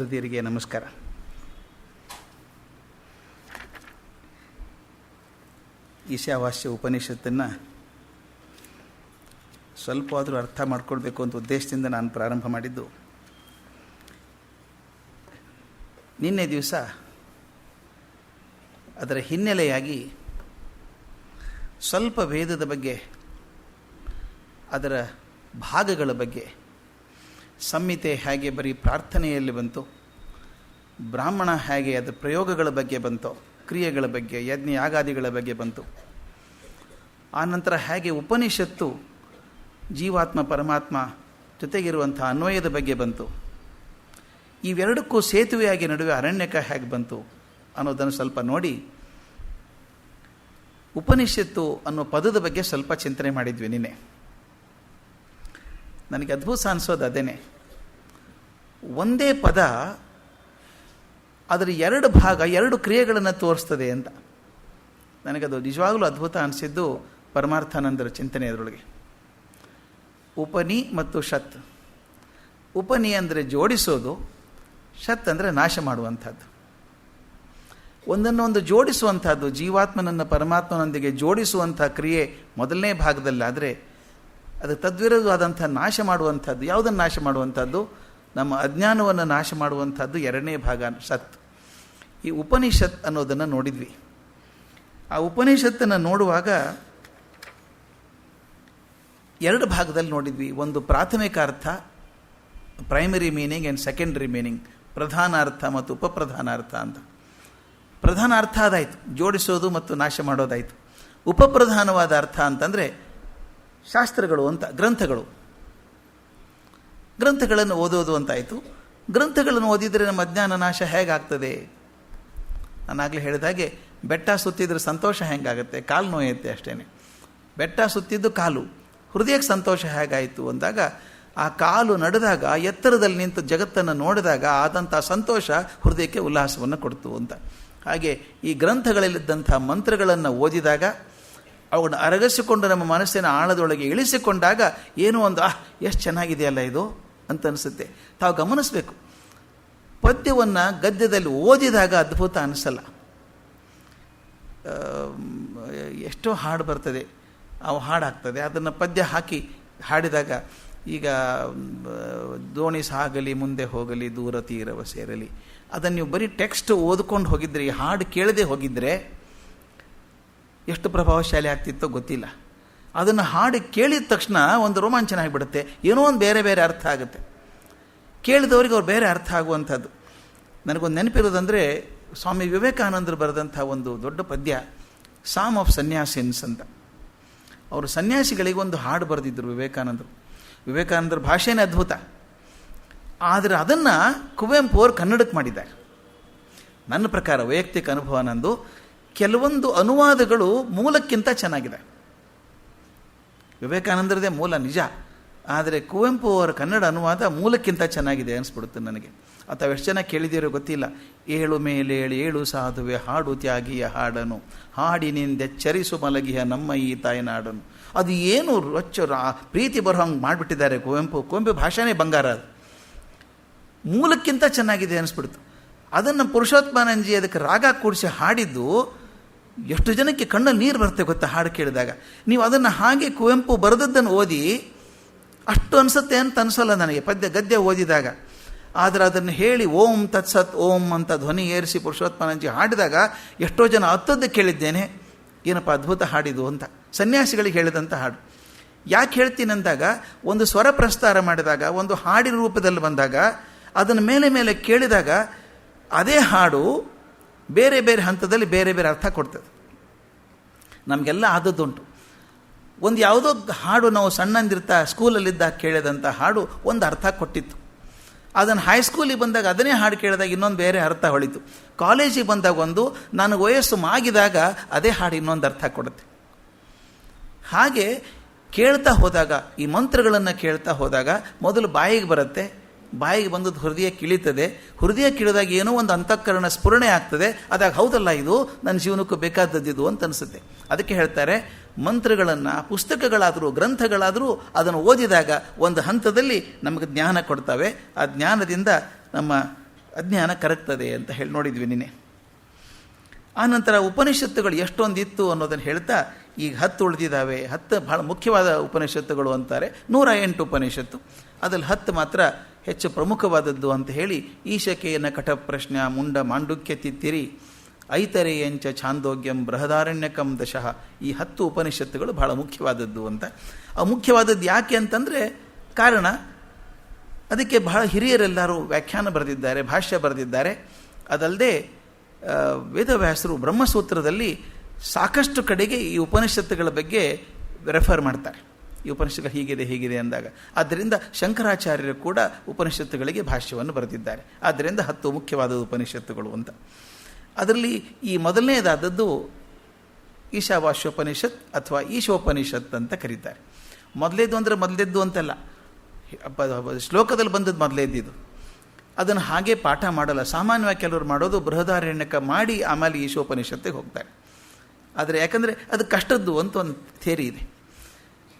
ಸದಸ್ಯರಿಗೆ ನಮಸ್ಕಾರ. ಈಶಾವಾಸ್ಯ ಉಪನಿಷತ್ತನ್ನು ಸ್ವಲ್ಪವಾದರೂ ಅರ್ಥ ಮಾಡ್ಕೊಳ್ಬೇಕು ಅಂತ ಉದ್ದೇಶದಿಂದ ನಾನು ಪ್ರಾರಂಭ ಮಾಡಿದ್ದು. ನಿನ್ನೆ ದಿವಸ ಅದರ ಹಿನ್ನೆಲೆಯಾಗಿ ಸ್ವಲ್ಪ ವೇದದ ಬಗ್ಗೆ, ಅದರ ಭಾಗಗಳ ಬಗ್ಗೆ, ಸಂಹಿತೆ ಹೇಗೆ ಬರೀ ಪ್ರಾರ್ಥನೆಯಲ್ಲಿ ಬಂತು, ಬ್ರಾಹ್ಮಣ ಹೇಗೆ ಅದರ ಪ್ರಯೋಗಗಳ ಬಗ್ಗೆ ಬಂತು, ಕ್ರಿಯೆಗಳ ಬಗ್ಗೆ, ಯಜ್ಞ ಯಾಗಾದಿಗಳ ಬಗ್ಗೆ ಬಂತು, ಆನಂತರ ಹೇಗೆ ಉಪನಿಷತ್ತು ಜೀವಾತ್ಮ ಪರಮಾತ್ಮ ಜೊತೆಗಿರುವಂಥ ಅನ್ವಯದ ಬಗ್ಗೆ ಬಂತು, ಇವೆರಡಕ್ಕೂ ಸೇತುವೆಯಾಗಿ ನಡುವೆ ಅರಣ್ಯಕ ಹೇಗೆ ಬಂತು ಅನ್ನೋದನ್ನು ಸ್ವಲ್ಪ ನೋಡಿ, ಉಪನಿಷತ್ತು ಅನ್ನೋ ಪದದ ಬಗ್ಗೆ ಸ್ವಲ್ಪ ಚಿಂತನೆ ಮಾಡಿದ್ವಿ ನಿನ್ನೆ. ನನಗೆ ಅದ್ಭುತ ಅನಿಸೋದು ಅದೇನೆ. ಒಂದೇ ಪದ ಅದರ ಎರಡು ಭಾಗ, ಎರಡು ಕ್ರಿಯೆಗಳನ್ನು ತೋರಿಸ್ತದೆ ಅಂತ. ನನಗದು ನಿಜವಾಗಲೂ ಅದ್ಭುತ ಅನಿಸಿದ್ದು ಪರಮಾರ್ಥಾನಂದರ ಚಿಂತನೆ ಅದರೊಳಗೆ. ಉಪನಿ ಮತ್ತು ಶತ್. ಉಪನಿ ಅಂದರೆ ಜೋಡಿಸೋದು, ಶತ್ ಅಂದರೆ ನಾಶ ಮಾಡುವಂಥದ್ದು. ಒಂದನ್ನೊಂದು ಜೋಡಿಸುವಂಥದ್ದು, ಜೀವಾತ್ಮನನ್ನು ಪರಮಾತ್ಮನೊಂದಿಗೆ ಜೋಡಿಸುವಂಥ ಕ್ರಿಯೆ ಮೊದಲನೇ ಭಾಗದಲ್ಲಾದರೆ, ಅದು ತದ್ವಿರುದ್ಧವಾದಂಥ ನಾಶ ಮಾಡುವಂಥದ್ದು. ಯಾವುದನ್ನು ನಾಶ ಮಾಡುವಂಥದ್ದು? ನಮ್ಮ ಅಜ್ಞಾನವನ್ನು ನಾಶ ಮಾಡುವಂಥದ್ದು ಎರಡನೇ ಭಾಗ ಸತ್. ಈ ಉಪನಿಷತ್ ಅನ್ನೋದನ್ನು ನೋಡಿದ್ವಿ. ಆ ಉಪನಿಷತ್ತನ್ನು ನೋಡುವಾಗ ಎರಡು ಭಾಗದಲ್ಲಿ ನೋಡಿದ್ವಿ. ಒಂದು ಪ್ರಾಥಮಿಕ ಅರ್ಥ, primary meaning and secondary meaning, ಪ್ರಧಾನ ಅರ್ಥ ಮತ್ತು ಉಪಪ್ರಧಾನ ಅರ್ಥ ಅಂತ. ಪ್ರಧಾನ ಅರ್ಥ ಅದಾಯಿತು, ಜೋಡಿಸೋದು ಮತ್ತು ನಾಶ ಮಾಡೋದಾಯಿತು. ಉಪಪ್ರಧಾನವಾದ ಅರ್ಥ ಅಂತಂದರೆ ಶಾಸ್ತ್ರಗಳು ಅಂತ, ಗ್ರಂಥಗಳನ್ನು ಓದೋದು ಅಂತಾಯಿತು. ಗ್ರಂಥಗಳನ್ನು ಓದಿದರೆ ನಮ್ಮ ಅಜ್ಞಾನ ನಾಶ ಹೇಗಾಗ್ತದೆ? ನಾನಾಗಲೇ ಹೇಳಿದಾಗೆ, ಬೆಟ್ಟ ಸುತ್ತಿದ್ರೆ ಸಂತೋಷ ಹೆಂಗಾಗುತ್ತೆ? ಕಾಲು ನೋಯುತ್ತೆ ಅಷ್ಟೇ. ಬೆಟ್ಟ ಸುತ್ತಿದ್ದು ಕಾಲು, ಹೃದಯಕ್ಕೆ ಸಂತೋಷ ಹೇಗಾಯಿತು ಅಂದಾಗ, ಆ ಕಾಲು ನಡೆದಾಗ, ಎತ್ತರದಲ್ಲಿ ನಿಂತು ಜಗತ್ತನ್ನು ನೋಡಿದಾಗ ಆದಂಥ ಸಂತೋಷ ಹೃದಯಕ್ಕೆ ಉಲ್ಲಾಸವನ್ನು ಕೊಡ್ತು ಅಂತ. ಹಾಗೆ ಈ ಗ್ರಂಥಗಳಲ್ಲಿದ್ದಂಥ ಮಂತ್ರಗಳನ್ನು ಓದಿದಾಗ, ಅವುಗಳನ್ನು ಅರಗಿಸಿಕೊಂಡು ನಮ್ಮ ಮನಸ್ಸಿನ ಆಳದೊಳಗೆ ಇಳಿಸಿಕೊಂಡಾಗ ಏನೋ ಒಂದು ಎಷ್ಟು ಚೆನ್ನಾಗಿದೆಯಲ್ಲ ಇದು ಅಂತ ಅನಿಸುತ್ತೆ. ತಾವು ಗಮನಿಸಬೇಕು, ಪದ್ಯವನ್ನು ಗದ್ಯದಲ್ಲಿ ಓದಿದಾಗ ಅದ್ಭುತ ಅನಿಸಲ್ಲ. ಎಷ್ಟೋ ಹಾಡು ಬರ್ತದೆ, ಅವು ಹಾಡಾಗ್ತದೆ, ಅದನ್ನು ಪದ್ಯ ಹಾಕಿ ಹಾಡಿದಾಗ, ಈಗ ದೋಣಿ ಸಾಗಲಿ ಮುಂದೆ ಹೋಗಲಿ ದೂರ ತೀರವ ಸೇರಲಿ, ಅದನ್ನು ನೀವು ಬರೀ ಟೆಕ್ಸ್ಟ್ ಓದ್ಕೊಂಡು ಹೋಗಿದ್ರೆ, ಈ ಹಾಡು ಕೇಳದೆ ಹೋಗಿದ್ರೆ ಎಷ್ಟು ಪ್ರಭಾವಶಾಲಿ ಆಗ್ತಿತ್ತೋ ಗೊತ್ತಿಲ್ಲ. ಅದನ್ನು ಹಾಡು ಕೇಳಿದ ತಕ್ಷಣ ಒಂದು ರೋಮಾಂಚನ ಆಗಿಬಿಡುತ್ತೆ, ಏನೋ ಒಂದು ಬೇರೆ ಬೇರೆ ಅರ್ಥ ಆಗುತ್ತೆ. ಕೇಳಿದವರಿಗೆ ಅವ್ರು ಬೇರೆ ಅರ್ಥ ಆಗುವಂಥದ್ದು. ನನಗೊಂದು ನೆನಪಿರೋದಂದರೆ, ಸ್ವಾಮಿ ವಿವೇಕಾನಂದರು ಬರೆದಂಥ ಒಂದು ದೊಡ್ಡ ಪದ್ಯ, ಸಾಮ್ ಆಫ್ ಸನ್ಯಾಸಿನ್ಸ್ ಅಂತ. ಅವರು ಸನ್ಯಾಸಿಗಳಿಗೆ ಒಂದು ಹಾಡು ಬರೆದಿದ್ದರು ವಿವೇಕಾನಂದರ ಭಾಷೆನೇ ಅದ್ಭುತ. ಆದರೆ ಅದನ್ನು ಕುವೆಂಪು ಅವರು ಕನ್ನಡಕ್ಕೆ ಮಾಡಿದ್ದಾರೆ. ನನ್ನ ಪ್ರಕಾರ, ವೈಯಕ್ತಿಕ ಅನುಭವ ನಂದು, ಕೆಲವೊಂದು ಅನುವಾದಗಳು ಮೂಲಕ್ಕಿಂತ ಚೆನ್ನಾಗಿದೆ. ವಿವೇಕಾನಂದರದೇ ಮೂಲ ನಿಜ, ಆದರೆ ಕುವೆಂಪು ಅವರ ಕನ್ನಡ ಅನುವಾದ ಮೂಲಕ್ಕಿಂತ ಚೆನ್ನಾಗಿದೆ ಅನಿಸ್ಬಿಡುತ್ತೆ ನನಗೆ. ಅಥವಾ ಎಷ್ಟು ಜನ ಕೇಳಿದಿರೋ ಗೊತ್ತಿಲ್ಲ. ಏಳು ಮೇಲೇಳು ಏಳು ಸಾಧುವೆ ಹಾಡು ತ್ಯಾಗಿಯ ಹಾಡನು, ಹಾಡಿನಿಂದೆಚ್ಚರಿಸು ಮಲಗಿಯ ನಮ್ಮ ಈ ತಾಯಿನಾಡನು. ಅದು ಏನು ಪ್ರೀತಿ ಬರೋ ಹಂಗೆ ಮಾಡಿಬಿಟ್ಟಿದ್ದಾರೆ ಕುವೆಂಪು ಭಾಷೆನೇ ಬಂಗಾರ. ಅದು ಮೂಲಕ್ಕಿಂತ ಚೆನ್ನಾಗಿದೆ ಅನಿಸ್ಬಿಡ್ತು. ಅದನ್ನು ಪುರುಷೋತ್ತಮಾನಂದಜಿ ಅದಕ್ಕೆ ರಾಗ ಕೂಡಿಸಿ ಹಾಡಿದ್ದು ಎಷ್ಟು ಜನಕ್ಕೆ ಕಣ್ಣಲ್ಲಿ ನೀರು ಬರುತ್ತೆ ಗೊತ್ತಾ ಹಾಡು ಕೇಳಿದಾಗ. ನೀವು ಅದನ್ನು ಹಾಗೆ ಕುವೆಂಪು ಬರೆದದ್ದನ್ನು ಓದಿ ಅಷ್ಟು ಅನಿಸುತ್ತೆ ಅಂತ ಅನಿಸಲ್ಲ ನನಗೆ ಗದ್ಯ ಓದಿದಾಗ. ಆದರೆ ಅದನ್ನು ಹೇಳಿ ಓಂ ತತ್ಸತ್ ಓಂ ಅಂತ ಧ್ವನಿ ಏರಿಸಿ ಪುರುಷೋತ್ತಮಾನಂದಜಿ ಹಾಡಿದಾಗ ಎಷ್ಟೋ ಜನ ಹತ್ತದ್ದು ಕೇಳಿದ್ದೇನೆ, ಏನಪ್ಪ ಅದ್ಭುತ ಹಾಡಿದು ಅಂತ. ಸನ್ಯಾಸಿಗಳಿಗೆ ಹೇಳಿದಂಥ ಹಾಡು. ಯಾಕೆ ಹೇಳ್ತೀನಿ ಅಂದಾಗ, ಒಂದು ಸ್ವರ ಪ್ರಸ್ತಾರ ಮಾಡಿದಾಗ, ಒಂದು ಹಾಡಿನ ರೂಪದಲ್ಲಿ ಬಂದಾಗ, ಅದನ್ನು ಮೇಲೆ ಕೇಳಿದಾಗ ಅದೇ ಹಾಡು ಬೇರೆ ಬೇರೆ ಹಂತದಲ್ಲಿ ಬೇರೆ ಬೇರೆ ಅರ್ಥ ಕೊಡ್ತದೆ. ನಮಗೆಲ್ಲ ಆದದ್ದುಂಟು. ಒಂದು ಯಾವುದೋ ಹಾಡು ನಾವು ಸಣ್ಣಂದಿರ್ತಾ ಸ್ಕೂಲಲ್ಲಿದ್ದಾಗ ಕೇಳಿದಂಥ ಹಾಡು ಒಂದು ಅರ್ಥ ಕೊಟ್ಟಿತ್ತು. ಅದನ್ನು ಹೈಸ್ಕೂಲಿಗೆ ಬಂದಾಗ ಅದನ್ನೇ ಹಾಡು ಕೇಳಿದಾಗ ಇನ್ನೊಂದು ಬೇರೆ ಅರ್ಥ ಹೊಳಿತು. ಕಾಲೇಜಿಗೆ ಬಂದಾಗ ಒಂದು, ನನಗೆ ವಯಸ್ಸು ಮಾಗಿದಾಗ ಅದೇ ಹಾಡು ಇನ್ನೊಂದು ಅರ್ಥ ಕೊಡುತ್ತೆ. ಹಾಗೆ ಕೇಳ್ತಾ ಹೋದಾಗ, ಈ ಮಂತ್ರಗಳನ್ನು ಕೇಳ್ತಾ ಹೋದಾಗ ಮೊದಲು ಬಾಯಿಗೆ ಬರುತ್ತೆ, ಬಾಯಿಗೆ ಬಂದದ್ದು ಹೃದಯ ಕಿಳಿತದೆ, ಹೃದಯ ಕಿಳಿದಾಗ ಏನೋ ಒಂದು ಅಂತಃಕರಣ ಸ್ಫುರಣೆ ಆಗ್ತದೆ. ಅದಾಗ ಹೌದಲ್ಲ, ಇದು ನನ್ನ ಜೀವನಕ್ಕೂ ಬೇಕಾದದ್ದಿದು ಅಂತ ಅನಿಸುತ್ತೆ. ಅದಕ್ಕೆ ಹೇಳ್ತಾರೆ, ಮಂತ್ರಗಳನ್ನು, ಪುಸ್ತಕಗಳಾದರೂ ಗ್ರಂಥಗಳಾದರೂ ಅದನ್ನು ಓದಿದಾಗ ಒಂದು ಹಂತದಲ್ಲಿ ನಮಗೆ ಜ್ಞಾನ ಕೊಡ್ತವೆ. ಆ ಜ್ಞಾನದಿಂದ ನಮ್ಮ ಅಜ್ಞಾನ ಕರಗ್ತದೆ ಅಂತ ಹೇಳಿ ನೋಡಿದ್ವಿ ನಿನ್ನೆ. ಆನಂತರ ಉಪನಿಷತ್ತುಗಳು ಎಷ್ಟೊಂದಿತ್ತು ಅನ್ನೋದನ್ನು ಹೇಳ್ತಾ ಈಗ 10 ಉಳಿದಿದ್ದಾವೆ. 10 ಬಹಳ ಮುಖ್ಯವಾದ ಉಪನಿಷತ್ತುಗಳು ಅಂತಾರೆ. 108 ಉಪನಿಷತ್ತು, ಅದರಲ್ಲಿ 10 ಮಾತ್ರ ಹೆಚ್ಚು ಪ್ರಮುಖವಾದದ್ದು ಅಂತ ಹೇಳಿ ಈಶಕೇನ ಕಠ ಪ್ರಶ್ನ ಮುಂಡ ಮಾಂಡುಕ್ಯ ತಿತ್ತಿರಿ ಐತರೇಯಂಚ ಛಾಂದೋಗ್ಯಂ ಬೃಹದಾರಣ್ಯಕಂ ದಶಃ, ಈ 10 ಉಪನಿಷತ್ತುಗಳು ಬಹಳ ಮುಖ್ಯವಾದದ್ದು ಅಂತ. ಆ ಮುಖ್ಯವಾದದ್ದು ಯಾಕೆ ಅಂತಂದರೆ ಕಾರಣ ಅದಕ್ಕೆ ಬಹಳ ಹಿರಿಯರೆಲ್ಲರೂ ವ್ಯಾಖ್ಯಾನ ಬರೆದಿದ್ದಾರೆ, ಭಾಷ್ಯ ಬರೆದಿದ್ದಾರೆ. ಅದಲ್ಲದೆ ವೇದವ್ಯಾಸರು ಬ್ರಹ್ಮಸೂತ್ರದಲ್ಲಿ ಸಾಕಷ್ಟು ಕಡೆಗೆ ಈ ಉಪನಿಷತ್ತುಗಳ ಬಗ್ಗೆ ರೆಫರ್ ಮಾಡ್ತಾರೆ. ಈ ಉಪನಿಷತ್ತುಗಳು ಹೀಗಿದೆ ಅಂದಾಗ, ಆದ್ದರಿಂದ ಶಂಕರಾಚಾರ್ಯರು ಕೂಡ ಉಪನಿಷತ್ತುಗಳಿಗೆ ಭಾಷ್ಯವನ್ನು ಬರೆದಿದ್ದಾರೆ. ಆದ್ದರಿಂದ 10 ಮುಖ್ಯವಾದ ಉಪನಿಷತ್ತುಗಳು ಅಂತ. ಅದರಲ್ಲಿ ಈ ಮೊದಲನೇದಾದದ್ದು ಈಶಾವಾಸ್ಯೋಪನಿಷತ್ ಅಥವಾ ಈಶೋಪನಿಷತ್ ಅಂತ ಕರೀತಾರೆ. ಮೊದಲೇದು ಅಂತಲ್ಲ, ಶ್ಲೋಕದಲ್ಲಿ ಬಂದದ್ದು ಮೊದಲೇದಿದು. ಅದನ್ನು ಹಾಗೆ ಪಾಠ ಮಾಡಲ್ಲ. ಸಾಮಾನ್ಯವಾಗಿ ಕೆಲವರು ಮಾಡೋದು ಬೃಹದಾರಣ್ಯಕ ಮಾಡಿ ಆಮೇಲೆ ಈಶೋಪನಿಷತ್ತಿಗೆ ಹೋಗ್ತಾರೆ. ಆದರೆ ಯಾಕಂದರೆ ಅದು ಕಷ್ಟದ್ದು ಅಂತ ಒಂದು ಥೇರಿ ಇದೆ.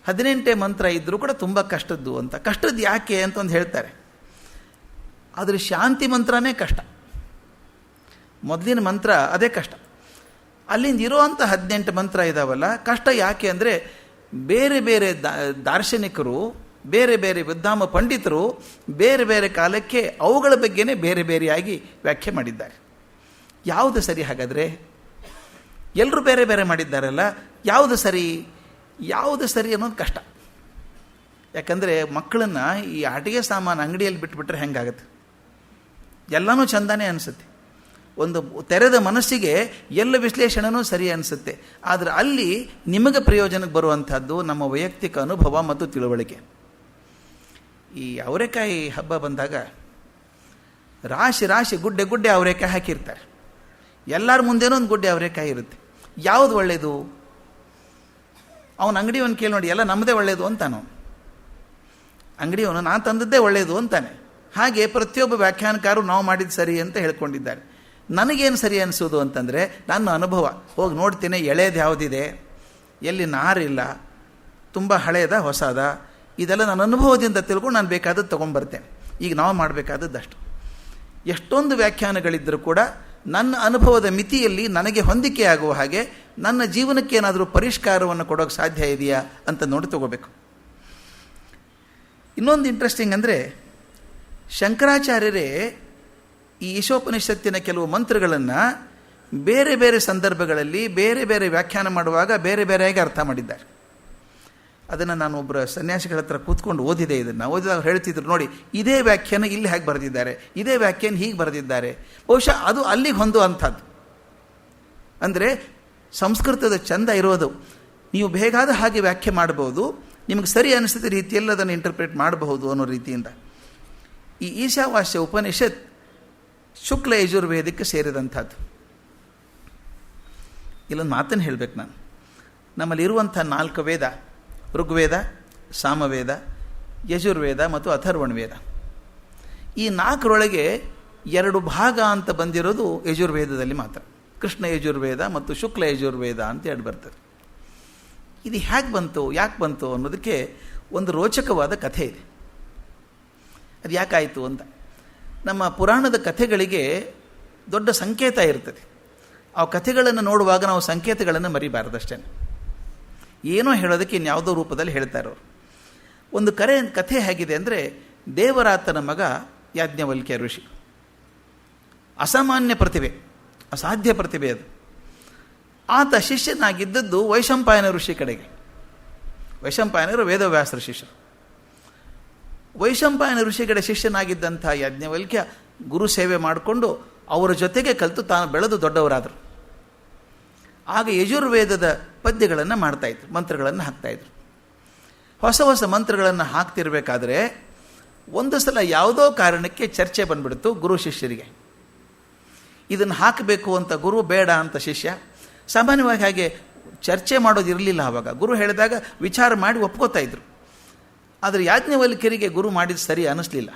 18 ಮಂತ್ರ ಇದ್ದರೂ ಕೂಡ ತುಂಬ ಕಷ್ಟದ್ದು ಅಂತ. ಕಷ್ಟದ್ದು ಯಾಕೆ ಅಂತ ಒಂದು ಹೇಳ್ತಾರೆ. ಆದರೆ ಶಾಂತಿ ಮಂತ್ರನೇ ಕಷ್ಟ. ಮೊದಲಿನ ಮಂತ್ರ ಅದೇ ಕಷ್ಟ. ಅಲ್ಲಿಂದ ಇರೋವಂಥ 18 ಮಂತ್ರ ಇದ್ದಾವಲ್ಲ, ಕಷ್ಟ ಯಾಕೆ ಅಂದರೆ ಬೇರೆ ಬೇರೆ ದಾರ್ಶನಿಕರು, ಬೇರೆ ಬೇರೆ ವಿದ್ವಾಮ ಪಂಡಿತರು ಬೇರೆ ಬೇರೆ ಕಾಲಕ್ಕೆ ಅವುಗಳ ಬಗ್ಗೆನೇ ಬೇರೆ ಬೇರೆಯಾಗಿ ವ್ಯಾಖ್ಯೆ ಮಾಡಿದ್ದಾರೆ. ಯಾವುದು ಸರಿ? ಹಾಗಾದರೆ ಎಲ್ಲರೂ ಬೇರೆ ಬೇರೆ ಮಾಡಿದ್ದಾರಲ್ಲ, ಯಾವುದು ಸರಿ ಅನ್ನೋದು ಕಷ್ಟ. ಯಾಕಂದರೆ ಮಕ್ಕಳನ್ನು ಈ ಆಟಿಕೆ ಸಾಮಾನು ಅಂಗಡಿಯಲ್ಲಿ ಬಿಟ್ಬಿಟ್ರೆ ಹೆಂಗಾಗತ್ತೆ? ಎಲ್ಲನೂ ಚಂದಾನೇ ಅನಿಸುತ್ತೆ. ಒಂದು ತೆರೆದ ಮನಸ್ಸಿಗೆ ಎಲ್ಲ ವಿಶ್ಲೇಷಣೆನೂ ಸರಿ ಅನಿಸುತ್ತೆ. ಆದರೆ ಅಲ್ಲಿ ನಿಮಗೆ ಪ್ರಯೋಜನಕ್ಕೆ ಬರುವಂಥದ್ದು ನಮ್ಮ ವೈಯಕ್ತಿಕ ಅನುಭವ ಮತ್ತು ತಿಳುವಳಿಕೆ. ಈ ಅವರೆಕಾಯಿ ಹಬ್ಬ ಬಂದಾಗ ರಾಶಿ ಗುಡ್ಡೆ ಅವರೆಕಾಯಿ ಹಾಕಿರ್ತಾರೆ. ಎಲ್ಲರ ಮುಂದೆನೂ ಒಂದು ಗುಡ್ಡೆ ಅವರೆಕಾಯಿ ಇರುತ್ತೆ. ಯಾವುದು ಒಳ್ಳೆಯದು? ಅವನ ಅಂಗಡಿಯವನು ಕೇಳಿ ನೋಡಿ, ಎಲ್ಲ ನಮ್ಮದೇ ಒಳ್ಳೆಯದು ಅಂತಾನು. ಅಂಗಡಿಯವನು ನಾನು ತಂದದ್ದೇ ಒಳ್ಳೆಯದು ಅಂತಾನೆ. ಹಾಗೆ ಪ್ರತಿಯೊಬ್ಬ ವ್ಯಾಖ್ಯಾನಕಾರರು ನಾವು ಮಾಡಿದ್ದು ಸರಿ ಅಂತ ಹೇಳ್ಕೊಂಡಿದ್ದಾರೆ. ನನಗೇನು ಸರಿ ಅನಿಸೋದು ಅಂತಂದರೆ, ನನ್ನ ಅನುಭವ ಹೋಗಿ ನೋಡ್ತೇನೆ, ಎಳೆದು ಯಾವುದಿದೆ, ಎಲ್ಲಿ ನಾರಿಲ್ಲ, ತುಂಬ ಹಳೆಯದ ಹೊಸದ, ಇದೆಲ್ಲ ನನ್ನ ಅನುಭವದಿಂದ ತಿಳ್ಕೊಂಡು ನಾನು ಬೇಕಾದದ್ದು ತೊಗೊಂಡ್ಬರ್ತೇನೆ. ಈಗ ನಾವು ಮಾಡಬೇಕಾದದ್ದಷ್ಟು. ಎಷ್ಟೊಂದು ವ್ಯಾಖ್ಯಾನಗಳಿದ್ದರೂ ಕೂಡ ನನ್ನ ಅನುಭವದ ಮಿತಿಯಲ್ಲಿ ನನಗೆ ಹೊಂದಿಕೆ ಆಗುವ ಹಾಗೆ ನನ್ನ ಜೀವನಕ್ಕೆ ಏನಾದರೂ ಪರಿಷ್ಕಾರವನ್ನು ಕೊಡೋಕ್ಕೆ ಸಾಧ್ಯ ಇದೆಯಾ ಅಂತ ನೋಡಿ ತಗೋಬೇಕು. ಇನ್ನೊಂದು ಇಂಟ್ರೆಸ್ಟಿಂಗ್ ಅಂದರೆ, ಶಂಕರಾಚಾರ್ಯರೇ ಈ ಈಶೋಪನಿಷತ್ತಿನ ಕೆಲವು ಮಂತ್ರಗಳನ್ನು ಬೇರೆ ಬೇರೆ ಸಂದರ್ಭಗಳಲ್ಲಿ ಬೇರೆ ಬೇರೆ ವ್ಯಾಖ್ಯಾನ ಮಾಡುವಾಗ ಬೇರೆ ಬೇರೆಯಾಗಿ ಅರ್ಥ ಮಾಡಿದ್ದಾರೆ. ಅದನ್ನು ನಾನು ಒಬ್ಬರ ಸನ್ಯಾಸಿಗಳ ಹತ್ರ ಕೂತ್ಕೊಂಡು ಓದಿದೆ. ಇದನ್ನು ಓದಿದಾಗ ಹೇಳ್ತಿದ್ರು, ನೋಡಿ ಇದೇ ವ್ಯಾಖ್ಯಾನ ಇಲ್ಲಿ ಹೇಗೆ ಬರೆದಿದ್ದಾರೆ, ಇದೇ ವ್ಯಾಖ್ಯಾನ ಹೀಗೆ ಬರೆದಿದ್ದಾರೆ. ಬಹುಶಃ ಅದು ಅಲ್ಲಿಗೆ ಹೊಂದುವಂಥದ್ದು. ಅಂದರೆ ಸಂಸ್ಕೃತದ ಚಂದ ಇರೋದು, ನೀವು ಬೇಕಾದ ಹಾಗೆ ವ್ಯಾಖ್ಯೆ ಮಾಡಬಹುದು, ನಿಮಗೆ ಸರಿ ಅನಿಸಿದ ರೀತಿಯಲ್ಲಿ ಅದನ್ನು ಇಂಟರ್ಪ್ರೇಟ್ ಮಾಡಬಹುದು ಅನ್ನೋ ರೀತಿಯಿಂದ. ಈ ಈಶಾವಾಸ್ಯ ಉಪನಿಷತ್ ಶುಕ್ಲ ಯಜುರ್ವೇದಕ್ಕೆ ಸೇರಿದಂಥದ್ದು. ಇಲ್ಲೊಂದು ಮಾತನ್ನು ಹೇಳಬೇಕು ನಾನು. ನಮ್ಮಲ್ಲಿರುವಂಥ 4 ವೇದ, ಋಗ್ವೇದ, ಸಾಮವೇದ, ಯಜುರ್ವೇದ ಮತ್ತು ಅಥರ್ವಣವೇದ. ಈ 4ರೊಳಗೆ 2 ಭಾಗ ಅಂತ ಬಂದಿರೋದು ಯಜುರ್ವೇದದಲ್ಲಿ ಮಾತ್ರ. ಕೃಷ್ಣ ಯಜುರ್ವೇದ ಮತ್ತು ಶುಕ್ಲ ಯಜುರ್ವೇದ ಅಂತ 2 ಬರ್ತದೆ. ಇದು ಹೇಗೆ ಬಂತು, ಯಾಕೆ ಬಂತು ಅನ್ನೋದಕ್ಕೆ ಒಂದು ರೋಚಕವಾದ ಕಥೆ ಇದೆ. ಅದು ಯಾಕಾಯಿತು ಅಂತ. ನಮ್ಮ ಪುರಾಣದ ಕಥೆಗಳಿಗೆ ದೊಡ್ಡ ಸಂಕೇತ ಇರ್ತದೆ. ಆ ಕಥೆಗಳನ್ನು ನೋಡುವಾಗ ನಾವು ಸಂಕೇತಗಳನ್ನು ಮರಿಬಾರ್ದಷ್ಟೇ. ಏನೋ ಹೇಳೋದಕ್ಕೆ ಇನ್ಯಾವುದೋ ರೂಪದಲ್ಲಿ ಹೇಳ್ತಾರೆ ಅವರು. ಒಂದು ಕಥೆ ಹೇಗಿದೆ ಅಂದರೆ, ದೇವರಾತನ ಮಗ ಯಾಜ್ಞವಲ್ಕ್ಯ ಋಷಿ, ಅಸಾಮಾನ್ಯ ಪ್ರತಿಭೆ, ಅಸಾಧ್ಯ ಪ್ರತಿಭೆ ಅದು. ಆತ ಶಿಷ್ಯನಾಗಿದ್ದದ್ದು ವೈಶಂಪಾಯನ ಋಷಿ ಕಡೆಗೆ. ವೈಶಂಪಾಯನರು ವೇದವ್ಯಾಸರ ಶಿಷ್ಯರು. ವೈಶಂಪಾಯನ ಋಷಿಗಳ ಶಿಷ್ಯನಾಗಿದ್ದಂಥ ಯಾಜ್ಞವಲ್ಕ್ಯ ಗುರು ಸೇವೆ ಮಾಡಿಕೊಂಡು ಅವರ ಜೊತೆಗೆ ಕಲಿತು ತಾನು ಬೆಳೆದು ದೊಡ್ಡವರಾದರು. ಆಗ ಯಜುರ್ವೇದದ ಪದ್ಯಗಳನ್ನು ಮಾಡ್ತಾಯಿದ್ರು, ಮಂತ್ರಗಳನ್ನು ಹಾಕ್ತಾಯಿದ್ರು. ಹೊಸ ಮಂತ್ರಗಳನ್ನು ಹಾಕ್ತಿರ್ಬೇಕಾದ್ರೆ ಒಂದು ಸಲ ಯಾವುದೋ ಕಾರಣಕ್ಕೆ ಚರ್ಚೆ ಬಂದ್ಬಿಡ್ತು ಗುರು ಶಿಷ್ಯರಿಗೆ. ಇದನ್ನು ಹಾಕಬೇಕು ಅಂತ ಗುರು, ಬೇಡ ಅಂತ ಶಿಷ್ಯ. ಸಾಮಾನ್ಯವಾಗಿ ಹಾಗೆ ಚರ್ಚೆ ಮಾಡೋದಿರಲಿಲ್ಲ ಆವಾಗ. ಗುರು ಹೇಳಿದಾಗ ವಿಚಾರ ಮಾಡಿ ಒಪ್ಕೋತಾ ಇದ್ರು. ಆದರೆ ಯಾಜ್ಞವಲ್ಕ್ಯರಿಗೆ ಗುರು ಮಾಡಿದ ಸರಿ ಅನ್ನಿಸ್ಲಿಲ್ಲ.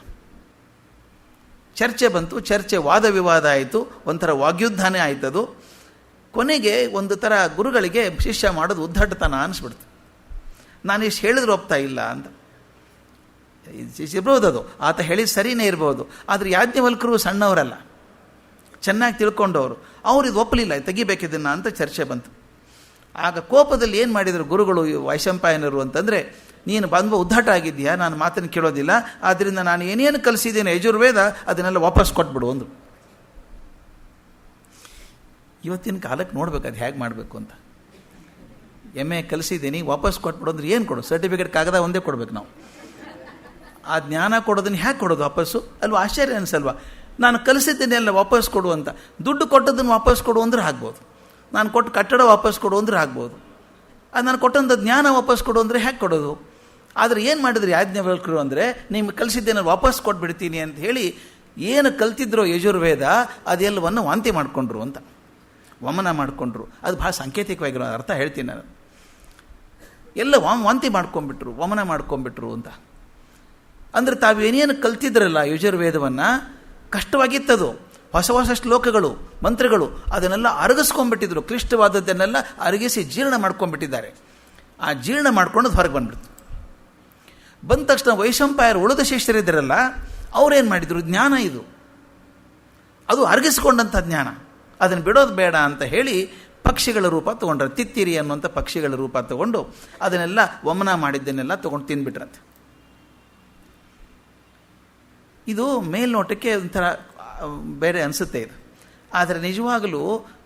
ಚರ್ಚೆ ಬಂತು, ಚರ್ಚೆ ವಾದ ವಿವಾದ ಆಯಿತು, ಒಂಥರ ವಾಗ್ಯುದ್ಧಾನೇ ಆಯ್ತದು. ಕೊನೆಗೆ ಒಂದು ಥರ ಗುರುಗಳಿಗೆ ಶಿಷ್ಯ ಮಾಡೋದು ಉದ್ದಟತನ ಅನಿಸ್ಬಿಡ್ತು. ನಾನು ಇಷ್ಟು ಹೇಳಿದ್ರು ಒಪ್ತಾ ಇಲ್ಲ ಅಂತ. ಇರ್ಬೋದು, ಅದು ಆತ ಹೇಳಿದ ಸರಿಯೇ ಇರ್ಬೋದು. ಆದರೆ ಯಾಜ್ಞವಲ್ಕರು ಸಣ್ಣವರಲ್ಲ, ಚೆನ್ನಾಗಿ ತಿಳ್ಕೊಂಡವರು. ಅವ್ರು ಇದು ಒಪ್ಪಲಿಲ್ಲ, ತೆಗಿಬೇಕಿದ್ದನ್ನು ಅಂತ ಚರ್ಚೆ ಬಂತು. ಆಗ ಕೋಪದಲ್ಲಿ ಏನು ಮಾಡಿದರು ಗುರುಗಳು, ವೈಶಂಪಾಯನರು ಅಂತಂದರೆ, ನೀನು ಬಂದು ಉದ್ದಾಟ ಆಗಿದ್ದೀಯಾ, ನಾನು ಮಾತನ್ನು ಕೇಳೋದಿಲ್ಲ, ಆದ್ದರಿಂದ ನಾನು ಏನೇನು ಕಲಿಸಿದ್ದೇನೆ ಯಜುರ್ವೇದ ಅದನ್ನೆಲ್ಲ ವಾಪಸ್ ಕೊಟ್ಬಿಡು ಅಂದರು. ಇವತ್ತಿನ ಕಾಲಕ್ಕೆ ನೋಡ್ಬೇಕು ಅದು ಹೇಗೆ ಮಾಡಬೇಕು ಅಂತ. MA ಕಲಿಸಿದ್ದೀನಿ ವಾಪಸ್ ಕೊಟ್ಬಿಡು ಅಂದ್ರೆ ಏನು ಕೊಡು? ಸರ್ಟಿಫಿಕೇಟ್ ಕಾಗದ ಒಂದೇ ಕೊಡ್ಬೇಕು ನಾವು. ಆ ಜ್ಞಾನ ಕೊಡೋದನ್ನು ಹೇಗೆ ಕೊಡೋದು ವಾಪಸ್ಸು? ಅಲ್ವಾ? ಆಶ್ಚರ್ಯ ಅನಿಸಲ್ವಾ? ನಾನು ಕಲಿಸಿದ್ದೇನೆಲ್ಲ ವಾಪಸ್ ಕೊಡು ಅಂತ. ದುಡ್ಡು ಕೊಟ್ಟದನ್ನು ವಾಪಸ್ ಕೊಡು ಅಂದ್ರೆ ಆಗ್ಬೋದು, ನಾನು ಕೊಟ್ಟು ಕಟ್ಟಡ ವಾಪಸ್ ಕೊಡು ಅಂದ್ರೆ ಆಗ್ಬೋದು, ಅದು ನಾನು ಕೊಟ್ಟಂಥ ಜ್ಞಾನ ವಾಪಸ್ ಕೊಡು ಅಂದರೆ ಹೇಗೆ ಕೊಡೋದು? ಆದರೆ ಏನು ಮಾಡಿದ್ರು ಯಾಜ್ಞವಲ್ಕರು ಅಂದರೆ, ನಿಮ್ಗೆ ಕಲಿಸಿದ್ದೇನೆ ವಾಪಸ್ ಕೊಟ್ಬಿಡ್ತೀನಿ ಅಂತ ಹೇಳಿ ಏನು ಕಲ್ತಿದ್ರೋ ಯಜುರ್ವೇದ ಅದೆಲ್ಲವನ್ನು ವಾಂತಿ ಮಾಡಿಕೊಂಡ್ರು ಅಂತ, ವಮನ ಮಾಡಿಕೊಂಡ್ರು. ಅದು ಭಾಳ ಸಾಂಕೇತಿಕವಾಗಿರೋ ಅರ್ಥ ಹೇಳ್ತೀನಿ ನಾನು. ಎಲ್ಲ ವಾಂತಿ ಮಾಡ್ಕೊಂಡ್ಬಿಟ್ರು, ವಮನ ಮಾಡ್ಕೊಂಡ್ಬಿಟ್ರು ಅಂತ. ಅಂದರೆ ತಾವೇನೇನು ಕಲ್ತಿದ್ರಲ್ಲ ಯಜುರ್ವೇದವನ್ನು, ಕಷ್ಟವಾಗಿತ್ತದು. ಹೊಸ ಹೊಸ ಶ್ಲೋಕಗಳು, ಮಂತ್ರಗಳು, ಅದನ್ನೆಲ್ಲ ಅರಗಿಸ್ಕೊಂಡ್ಬಿಟ್ಟಿದ್ರು. ಕ್ಲಿಷ್ಟವಾದದ್ದನ್ನೆಲ್ಲ ಅರಗಿಸಿ ಜೀರ್ಣ ಮಾಡ್ಕೊಂಡ್ಬಿಟ್ಟಿದ್ದಾರೆ. ಆ ಜೀರ್ಣ ಮಾಡ್ಕೊಂಡು ಹೊರಗೆ ಬಂದ್ಬಿಡ್ತು. ಬಂದ ತಕ್ಷಣ ವೈಶಂಪಾಯರು ಉಳಿದ ಶಿಷ್ಯರಿದ್ದರಲ್ಲ, ಅವ್ರೇನು ಮಾಡಿದರು, ಜ್ಞಾನ ಇದು, ಅದು ಅರಗಿಸ್ಕೊಂಡಂಥ ಜ್ಞಾನ, ಅದನ್ನು ಬಿಡೋದು ಬೇಡ ಅಂತ ಹೇಳಿ ಪಕ್ಷಿಗಳ ರೂಪ ತೊಗೊಂಡ್ರೆ, ತಿತ್ತಿರಿ ಅನ್ನುವಂಥ ಪಕ್ಷಿಗಳ ರೂಪ ತೊಗೊಂಡು ಅದನ್ನೆಲ್ಲ ವಮನ ಮಾಡಿದ್ದನ್ನೆಲ್ಲ ತೊಗೊಂಡು ತಿಂದ್ಬಿಟ್ರಂತೆ. ಇದು ಮೇಲ್ನೋಟಕ್ಕೆ ಒಂಥರ ಬೇರೆ ಅನಿಸುತ್ತೆ ಇದು, ಆದರೆ ನಿಜವಾಗಲೂ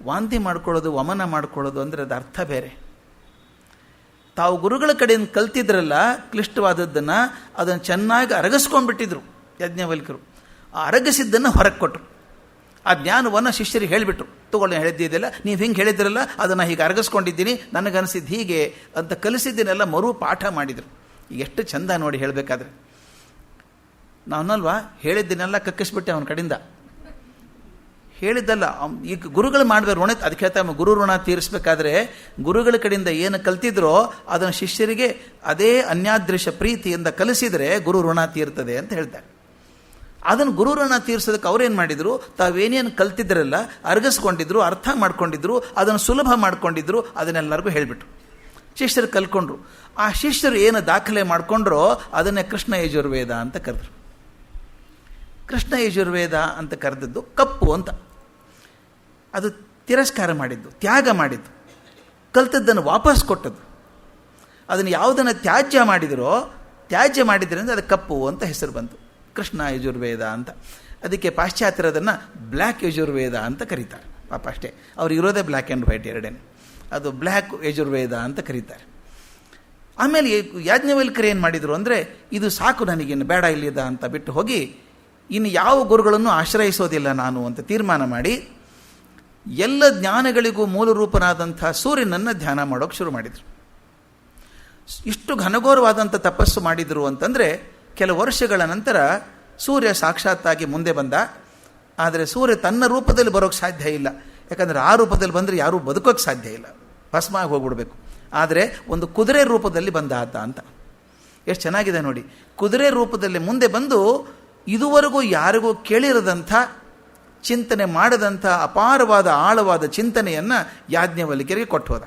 ವಾಂತಿ ಮಾಡ್ಕೊಳ್ಳೋದು, ವಮನ ಮಾಡ್ಕೊಳ್ಳೋದು ಅಂದರೆ ಅದು ಅರ್ಥ ಬೇರೆ. ತಾವು ಗುರುಗಳ ಕಡೆಯಿಂದ ಕಲ್ತಿದ್ರಲ್ಲ ಕ್ಲಿಷ್ಟವಾದದ್ದನ್ನು, ಅದನ್ನು ಚೆನ್ನಾಗಿ ಅರಗಿಸ್ಕೊಂಡ್ಬಿಟ್ಟಿದ್ರು ಯಾಜ್ಞವಲ್ಕರು. ಆ ಅರಗಿಸಿದ್ದನ್ನು ಹೊರಗೆ ಕೊಟ್ಟರು. ಆ ಜ್ಞಾನವನ್ನು ಶಿಷ್ಯರಿಗೆ ಹೇಳಿಬಿಟ್ರು, ತಗೊಳ್ಳಿ ಹೇಳಿದ್ದಿದೆಲ್ಲ ನೀವು ಹಿಂಗೆ ಹೇಳಿದ್ರಲ್ಲ, ಅದನ್ನು ಹೀಗೆ ಅರಗಿಸ್ಕೊಂಡಿದ್ದೀನಿ, ನನಗನ್ನಿಸಿದ್ದು ಹೀಗೆ ಅಂತ ಕಲಿಸಿದ್ದನ್ನೆಲ್ಲ ಮರು ಪಾಠ ಮಾಡಿದರು. ಈಗ ಎಷ್ಟು ಚಂದ ನೋಡಿ ಹೇಳಬೇಕಾದ್ರೆ. ನಾನಲ್ವಾ ಹೇಳಿದ್ದನ್ನೆಲ್ಲ ಕಕ್ಕಿಸ್ಬಿಟ್ಟೆ ಅವನ ಕಡೆಯಿಂದ. ಹೇಳಿದ್ದಲ್ಲ, ಈಗ ಗುರುಗಳು ಮಾಡಬೇಕು ಋಣ. ಅದಕ್ಕೆ ಹೇಳ್ತಾ ಗುರು ಋಣ ತೀರಿಸಬೇಕಾದ್ರೆ ಗುರುಗಳ ಕಡೆಯಿಂದ ಏನು ಕಲ್ತಿದ್ರೋ ಅದನ್ನು ಶಿಷ್ಯರಿಗೆ ಅದೇ ಅನ್ಯಾದೃಶ ಪ್ರೀತಿಯಿಂದ ಕಲಿಸಿದರೆ ಗುರು ಋಣ ತೀರ್ತದೆ ಅಂತ ಹೇಳ್ತಾರೆ. ಅದನ್ನು ಗುರು ಋಣ ತೀರಿಸೋದಕ್ಕೆ ಅವ್ರೇನು ಮಾಡಿದರು, ತಾವೇನೇನು ಕಲ್ತಿದ್ರಲ್ಲ ಅರಗಿಸ್ಕೊಂಡಿದ್ರು, ಅರ್ಥ ಮಾಡ್ಕೊಂಡಿದ್ರು, ಅದನ್ನು ಸುಲಭ ಮಾಡ್ಕೊಂಡಿದ್ರು, ಅದನ್ನೆಲ್ಲರಿಗೂ ಹೇಳಿಬಿಟ್ರು. ಶಿಷ್ಯರು ಕಲ್ಕೊಂಡ್ರು. ಆ ಶಿಷ್ಯರು ಏನು ದಾಖಲೆ ಮಾಡಿಕೊಂಡ್ರೋ ಅದನ್ನೇ ಕೃಷ್ಣ ಯಜುರ್ವೇದ ಅಂತ ಕರೆದ್ರು. ಕೃಷ್ಣ ಯಜುರ್ವೇದ ಅಂತ ಕರೆದದ್ದು ಕಪ್ಪು ಅಂತ. ಅದು ತಿರಸ್ಕಾರ ಮಾಡಿದ್ದು, ತ್ಯಾಗ ಮಾಡಿದ್ದು, ಕಲ್ತದ್ದನ್ನು ವಾಪಸ್ ಕೊಟ್ಟದ್ದು. ಅದನ್ನು ಯಾವುದನ್ನು ತ್ಯಾಜ್ಯ ಮಾಡಿದ್ರಿಂದ ಅದು ಕಪ್ಪು ಅಂತ ಹೆಸರು ಬಂತು, ಕೃಷ್ಣ ಯಜುರ್ವೇದ ಅಂತ. ಅದಕ್ಕೆ ಪಾಶ್ಚಾತ್ಯರು ಅದನ್ನು ಬ್ಲ್ಯಾಕ್ ಯಜುರ್ವೇದ ಅಂತ ಕರೀತಾರೆ. ಪಾಪ ಅಷ್ಟೇ, ಅವ್ರು ಇರೋದೇ ಬ್ಲ್ಯಾಕ್ ಆ್ಯಂಡ್ ವೈಟ್ ಎರಡೇನು, ಅದು ಬ್ಲ್ಯಾಕ್ ಯಜುರ್ವೇದ ಅಂತ ಕರೀತಾರೆ. ಆಮೇಲೆ ಯಾಜ್ಞವಲ್ಕರು ಏನು ಮಾಡಿದರು ಅಂದರೆ, ಇದು ಸಾಕು ನನಗಿನ್ನು ಬೇಡ ಇಲ್ಲಿದ ಅಂತ ಬಿಟ್ಟು ಹೋಗಿ ಇನ್ನು ಯಾವ ಗುರುಗಳನ್ನು ಆಶ್ರಯಿಸೋದಿಲ್ಲ ನಾನು ಅಂತ ತೀರ್ಮಾನ ಮಾಡಿ ಎಲ್ಲ ಜ್ಞಾನಗಳಿಗೂ ಮೂಲ ರೂಪನಾದಂಥ ಸೂರ್ಯನನ್ನು ಧ್ಯಾನ ಮಾಡೋಕ್ಕೆ ಶುರು ಮಾಡಿದರು. ಇಷ್ಟು ಘನಘೋರವಾದಂಥ ತಪಸ್ಸು ಮಾಡಿದರು ಅಂತಂದರೆ ಕೆಲವು ವರ್ಷಗಳ ನಂತರ ಸೂರ್ಯ ಸಾಕ್ಷಾತ್ತಾಗಿ ಮುಂದೆ ಬಂದ. ಆದರೆ ಸೂರ್ಯ ತನ್ನ ರೂಪದಲ್ಲಿ ಬರೋಕ್ಕೆ ಸಾಧ್ಯ ಇಲ್ಲ, ಯಾಕಂದರೆ ಆ ರೂಪದಲ್ಲಿ ಬಂದರೆ ಯಾರೂ ಬದುಕೋಕ್ಕೆ ಸಾಧ್ಯ ಇಲ್ಲ, ಭಸ್ಮ ಆಗಿ ಹೋಗ್ಬಿಡ್ಬೇಕು. ಆದರೆ ಒಂದು ಕುದುರೆ ರೂಪದಲ್ಲಿ ಬಂದ ಆತ ಅಂತ. ಎಷ್ಟು ಚೆನ್ನಾಗಿದೆ ನೋಡಿ. ಕುದುರೆ ರೂಪದಲ್ಲಿ ಮುಂದೆ ಬಂದು ಇದುವರೆಗೂ ಯಾರಿಗೂ ಕೇಳಿರದಂಥ, ಚಿಂತನೆ ಮಾಡದಂಥ ಅಪಾರವಾದ ಆಳವಾದ ಚಿಂತನೆಯನ್ನು ಯಾಜ್ಞವಲ್ಕ್ಯರಿಗೆ ಕೊಟ್ಟು ಹೋದ.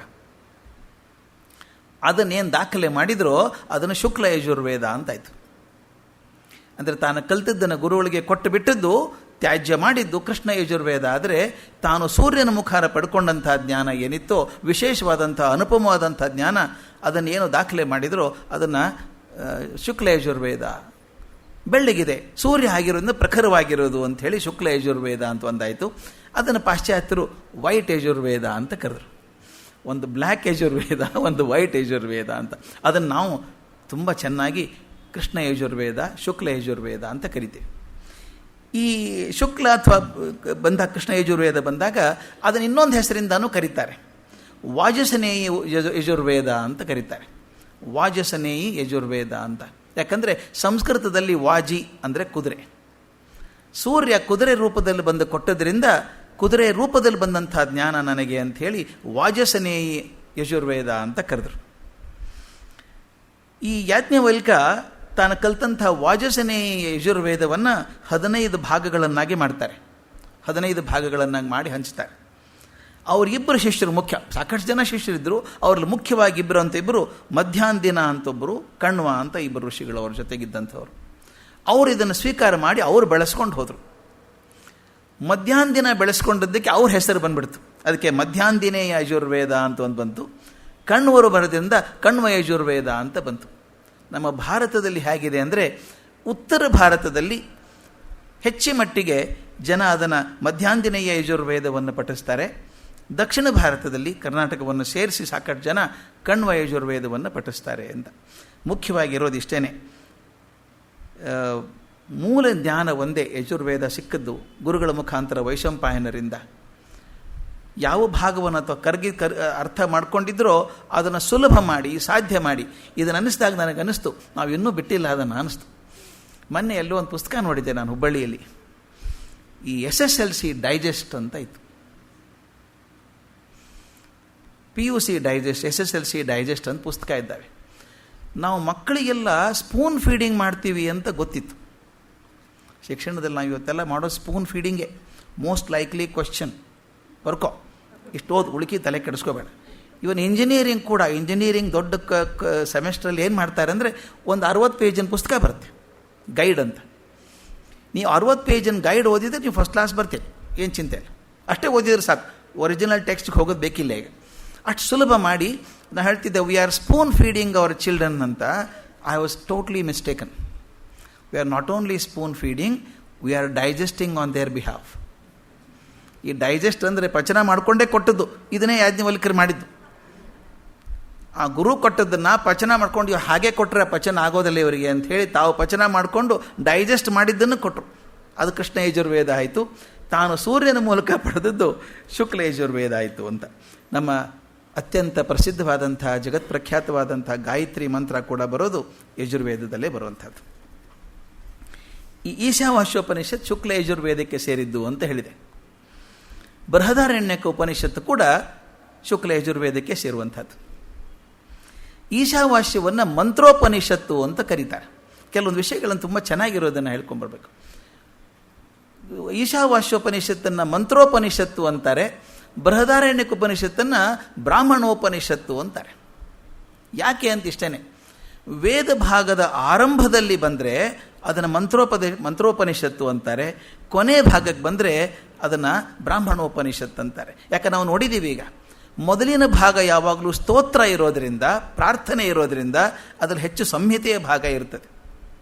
ಅದನ್ನೇನು ದಾಖಲೆ ಮಾಡಿದ್ರೋ ಅದನ್ನು ಶುಕ್ಲ ಯಜುರ್ವೇದ ಅಂತಾಯಿತು. ಅಂದರೆ ತಾನು ಕಲ್ತಿದ್ದನ್ನು ಗುರುಗಳಿಗೆ ಕೊಟ್ಟು ಬಿಟ್ಟದ್ದು, ತ್ಯಾಜ್ಯ ಮಾಡಿದ್ದು ಕೃಷ್ಣ ಯಜುರ್ವೇದ. ಆದರೆ ತಾನು ಸೂರ್ಯನ ಮುಖಾರ ಪಡ್ಕೊಂಡಂಥ ಜ್ಞಾನ ಏನಿತ್ತೋ, ವಿಶೇಷವಾದಂಥ ಅನುಪಮವಾದಂಥ ಜ್ಞಾನ, ಅದನ್ನೇನು ದಾಖಲೆ ಮಾಡಿದರೋ ಅದನ್ನು ಶುಕ್ಲ ಯಜುರ್ವೇದ. ಬೆಳ್ಳಗಿದೆ, ಸೂರ್ಯ ಆಗಿರೋದ್ರಿಂದ ಪ್ರಖರವಾಗಿರೋದು ಅಂಥೇಳಿ ಶುಕ್ಲ ಯಜುರ್ವೇದ ಅಂತ ಒಂದಾಯಿತು. ಅದನ್ನು ಪಾಶ್ಚಾತ್ಯರು ವೈಟ್ ಯಜುರ್ವೇದ ಅಂತ ಕರೆದರು. ಒಂದು ಬ್ಲ್ಯಾಕ್ ಯಜುರ್ವೇದ, ಒಂದು ವೈಟ್ ಯಜುರ್ವೇದ ಅಂತ. ಅದನ್ನು ನಾವು ತುಂಬ ಚೆನ್ನಾಗಿ ಕೃಷ್ಣ ಯಜುರ್ವೇದ, ಶುಕ್ಲ ಯಜುರ್ವೇದ ಅಂತ ಕರಿತೀವಿ. ಈ ಶುಕ್ಲ ಅಥವಾ ಕೃಷ್ಣ ಯಜುರ್ವೇದ ಬಂದಾಗ ಅದನ್ನು ಇನ್ನೊಂದು ಹೆಸರಿಂದನೂ ಕರೀತಾರೆ, ವಾಜಸನೇಯಿ ಯಜುರ್ವೇದ ಅಂತ ಕರೀತಾರೆ. ವಾಜಸನೇಯಿ ಯಜುರ್ವೇದ ಅಂತ. ಯಾಕಂದರೆ ಸಂಸ್ಕೃತದಲ್ಲಿ ವಾಜಿ ಅಂದರೆ ಕುದುರೆ. ಸೂರ್ಯ ಕುದುರೆ ರೂಪದಲ್ಲಿ ಬಂದು ಕೊಟ್ಟದ್ರಿಂದ ಕುದುರೆ ರೂಪದಲ್ಲಿ ಬಂದಂಥ ಜ್ಞಾನ ನನಗೆ ಅಂಥೇಳಿ ವಾಜಸನೇಯಿ ಯಜುರ್ವೇದ ಅಂತ ಕರೆದರು. ಈ ಯಾಜ್ಞವಲ್ಕ ತಾನು ಕಲ್ತಂಥ ವಾಜಸನೇಯಿ ಯಜುರ್ವೇದವನ್ನು 15 ಭಾಗಗಳನ್ನಾಗಿ ಮಾಡ್ತಾರೆ. 15 ಭಾಗಗಳನ್ನಾಗಿ ಮಾಡಿ ಹಂಚ್ತಾರೆ. ಅವರಿಬ್ಬರು ಶಿಷ್ಯರು ಮುಖ್ಯ. ಸಾಕಷ್ಟು ಜನ ಶಿಷ್ಯರಿದ್ದರು, ಅವ್ರಲ್ಲಿ ಮುಖ್ಯವಾಗಿ ಇಬ್ಬರು ಅಂತ ಇಬ್ಬರು, ಮಧ್ಯಾಹ್ನ ದಿನ ಅಂತ ಒಬ್ಬರು, ಕಣ್ವ ಅಂತ ಇಬ್ಬರು ಋಷಿಗಳು ಅವ್ರ ಜೊತೆಗಿದ್ದಂಥವ್ರು. ಅವರು ಇದನ್ನು ಸ್ವೀಕಾರ ಮಾಡಿ ಅವರು ಬೆಳೆಸ್ಕೊಂಡು ಹೋದರು. ಮಧ್ಯಾಹ್ನ ದಿನ ಬೆಳೆಸ್ಕೊಂಡದ್ದಕ್ಕೆ ಅವ್ರ ಹೆಸರು ಬಂದ್ಬಿಡ್ತು. ಅದಕ್ಕೆ ಮಧ್ಯಾಹ್ನ ಯಜುರ್ವೇದ ಅಂತ ಒಂದು ಬಂತು. ಕಣ್ವರು ಬರೋದ್ರಿಂದ ಕಣ್ವ ಯಜುರ್ವೇದ ಅಂತ ಬಂತು. ನಮ್ಮ ಭಾರತದಲ್ಲಿ ಹೇಗಿದೆ ಅಂದರೆ, ಉತ್ತರ ಭಾರತದಲ್ಲಿ ಹೆಚ್ಚಿನ ಮಟ್ಟಿಗೆ ಜನ ಅದನ್ನು ಮಧ್ಯಾಹ್ನ ಯಜುರ್ವೇದವನ್ನು ಪಠಿಸ್ತಾರೆ. ದಕ್ಷಿಣ ಭಾರತದಲ್ಲಿ ಕರ್ನಾಟಕವನ್ನು ಸೇರಿಸಿ ಸಾಕಷ್ಟು ಜನ ಕಣ್ವ ಯಜುರ್ವೇದವನ್ನು ಪಠಿಸ್ತಾರೆ ಅಂತ. ಮುಖ್ಯವಾಗಿರೋದು ಇಷ್ಟೇ, ಮೂಲ ಜ್ಞಾನ ಒಂದೇ. ಯಜುರ್ವೇದ ಸಿಕ್ಕದ್ದು ಗುರುಗಳ ಮುಖಾಂತರ ವೈಶಂಪಾಯನರಿಂದ. ಯಾವ ಭಾಗವನ್ನು ಅಥವಾ ಅರ್ಥ ಮಾಡ್ಕೊಂಡಿದ್ರೋ ಅದನ್ನು ಸುಲಭ ಮಾಡಿ ಸಾಧ್ಯ ಮಾಡಿ. ಇದನ್ನು ಅನ್ನಿಸಿದಾಗ ನನಗನ್ನಿಸ್ತು ನಾವು ಇನ್ನೂ ಬಿಟ್ಟಿಲ್ಲ ಅದನ್ನು ಅನ್ನಿಸ್ತು. ಮೊನ್ನೆ ಎಲ್ಲೋ ಒಂದು ಪುಸ್ತಕ ನೋಡಿದ್ದೆ ನಾನು ಹುಬ್ಬಳ್ಳಿಯಲ್ಲಿ. ಈ SSLC ಡೈಜೆಸ್ಟ್ ಅಂತ ಇತ್ತು. PUC ಡೈಜೆಸ್ಟ್, SSLC ಡೈಜೆಸ್ಟ್ ಅಂತ ಪುಸ್ತಕ ಇದ್ದಾವೆ. ನಾವು ಮಕ್ಕಳಿಗೆಲ್ಲ ಸ್ಪೂನ್ ಫೀಡಿಂಗ್ ಮಾಡ್ತೀವಿ ಅಂತ ಗೊತ್ತಿತ್ತು. ಶಿಕ್ಷಣದಲ್ಲಿ ನಾವು ಇವತ್ತೆಲ್ಲ ಮಾಡೋ ಸ್ಪೂನ್ ಫೀಡಿಂಗೇ. ಮೋಸ್ಟ್ ಲೈಕ್ಲಿ ಕ್ವಶನ್ ಬರ್ಕೋ, ಇಷ್ಟು ಓದು, ಉಳುಕಿ ತಲೆ ಕೆಡಿಸ್ಕೋಬೇಡ. ಇವನ್ ಇಂಜಿನಿಯರಿಂಗ್ ಕೂಡ, ಇಂಜಿನಿಯರಿಂಗ್ ದೊಡ್ಡ ಸೆಮೆಸ್ಟ್ರಲ್ಲಿ ಏನು ಮಾಡ್ತಾರೆ ಅಂದರೆ, ಒಂದು 60 ಪೇಜಿನ ಪುಸ್ತಕ ಬರುತ್ತೆ ಗೈಡ್ ಅಂತ. ನೀವು 60 ಪೇಜಿನ ಗೈಡ್ ಓದಿದರೆ ನೀವು ಫಸ್ಟ್ ಕ್ಲಾಸ್ ಬರ್ತೀರಿ, ಏನು ಚಿಂತೆ ಇಲ್ಲ. ಅಷ್ಟೇ ಓದಿದ್ರೆ ಸಾಕು, ಒರಿಜಿನಲ್ ಟೆಕ್ಸ್ಟ್ಗೆ ಹೋಗೋದು ಬೇಕಿಲ್ಲ. ಈಗ ಅಷ್ಟು ಸುಲಭ ಮಾಡಿ ನಾನು ಹೇಳ್ತಿದ್ದೆ, we are spoon feeding our children ಅಂತ. I was totally mistaken. We are not only spoon feeding, we are digesting on their behalf. ಈ ಡೈಜೆಸ್ಟ್ ಅಂದರೆ ಪಚನ ಮಾಡಿಕೊಂಡೇ ಕೊಟ್ಟದ್ದು. ಇದನ್ನೇ ಯಾಜ್ಞವಲ್ಕ್ಯರು ಮಾಡಿದ್ದು. ಆ ಗುರು ಕೊಟ್ಟದ್ದನ್ನು ಪಚನ ಮಾಡ್ಕೊಂಡು ಇವ್ರು ಹಾಗೆ ಕೊಟ್ಟರೆ ಪಚನ ಆಗೋದಿಲ್ಲ ಇವರಿಗೆ ಅಂತ ಹೇಳಿ ತಾವು ಪಚನ ಮಾಡಿಕೊಂಡು ಡೈಜೆಸ್ಟ್ ಮಾಡಿದ್ದನ್ನು ಕೊಟ್ಟರು. ಅದು ಕೃಷ್ಣ ಯಜುರ್ವೇದ ಆಯಿತು. ತಾನು ಸೂರ್ಯನ ಮೂಲಕ ಪಡೆದದ್ದು ಶುಕ್ಲ ಯಜುರ್ವೇದ ಆಯಿತು ಅಂತ. ನಮ್ಮ ಅತ್ಯಂತ ಪ್ರಸಿದ್ಧವಾದಂಥ ಜಗತ್ಪ್ರಖ್ಯಾತವಾದಂಥ ಗಾಯತ್ರಿ ಮಂತ್ರ ಕೂಡ ಬರೋದು ಯಜುರ್ವೇದದಲ್ಲೇ ಬರುವಂಥದ್ದು. ಈ ಈಶಾವಾಸ್ಯೋಪನಿಷತ್ ಶುಕ್ಲ ಯಜುರ್ವೇದಕ್ಕೆ ಸೇರಿದ್ದು ಅಂತ ಹೇಳಿದೆ. ಬೃಹದಾರಣ್ಯಕ ಉಪನಿಷತ್ತು ಕೂಡ ಶುಕ್ಲ ಯಜುರ್ವೇದಕ್ಕೆ ಸೇರುವಂಥದ್ದು. ಈಶಾವಾಸ್ಯವನ್ನು ಮಂತ್ರೋಪನಿಷತ್ತು ಅಂತ ಕರೀತಾರೆ. ಕೆಲವೊಂದು ವಿಷಯಗಳನ್ನು ತುಂಬ ಚೆನ್ನಾಗಿರೋದನ್ನು ಹೇಳ್ಕೊಂಬರ್ಬೇಕು. ಈಶಾವಾಸ್ಯೋಪನಿಷತ್ತನ್ನು ಮಂತ್ರೋಪನಿಷತ್ತು ಅಂತಾರೆ, ಬೃಹದಾರಣ್ಯಕ ಉಪನಿಷತ್ತನ್ನು ಬ್ರಾಹ್ಮಣೋಪನಿಷತ್ತು ಅಂತಾರೆ. ಯಾಕೆ ಅಂತ ಇಷ್ಟೇ, ವೇದ ಭಾಗದ ಆರಂಭದಲ್ಲಿ ಬಂದರೆ ಅದನ್ನು ಮಂತ್ರೋಪನಿಷತ್ತು ಅಂತಾರೆ, ಕೊನೆ ಭಾಗಕ್ಕೆ ಬಂದರೆ ಅದನ್ನು ಬ್ರಾಹ್ಮಣೋಪನಿಷತ್ತು ಅಂತಾರೆ. ಯಾಕೆ ನಾವು ನೋಡಿದ್ದೀವಿ, ಈಗ ಮೊದಲಿನ ಭಾಗ ಯಾವಾಗಲೂ ಸ್ತೋತ್ರ ಇರೋದರಿಂದ, ಪ್ರಾರ್ಥನೆ ಇರೋದರಿಂದ ಅದರಲ್ಲಿ ಹೆಚ್ಚು ಸಂಹಿತೆಯ ಭಾಗ ಇರ್ತದೆ.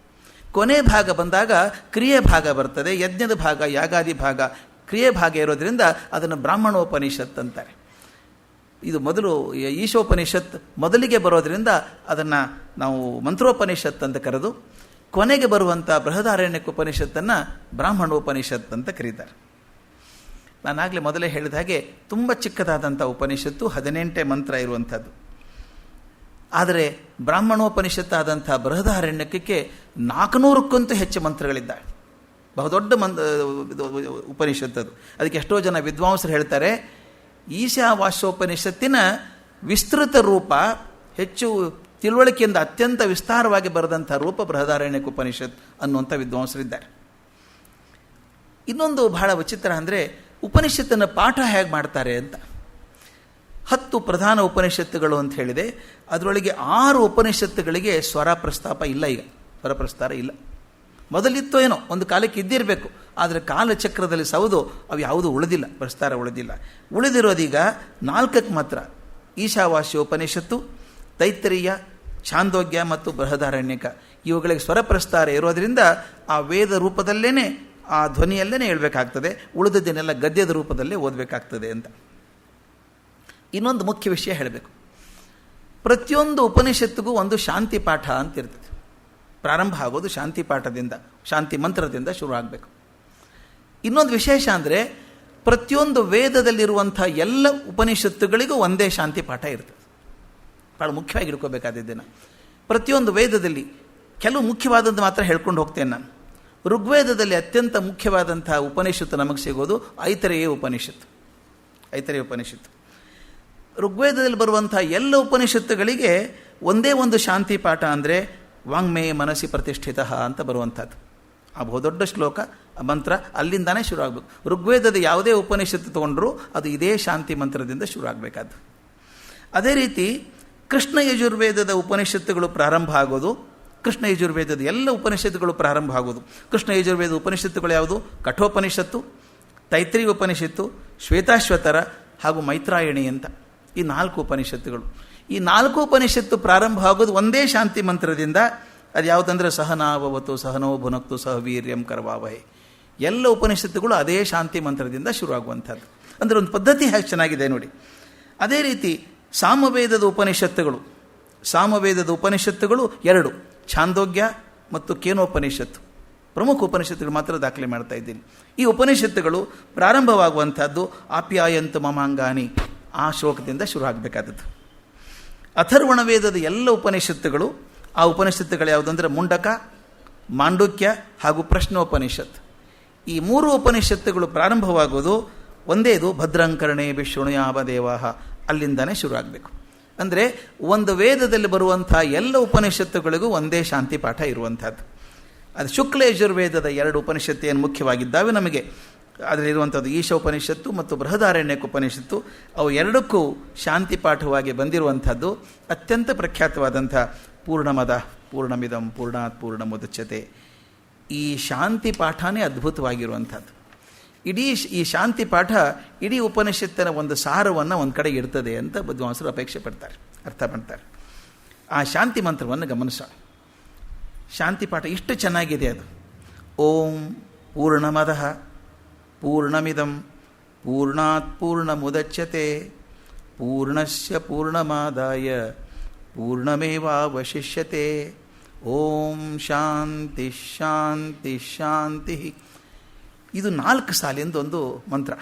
ಕೊನೆ ಭಾಗ ಬಂದಾಗ ಕ್ರಿಯೆ ಭಾಗ ಬರ್ತದೆ, ಯಜ್ಞದ ಭಾಗ, ಯಾಗಾದಿ ಭಾಗ, ಕ್ರಿಯೆ ಭಾಗ ಇರೋದರಿಂದ ಅದನ್ನು ಬ್ರಾಹ್ಮಣೋಪನಿಷತ್ ಅಂತಾರೆ. ಇದು ಮೊದಲು ಈಶೋಪನಿಷತ್ ಮೊದಲಿಗೆ ಬರೋದರಿಂದ ಅದನ್ನು ನಾವು ಮಂತ್ರೋಪನಿಷತ್ ಅಂತ ಕರೆದು, ಕೊನೆಗೆ ಬರುವಂಥ ಬೃಹದಾರಣ್ಯಕ ಉಪನಿಷತ್ತನ್ನು ಬ್ರಾಹ್ಮಣೋಪನಿಷತ್ ಅಂತ ಕರೀತಾರೆ. ನಾನಾಗಲೇ ಮೊದಲೇ ಹೇಳಿದ ಹಾಗೆ ತುಂಬ ಚಿಕ್ಕದಾದಂಥ ಉಪನಿಷತ್ತು, 18 ಮಂತ್ರ ಇರುವಂಥದ್ದು. ಆದರೆ ಬ್ರಾಹ್ಮಣೋಪನಿಷತ್ತಾದಂಥ ಬೃಹದಾರಣ್ಯಕಕ್ಕೆ 400ಕ್ಕಂತೂ ಹೆಚ್ಚು ಮಂತ್ರಗಳಿದ್ದಾವೆ. ಬಹುದೊಡ್ಡ ಉಪನಿಷತ್ತದು. ಅದಕ್ಕೆ ಎಷ್ಟೋ ಜನ ವಿದ್ವಾಂಸರು ಹೇಳ್ತಾರೆ, ಈಶಾವಾಸ್ಯೋಪನಿಷತ್ತಿನ ವಿಸ್ತೃತ ರೂಪ, ಹೆಚ್ಚು ತಿಳುವಳಿಕೆಯಿಂದ ಅತ್ಯಂತ ವಿಸ್ತಾರವಾಗಿ ಬರೆದಂಥ ರೂಪ ಬೃಹದಾರಣ್ಯಕ ಉಪನಿಷತ್ ಅನ್ನುವಂಥ ವಿದ್ವಾಂಸರಿದ್ದಾರೆ. ಇನ್ನೊಂದು ಬಹಳ ವಿಚಿತ್ರ ಅಂದರೆ, ಉಪನಿಷತ್ತನ್ನು ಪಾಠ ಹೇಗೆ ಮಾಡ್ತಾರೆ ಅಂತ. 10 ಪ್ರಧಾನ ಉಪನಿಷತ್ತುಗಳು ಅಂತ ಹೇಳಿದೆ. ಅದರೊಳಗೆ 6 ಉಪನಿಷತ್ತುಗಳಿಗೆ ಸ್ವರ ಪ್ರಸ್ತಾಪ ಇಲ್ಲ. ಈಗ ಸ್ವರ ಪ್ರಸ್ತಾರ ಇಲ್ಲ. ಮೊದಲಿತ್ತೋ ಏನೋ ಒಂದು ಕಾಲಕ್ಕೆ ಇದ್ದಿರಬೇಕು, ಆದರೆ ಕಾಲಚಕ್ರದಲ್ಲಿ ಸೌದು ಅವು ಯಾವುದೂ ಉಳಿದಿಲ್ಲ, ಪ್ರಸ್ತಾರ ಉಳಿದಿಲ್ಲ. ಉಳಿದಿರೋದೀಗ 4ಕ್ಕೆ ಮಾತ್ರ. ಈಶಾವಾಸ್ಯ ಉಪನಿಷತ್ತು, ತೈತ್ತರೀಯ, ಛಾಂದೋಗ್ಯ ಮತ್ತು ಬೃಹದಾರಣ್ಯಕ. ಇವುಗಳಿಗೆ ಸ್ವರ ಪ್ರಸ್ತಾರ ಇರೋದರಿಂದ ಆ ವೇದ ರೂಪದಲ್ಲೇ, ಆ ಧ್ವನಿಯಲ್ಲೇ ಹೇಳಬೇಕಾಗ್ತದೆ. ಉಳಿದದ್ದನ್ನೆಲ್ಲ ಗದ್ಯದ ರೂಪದಲ್ಲೇ ಓದಬೇಕಾಗ್ತದೆ ಅಂತ. ಇನ್ನೊಂದು ಮುಖ್ಯ ವಿಷಯ ಹೇಳಬೇಕು. ಪ್ರತಿಯೊಂದು ಉಪನಿಷತ್ತಿಗೂ ಒಂದು ಶಾಂತಿ ಪಾಠ ಅಂತ ಇರ್ತದೆ. ಪ್ರಾರಂಭ ಆಗೋದು ಶಾಂತಿ ಪಾಠದಿಂದ, ಶಾಂತಿ ಮಂತ್ರದಿಂದ ಶುರು ಆಗಬೇಕು. ಇನ್ನೊಂದು ವಿಶೇಷ ಅಂದರೆ, ಪ್ರತಿಯೊಂದು ವೇದದಲ್ಲಿರುವಂಥ ಎಲ್ಲ ಉಪನಿಷತ್ತುಗಳಿಗೂ ಒಂದೇ ಶಾಂತಿ ಪಾಠ ಇರ್ತದೆ. ಭಾಳ ಮುಖ್ಯವಾಗಿ ಇಟ್ಕೋಬೇಕಾದಿದ್ದೇನೆ. ಪ್ರತಿಯೊಂದು ವೇದದಲ್ಲಿ ಕೆಲವು ಮುಖ್ಯವಾದದ್ದು ಮಾತ್ರ ಹೇಳ್ಕೊಂಡು ಹೋಗ್ತೇನೆ ನಾನು. ಋಗ್ವೇದದಲ್ಲಿ ಅತ್ಯಂತ ಮುಖ್ಯವಾದಂಥ ಉಪನಿಷತ್ತು ನಮಗೆ ಸಿಗೋದು ಐತರೇಯ ಉಪನಿಷತ್ತು. ಐತರೇಯ ಉಪನಿಷತ್ತು ಋಗ್ವೇದದಲ್ಲಿ ಬರುವಂಥ ಎಲ್ಲ ಉಪನಿಷತ್ತುಗಳಿಗೆ ಒಂದೇ ಒಂದು ಶಾಂತಿ ಪಾಠ ಅಂದರೆ ವಾಂಗ್ಮೇ ಮನಸ್ಸಿ ಪ್ರತಿಷ್ಠಿತ ಅಂತ ಬರುವಂಥದ್ದು. ಆ ಬಹುದೊಡ್ಡ ಶ್ಲೋಕ, ಆ ಮಂತ್ರ ಅಲ್ಲಿಂದಾನೇ ಶುರು ಆಗಬೇಕು. ಋಗ್ವೇದದ ಯಾವುದೇ ಉಪನಿಷತ್ತು ತೊಗೊಂಡ್ರೂ ಅದು ಇದೇ ಶಾಂತಿ ಮಂತ್ರದಿಂದ ಶುರು ಆಗಬೇಕಾದ್ದು. ಅದೇ ರೀತಿ ಕೃಷ್ಣ ಯಜುರ್ವೇದದ ಉಪನಿಷತ್ತುಗಳು ಪ್ರಾರಂಭ ಆಗೋದು ಕೃಷ್ಣ ಯಜುರ್ವೇದದ ಎಲ್ಲ ಉಪನಿಷತ್ತುಗಳು ಪ್ರಾರಂಭ ಆಗೋದು. ಕೃಷ್ಣ ಯಜುರ್ವೇದ ಉಪನಿಷತ್ತುಗಳು ಯಾವುದು? ಕಠೋಪನಿಷತ್ತು, ತೈತ್ರಿಯ ಉಪನಿಷತ್ತು, ಶ್ವೇತಾಶ್ವತರ ಹಾಗೂ ಮೈತ್ರಾಯಣಿ ಅಂತ ಈ 4 ಉಪನಿಷತ್ತುಗಳು. ಈ 4 ಉಪನಿಷತ್ತು ಪ್ರಾರಂಭ ಆಗೋದು ಒಂದೇ ಶಾಂತಿ ಮಂತ್ರದಿಂದ. ಅದು ಯಾವುದಂದ್ರೆ ಸಹನಾವವತು ಸಹನೋ ಭುನಕ್ತು ಸಹ ವೀರ್ಯಂ ಕರ್ವಾವಹೆ. ಎಲ್ಲ ಉಪನಿಷತ್ತುಗಳು ಅದೇ ಶಾಂತಿ ಮಂತ್ರದಿಂದ ಶುರುವಾಗುವಂಥದ್ದು. ಅಂದರೆ ಒಂದು ಪದ್ಧತಿ ಹೇಗೆ ಚೆನ್ನಾಗಿದೆ ನೋಡಿ. ಅದೇ ರೀತಿ ಸಾಮವೇದದ ಉಪನಿಷತ್ತುಗಳು 2, ಛಾಂದೋಗ್ಯ ಮತ್ತು ಕೇನೋಪನಿಷತ್ತು, ಪ್ರಮುಖ ಉಪನಿಷತ್ತುಗಳು ಮಾತ್ರ ದಾಖಲೆ ಮಾಡ್ತಾ ಇದ್ದೀನಿ. ಈ ಉಪನಿಷತ್ತುಗಳು ಪ್ರಾರಂಭವಾಗುವಂಥದ್ದು ಆಪ್ಯಾಯಂತ ಮಮಾಂಗಾನಿ ಆ ಶ್ಲೋಕದಿಂದ ಶುರು ಆಗಬೇಕಾದದ್ದು. ಅಥರ್ವಣ ವೇದದ ಎಲ್ಲ ಉಪನಿಷತ್ತುಗಳು, ಆ ಉಪನಿಷತ್ತುಗಳು ಯಾವುದಂದರೆ ಮುಂಡಕ, ಮಾಂಡುಕ್ಯ ಹಾಗೂ ಪ್ರಶ್ನೋಪನಿಷತ್. ಈ 3 ಉಪನಿಷತ್ತುಗಳು ಪ್ರಾರಂಭವಾಗೋದು ಒಂದೇದು ಭದ್ರಂಕರಣೆ ವಿಷ್ಣುಯಾವ ದೇವಾಹ, ಅಲ್ಲಿಂದನೇ ಶುರು ಆಗಬೇಕು. ಅಂದರೆ ಒಂದು ವೇದದಲ್ಲಿ ಬರುವಂಥ ಎಲ್ಲ ಉಪನಿಷತ್ತುಗಳಿಗೂ ಒಂದೇ ಶಾಂತಿ ಪಾಠ ಇರುವಂಥದ್ದು. ಅದು ಶುಕ್ಲ ಯಜುರ್ವೇದದ 2 ಉಪನಿಷತ್ತು ಏನು ಮುಖ್ಯವಾಗಿದ್ದಾವೆ ನಮಗೆ, ಅದರಲ್ಲಿರುವಂಥದ್ದು ಈಶ ಉಪನಿಷತ್ತು ಮತ್ತು ಬೃಹದಾರಣ್ಯಕ ಉಪನಿಷತ್ತು. ಅವು ಎರಡಕ್ಕೂ ಶಾಂತಿ ಪಾಠವಾಗಿ ಬಂದಿರುವಂಥದ್ದು ಅತ್ಯಂತ ಪ್ರಖ್ಯಾತವಾದಂಥ ಪೂರ್ಣಮದ ಪೂರ್ಣಮಿದಂ ಪೂರ್ಣಾತ್ ಪೂರ್ಣಮುದಚ್ಯತೆ. ಈ ಶಾಂತಿ ಪಾಠನೇ ಅದ್ಭುತವಾಗಿರುವಂಥದ್ದು. ಈ ಶಾಂತಿ ಪಾಠ ಇಡೀ ಉಪನಿಷತ್ತಿನ ಒಂದು ಸಾರವನ್ನು ಒಂದು ಕಡೆ ಇರ್ತದೆ ಅಂತ ವಿದ್ವಾಂಸರು ಅಪೇಕ್ಷೆ ಪಡ್ತಾರೆ, ಅರ್ಥ ಮಾಡ್ತಾರೆ. ಆ ಶಾಂತಿ ಮಂತ್ರವನ್ನು ಗಮನಿಸೋಣ. ಶಾಂತಿ ಪಾಠ ಇಷ್ಟು ಚೆನ್ನಾಗಿದೆ ಅದು. ಓಂ ಪೂರ್ಣಮದಃ ಪೂರ್ಣಮಿದಂ ಪೂರ್ಣಾತ್ ಪೂರ್ಣಮುದಚ್ಯತೆ ಪೂರ್ಣಸ್ಯ ಪೂರ್ಣಮಾದಾಯ ಪೂರ್ಣಮೇವಾವಶಿಷ್ಯತೆ. ಓಂ ಶಾಂತಿ ಶಾಂತಿ ಶಾಂತಿ. ಇದು 4 ಸಾಲಿಂದ ಒಂದು ಮಂತ್ರ.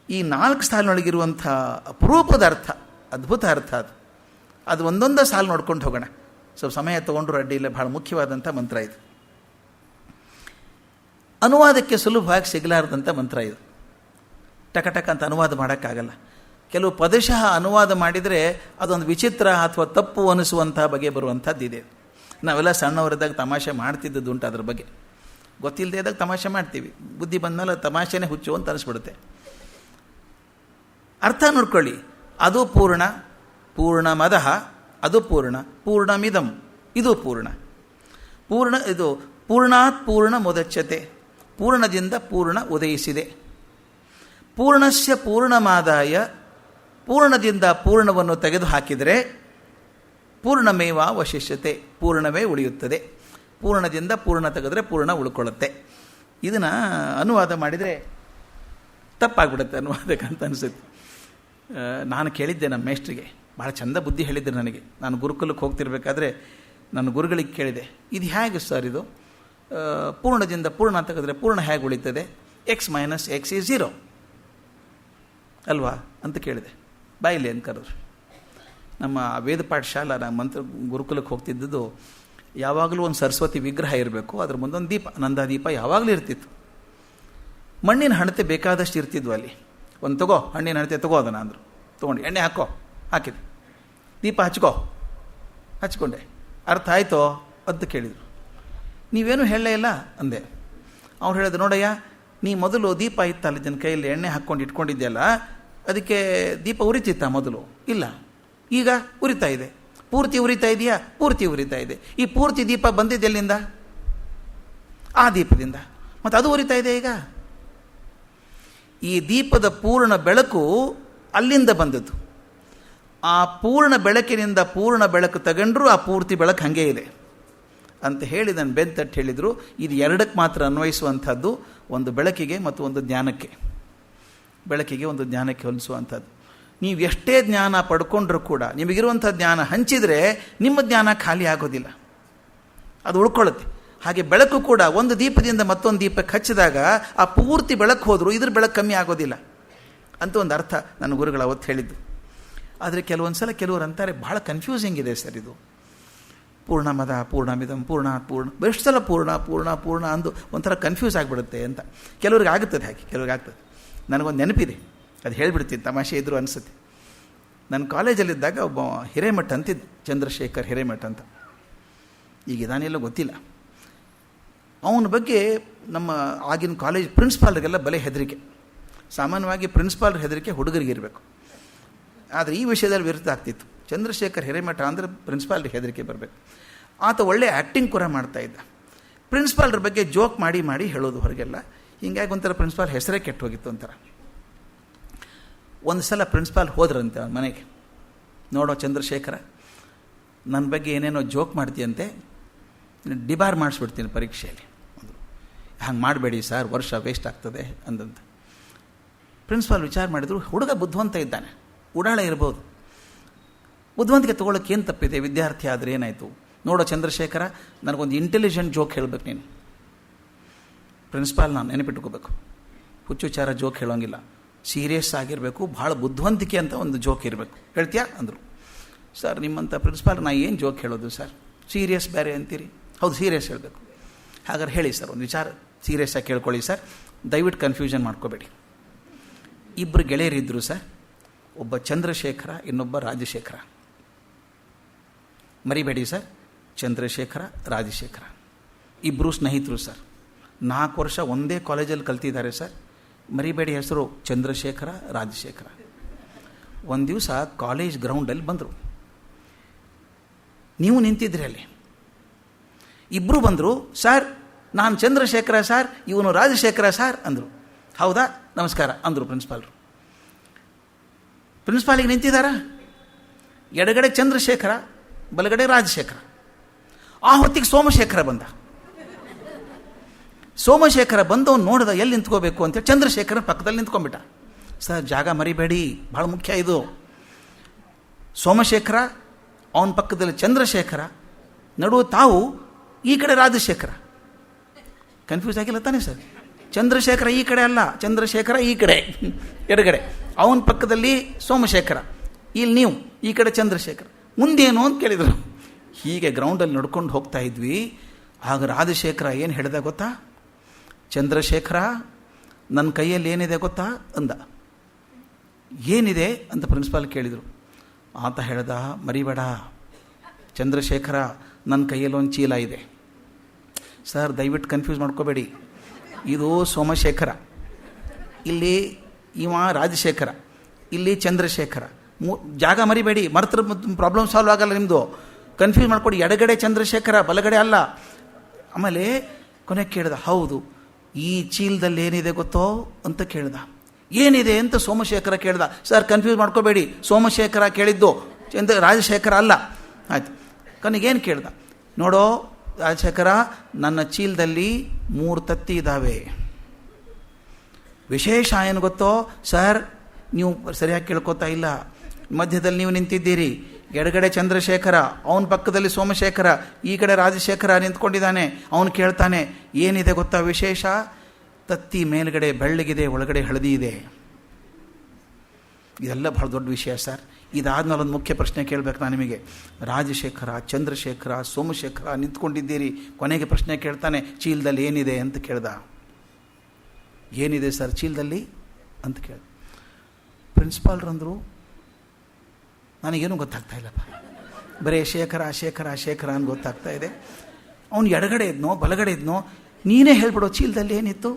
ಈ 4 ಸಾಲಿನೊಳಗಿರುವಂಥ ಅಪರೂಪದ ಅರ್ಥ, ಅದ್ಭುತ ಅರ್ಥ ಅದು ಒಂದೊಂದೇ ಸಾಲು ನೋಡ್ಕೊಂಡು ಹೋಗೋಣ. ಸ್ವಲ್ಪ ಸಮಯ ತೊಗೊಂಡ್ರು ಅಡ್ಡಿ ಇಲ್ಲ, ಭಾಳ ಮುಖ್ಯವಾದಂಥ ಮಂತ್ರ ಇದು. ಅನುವಾದಕ್ಕೆ ಸುಲಭವಾಗಿ ಸಿಗಲಾರದಂಥ ಮಂತ್ರ ಇದು. ಟಕ ಅಂತ ಅನುವಾದ ಮಾಡೋಕ್ಕಾಗಲ್ಲ. ಕೆಲವು ಪದಶಃ ಅನುವಾದ ಮಾಡಿದರೆ ಅದೊಂದು ವಿಚಿತ್ರ ಅಥವಾ ತಪ್ಪು ಅನಿಸುವಂಥ ಬಗೆ ಬರುವಂಥದ್ದಿದೆ. ನಾವೆಲ್ಲ ಸಣ್ಣವರಿದ್ದಾಗ ತಮಾಷೆ ಮಾಡ್ತಿದ್ದುಂಟು, ಅದ್ರ ಬಗ್ಗೆ ಗೊತ್ತಿಲ್ಲದೆ ಇದ್ದಾಗ ತಮಾಷೆ ಮಾಡ್ತೀವಿ. ಬುದ್ಧಿ ಬಂದಮೇಲೆ ತಮಾಷೆನೇ ಹುಚ್ಚು ಅಂತ ಅನಿಸ್ಬಿಡುತ್ತೆ. ಅರ್ಥ ನೋಡ್ಕೊಳ್ಳಿ. ಅದು ಪೂರ್ಣ, ಪೂರ್ಣಮದಃ ಅದು ಪೂರ್ಣ, ಪೂರ್ಣಮಿದಂ ಇದು ಪೂರ್ಣ, ಇದು ಪೂರ್ಣಾತ್ ಪೂರ್ಣ ಮುದಚ್ಯತೆ ಪೂರ್ಣದಿಂದ ಪೂರ್ಣ ಉದಯಿಸಿದೆ. ಪೂರ್ಣಸ್ಯ ಪೂರ್ಣಮಾದಾಯ ಪೂರ್ಣದಿಂದ ಪೂರ್ಣವನ್ನು ತೆಗೆದು ಹಾಕಿದರೆ ಪೂರ್ಣಮೇವಾವಶಿಷ್ಯತೆ ಪೂರ್ಣವೇ ಉಳಿಯುತ್ತದೆ. ಪೂರ್ಣದಿಂದ ಪೂರ್ಣ ತೆಗೆದ್ರೆ ಪೂರ್ಣ ಉಳ್ಕೊಳ್ಳುತ್ತೆ. ಇದನ್ನು ಅನುವಾದ ಮಾಡಿದರೆ ತಪ್ಪಾಗ್ಬಿಡುತ್ತೆ ಅನುವಾದಕ್ಕಂತ ಅನಿಸುತ್ತೆ. ನಾನು ಕೇಳಿದ್ದೆ ನಮ್ಮ ಮೇಷ್ಟ್ರಿಗೆ, ಭಾಳ ಚಂದ ಬುದ್ಧಿ ಹೇಳಿದ್ದರು ನನಗೆ. ನಾನು ಗುರುಕುಲಕ್ಕೆ ಹೋಗ್ತಿರ್ಬೇಕಾದ್ರೆ ನನ್ನ ಗುರುಗಳಿಗೆ ಕೇಳಿದೆ, ಇದು ಹೇಗೆ ಸರ್ ಇದು ಪೂರ್ಣದಿಂದ ಪೂರ್ಣ ತೆಗೆದ್ರೆ ಪೂರ್ಣ ಹೇಗೆ ಉಳಿತದೆ? x - x = 0 ಅಲ್ವಾ ಅಂತ ಕೇಳಿದೆ. ಬಾಯಿಲಿ ಅಂತ ಕರೆದ್ರು. ನಮ್ಮ ವೇದ ಪಾಠಶಾಲಾ ನಮ್ಮ ಮಂತ್ರ ಗುರುಕುಲಕ್ಕೆ ಹೋಗ್ತಿದ್ದದ್ದು ಯಾವಾಗಲೂ ಒಂದು ಸರಸ್ವತಿ ವಿಗ್ರಹ ಇರಬೇಕು, ಅದ್ರ ಮುಂದೊಂದು ದೀಪ, ನಂದಾದೀಪ ಯಾವಾಗಲೂ ಇರ್ತಿತ್ತು. ಮಣ್ಣಿನ ಹಣತೆ ಬೇಕಾದಷ್ಟು ಇರ್ತಿದ್ವು ಅಲ್ಲಿ. ಒಂದು ತಗೋ ಹಣ್ಣಿನ ಹಣತೆ ತಗೋ ಅದನ್ನು ಅಂದರು. ತೊಗೊಂಡು ಎಣ್ಣೆ ಹಾಕೋ, ಹಾಕಿದೆ. ದೀಪ ಹಚ್ಕೊಂಡೆ. ಅರ್ಥ ಆಯಿತೋ ಅಂತ ಕೇಳಿದರು. ನೀವೇನು ಹೇಳಲೇ ಇಲ್ಲ ಅಂದೆ. ಅವ್ರು ಹೇಳಿದ್ರು, ನೋಡಯ್ಯ ನೀ ಮೊದಲು ದೀಪ ಇತ್ತಲ್ಲ ಜನ ಕೈಯಲ್ಲಿ ಎಣ್ಣೆ ಹಾಕ್ಕೊಂಡು ಇಟ್ಕೊಂಡಿದ್ದೆಲ್ಲ, ಅದಕ್ಕೆ ದೀಪ ಉರಿತಿತ್ತ ಮೊದಲು? ಇಲ್ಲ. ಈಗ ಉರಿತಾ ಇದೆ. ಪೂರ್ತಿ ಉರಿತಾ ಇದೆಯಾ? ಪೂರ್ತಿ ಉರಿತಾ ಇದೆ. ಈ ಪೂರ್ತಿ ದೀಪ ಬಂದಿದ್ದು ಎಲ್ಲಿಂದ? ಆ ದೀಪದಿಂದ. ಮತ್ತು ಅದು ಉರಿತಾ ಇದೆ ಈಗ. ಈ ದೀಪದ ಪೂರ್ಣ ಬೆಳಕು ಅಲ್ಲಿಂದ ಬಂದದ್ದು. ಆ ಪೂರ್ಣ ಬೆಳಕಿನಿಂದ ಪೂರ್ಣ ಬೆಳಕು ತಗೊಂಡ್ರೂ ಆ ಪೂರ್ತಿ ಬೆಳಕು ಹಾಗೇ ಇದೆ ಅಂತ ಹೇಳಿ ನಾನು ಬೆಂತಟ್ಟು ಹೇಳಿದರು. ಇದು ಎರಡಕ್ಕೆ ಮಾತ್ರ ಅನ್ವಯಿಸುವಂಥದ್ದು, ಒಂದು ಬೆಳಕಿಗೆ ಮತ್ತು ಒಂದು ಜ್ಞಾನಕ್ಕೆ. ಬೆಳಕಿಗೆ ಒಂದು ಜ್ಞಾನಕ್ಕೆ ಹೊಲಿಸುವಂಥದ್ದು. ನೀವು ಎಷ್ಟೇ ಜ್ಞಾನ ಪಡ್ಕೊಂಡ್ರೂ ಕೂಡ ನಿಮಗಿರುವಂಥ ಜ್ಞಾನ ಹಂಚಿದರೆ ನಿಮ್ಮ ಜ್ಞಾನ ಖಾಲಿ ಆಗೋದಿಲ್ಲ, ಅದು ಉಳ್ಕೊಳ್ಳುತ್ತೆ. ಹಾಗೆ ಬೆಳಕು ಕೂಡ ಒಂದು ದೀಪದಿಂದ ಮತ್ತೊಂದು ದೀಪಕ್ಕೆ ಹಚ್ಚಿದಾಗ ಆ ಪೂರ್ತಿ ಬೆಳಕು ಹೋದರೂ ಇದ್ರ ಬೆಳಕು ಕಮ್ಮಿ ಆಗೋದಿಲ್ಲ ಅಂತ ಒಂದು ಅರ್ಥ ನನ್ನ ಗುರುಗಳು ಅವತ್ತು ಹೇಳಿದ್ದು. ಆದರೆ ಕೆಲವೊಂದು ಸಲ ಕೆಲವರು ಅಂತಾರೆ, ಭಾಳ ಕನ್ಫ್ಯೂಸಿಂಗ್ ಇದೆ ಸರ್ ಇದು. ಪೂರ್ಣಮದ ಪೂರ್ಣಮಿದಂ ಪೂರ್ಣಾತ್ ಪೂರ್ಣ, ಎಷ್ಟು ಸಲ ಪೂರ್ಣ ಪೂರ್ಣ ಪೂರ್ಣ ಅಂದು ಒಂಥರ ಕನ್ಫ್ಯೂಸ್ ಆಗಿಬಿಡುತ್ತೆ ಅಂತ ಕೆಲವ್ರಿಗೆ ಆಗುತ್ತದೆ. ಹಾಗೆ ಕೆಲವ್ರಿಗೆ ಆಗ್ತದೆ. ನನಗೊಂದು ನೆನಪಿದೆ, ಅದು ಹೇಳಿಬಿಡ್ತೀನಿ, ತಮಾಷೆ ಇದ್ರು ಅನಿಸುತ್ತೆ. ನನ್ನ ಕಾಲೇಜಲ್ಲಿದ್ದಾಗ ಒಬ್ಬ ಹಿರೇಮಠ ಅಂತಿದ್ದು, ಚಂದ್ರಶೇಖರ್ ಹಿರೇಮಠ ಅಂತ, ಈಗ ಇದಾನೆಲ್ಲ ಗೊತ್ತಿಲ್ಲ. ಅವನ ಬಗ್ಗೆ ನಮ್ಮ ಆಗಿನ ಕಾಲೇಜ್ ಪ್ರಿನ್ಸಿಪಾಲ್ರಿಗೆಲ್ಲ ಬಲೆ ಹೆದರಿಕೆ. ಸಾಮಾನ್ಯವಾಗಿ ಪ್ರಿನ್ಸಿಪಾಲ್ರ ಹೆದರಿಕೆ ಹುಡುಗರಿಗೆ ಇರಬೇಕು, ಆದರೆ ಈ ವಿಷಯದಲ್ಲಿ ವಿರುದ್ಧ ಆಗ್ತಿತ್ತು. ಚಂದ್ರಶೇಖರ್ ಹಿರೇಮಠ ಅಂದರೆ ಪ್ರಿನ್ಸಿಪಾಲ್ರಿಗೆ ಹೆದರಿಕೆ ಬರಬೇಕು. ಆತ ಒಳ್ಳೆ ಆ್ಯಕ್ಟಿಂಗ್ ಕೂಡ ಮಾಡ್ತಾಯಿದ್ದ. ಪ್ರಿನ್ಸಿಪಾಲ್ರ ಬಗ್ಗೆ ಜೋಕ್ ಮಾಡಿ ಮಾಡಿ ಹೇಳೋದು ಹೊರಗೆಲ್ಲ. ಹೀಗಾಗಿ ಒಂಥರ ಪ್ರಿನ್ಸಿಪಾಲ್ ಹೆಸರೇ ಕೆಟ್ಟು ಹೋಗಿತ್ತು ಒಂಥರ. ಒಂದು ಸಲ ಪ್ರಿನ್ಸಿಪಾಲ್ ಹೋದ್ರಂತೆ ಅವನ ಮನೆಗೆ. ನೋಡೋ ಚಂದ್ರಶೇಖರ, ನನ್ನ ಬಗ್ಗೆ ಏನೇನೋ ಜೋಕ್ ಮಾಡ್ತೀಯಂತೆ, ಡಿಬಾರ್ ಮಾಡಿಸ್ಬಿಡ್ತೀನಿ ಪರೀಕ್ಷೆಯಲ್ಲಿ. ಹಂಗೆ ಮಾಡಬೇಡಿ ಸರ್, ವರ್ಷ ವೇಸ್ಟ್ ಆಗ್ತದೆ ಅಂದಂತ. ಪ್ರಿನ್ಸಿಪಾಲ್ ವಿಚಾರ ಮಾಡಿದ್ರು, ಹುಡುಗ ಬುದ್ಧಿವಂತ ಇದ್ದಾನೆ, ಉಡಾಳ ಇರ್ಬೋದು, ಬುದ್ಧಿವಂತಿಕೆ ತೊಗೊಳಕ್ಕೆ ಏನು ತಪ್ಪಿದೆ, ವಿದ್ಯಾರ್ಥಿ ಆದರೆ ಏನಾಯಿತು. ನೋಡೋ ಚಂದ್ರಶೇಖರ, ನನಗೊಂದು ಇಂಟೆಲಿಜೆಂಟ್ ಜೋಕ್ ಹೇಳಬೇಕು ನೀನು. ಪ್ರಿನ್ಸಿಪಾಲ್ ನಾನು ನೆನಪಿಟ್ಕೋಬೇಕು, ಹುಚ್ಚುಚಾರ ಜೋಕ್ ಹೇಳೋಂಗಿಲ್ಲ, ಸೀರಿಯಸ್ ಆಗಿರಬೇಕು, ಭಾಳ ಬುದ್ಧಿವಂತಿಕೆ ಅಂತ ಒಂದು ಜೋಕ್ ಇರಬೇಕು, ಹೇಳ್ತೀಯಾ ಅಂದರು. ಸರ್ ನಿಮ್ಮಂಥ ಪ್ರಿನ್ಸಿಪಾಲ್ ನಾ ಏನು ಜೋಕ್ ಹೇಳೋದು ಸರ್, ಸೀರಿಯಸ್ ಬೇರೆ ಅಂತೀರಿ. ಹೌದು, ಸೀರಿಯಸ್ ಹೇಳಬೇಕು. ಹಾಗಾದ್ರೆ ಹೇಳಿ ಸರ್, ಒಂದು ವಿಚಾರ ಸೀರಿಯಸ್ಸಾಗಿ ಕೇಳ್ಕೊಳ್ಳಿ ಸರ್, ದಯವಿಟ್ಟು ಕನ್ಫ್ಯೂಷನ್ ಮಾಡ್ಕೋಬೇಡಿ. ಇಬ್ಬರು ಗೆಳೆಯರಿದ್ದರು ಸರ್, ಒಬ್ಬ ಚಂದ್ರಶೇಖರ, ಇನ್ನೊಬ್ಬ ರಾಜಶೇಖರ. ಮರಿಬೇಡಿ ಸರ್, ಚಂದ್ರಶೇಖರ ರಾಜಶೇಖರ ಇಬ್ಬರು ಸ್ನೇಹಿತರು ಸರ್. 4 ವರ್ಷ ಒಂದೇ ಕಾಲೇಜಲ್ಲಿ ಕಲ್ತಿದ್ದಾರೆ ಸರ್. ಮರಿಬೇಡಿ ಹೆಸರು ಚಂದ್ರಶೇಖರ ರಾಜಶೇಖರ. ಒಂದು ದಿವಸ ಕಾಲೇಜ್ ಗ್ರೌಂಡಲ್ಲಿ ಬಂದರು. ನೀವು ನಿಂತಿದ್ರಿ ಅಲ್ಲಿ. ಇಬ್ಬರು ಬಂದರು. ಸರ್ ನಾನು ಚಂದ್ರಶೇಖರ ಸರ್, ಇವನು ರಾಜಶೇಖರ ಸರ್ ಅಂದರು. ಹೌದಾ, ನಮಸ್ಕಾರ ಅಂದರು ಪ್ರಿನ್ಸಿಪಾಲ್ರು. ಪ್ರಿನ್ಸಿಪಾಲಿಗೆ ನಿಂತಿದ್ದಾರ, ಎಡಗಡೆ ಚಂದ್ರಶೇಖರ, ಬಲಗಡೆ ರಾಜಶೇಖರ. ಆ ಹೊತ್ತಿಗೆ ಸೋಮಶೇಖರ ಬಂದ. ಸೋಮಶೇಖರ ಬಂದವನು ನೋಡಿದ, ಎಲ್ಲಿ ನಿಂತ್ಕೋಬೇಕು ಅಂತೇಳಿ ಚಂದ್ರಶೇಖರ ಪಕ್ಕದಲ್ಲಿ ನಿಂತ್ಕೊಂಡ್ಬಿಟ್ಟ. ಸರ್ ಜಾಗ ಮರಿಬೇಡಿ, ಭಾಳ ಮುಖ್ಯ ಇದು. ಸೋಮಶೇಖರ, ಅವನ ಪಕ್ಕದಲ್ಲಿ ಚಂದ್ರಶೇಖರ, ನಡುವೆ ತಾವು ಈ ಕಡೆ ರಾಜಶೇಖರ. ಕನ್ಫ್ಯೂಸ್ ಆಗಿಲ್ಲ ತಾನೇ ಸರ್? ಚಂದ್ರಶೇಖರ ಈ ಕಡೆ ಅಲ್ಲ, ಚಂದ್ರಶೇಖರ ಈ ಕಡೆ ಎಡಗಡೆ, ಅವನ ಪಕ್ಕದಲ್ಲಿ ಸೋಮಶೇಖರ, ಇಲ್ಲಿ ನೀವು ಈ ಕಡೆ ಚಂದ್ರಶೇಖರ. ಮುಂದೇನು ಅಂತ ಕೇಳಿದರು. ಹೀಗೆ ಗ್ರೌಂಡಲ್ಲಿ ನಡ್ಕೊಂಡು ಹೋಗ್ತಾ ಇದ್ವಿ. ಆಗ ರಾಜಶೇಖರ ಏನು ಹೇಳಿದ ಗೊತ್ತಾ? ಚಂದ್ರಶೇಖರ, ನನ್ನ ಕೈಯಲ್ಲಿ ಏನಿದೆ ಗೊತ್ತಾ ಅಂದ. ಏನಿದೆ ಅಂತ ಪ್ರಿನ್ಸಿಪಾಲ್ ಕೇಳಿದರು. ಆತ ಹೇಳ್ದ, ಮರಿಬೇಡ ಚಂದ್ರಶೇಖರ, ನನ್ನ ಕೈಯಲ್ಲಿ ಒಂದು ಚೀಲ ಇದೆ. ಸರ್ ದಯವಿಟ್ಟು ಕನ್ಫ್ಯೂಸ್ ಮಾಡ್ಕೋಬೇಡಿ, ಇದು ಸೋಮಶೇಖರ, ಇಲ್ಲಿ ಇವ ರಾಜಶೇಖರ, ಇಲ್ಲಿ ಚಂದ್ರಶೇಖರ. ಜಾಗ ಮರಿಬೇಡಿ, ಮರ್ತ್ರ ಪ್ರಾಬ್ಲಮ್ ಸಾಲ್ವ್ ಆಗಲ್ಲ ನಿಮ್ಮದು. ಕನ್ಫ್ಯೂಸ್ ಮಾಡ್ಕೊಡಿ, ಎಡಗಡೆ ಚಂದ್ರಶೇಖರ, ಬಲಗಡೆ ಅಲ್ಲ. ಆಮೇಲೆ ಕೊನೆಗೆ ಕೇಳ್ದ, ಹೌದು ಈ ಚೀಲದಲ್ಲಿ ಏನಿದೆ ಗೊತ್ತೋ ಅಂತ ಕೇಳ್ದ. ಏನಿದೆ ಅಂತ ಸೋಮಶೇಖರ ಕೇಳ್ದ. ಸರ್ ಕನ್ಫ್ಯೂಸ್ ಮಾಡ್ಕೋಬೇಡಿ, ಸೋಮಶೇಖರ ಕೇಳಿದ್ದು ರಾಜಶೇಖರ ಅಲ್ಲ. ಆಯ್ತು, ಕೊನೆಗೇನು ಕೇಳ್ದ, ನೋಡೋ ರಾಜಶೇಖರ, ನನ್ನ ಚೀಲದಲ್ಲಿ 3 ತತ್ತಿ ಇದ್ದಾವೆ. ವಿಶೇಷ ಏನು ಗೊತ್ತೋ ಸರ್, ನೀವು ಸರಿಯಾಗಿ ಕೇಳ್ಕೊತಾ ಇಲ್ಲ. ಮಧ್ಯದಲ್ಲಿ ನೀವು ನಿಂತಿದ್ದೀರಿ, ಎಡಗಡೆ ಚಂದ್ರಶೇಖರ, ಅವನ ಪಕ್ಕದಲ್ಲಿ ಸೋಮಶೇಖರ, ಈ ಕಡೆ ರಾಜಶೇಖರ ನಿಂತ್ಕೊಂಡಿದ್ದಾನೆ. ಅವನು ಕೇಳ್ತಾನೆ, ಏನಿದೆ ಗೊತ್ತಾ ವಿಶೇಷ? ತತ್ತಿ ಮೇಲ್ಗಡೆ ಬೆಳ್ಳಗಿದೆ, ಒಳಗಡೆ ಹಳದಿ ಇದೆ. ಇದೆಲ್ಲ ಬಹಳ ದೊಡ್ಡ ವಿಷಯ ಸರ್. ಇದಾದ್ಮೇಲೆ ಒಂದು ಮುಖ್ಯ ಪ್ರಶ್ನೆ ಕೇಳಬೇಕು ನಾನು ನಿಮಗೆ. ರಾಜಶೇಖರ, ಚಂದ್ರಶೇಖರ, ಸೋಮಶೇಖರ ನಿಂತ್ಕೊಂಡಿದ್ದೀರಿ. ಕೊನೆಗೆ ಪ್ರಶ್ನೆ ಕೇಳ್ತಾನೆ, ಚೀಲದಲ್ಲಿ ಏನಿದೆ ಅಂತ ಕೇಳ್ದ. ಏನಿದೆ ಸರ್ ಚೀಲದಲ್ಲಿ ಅಂತ ಕೇಳ್ದ. ಪ್ರಿನ್ಸಿಪಾಲ್ರಂದರು, ನನಗೇನು ಗೊತ್ತಾಗ್ತಾ ಇಲ್ಲಪ್ಪ, ಬರೀ ಶೇಖರ ಶೇಖರ ಶೇಖರ ಅಂತ ಗೊತ್ತಾಗ್ತಾ ಇದೆ. ಅವನು ಎಡಗಡೆ ಇದ್ನೋ ಬಲಗಡೆ ಇದ್ನೋ, ನೀನೇ ಹೇಳ್ಬಿಡೋ ಚೀಲದಲ್ಲಿ ಏನಿತ್ತು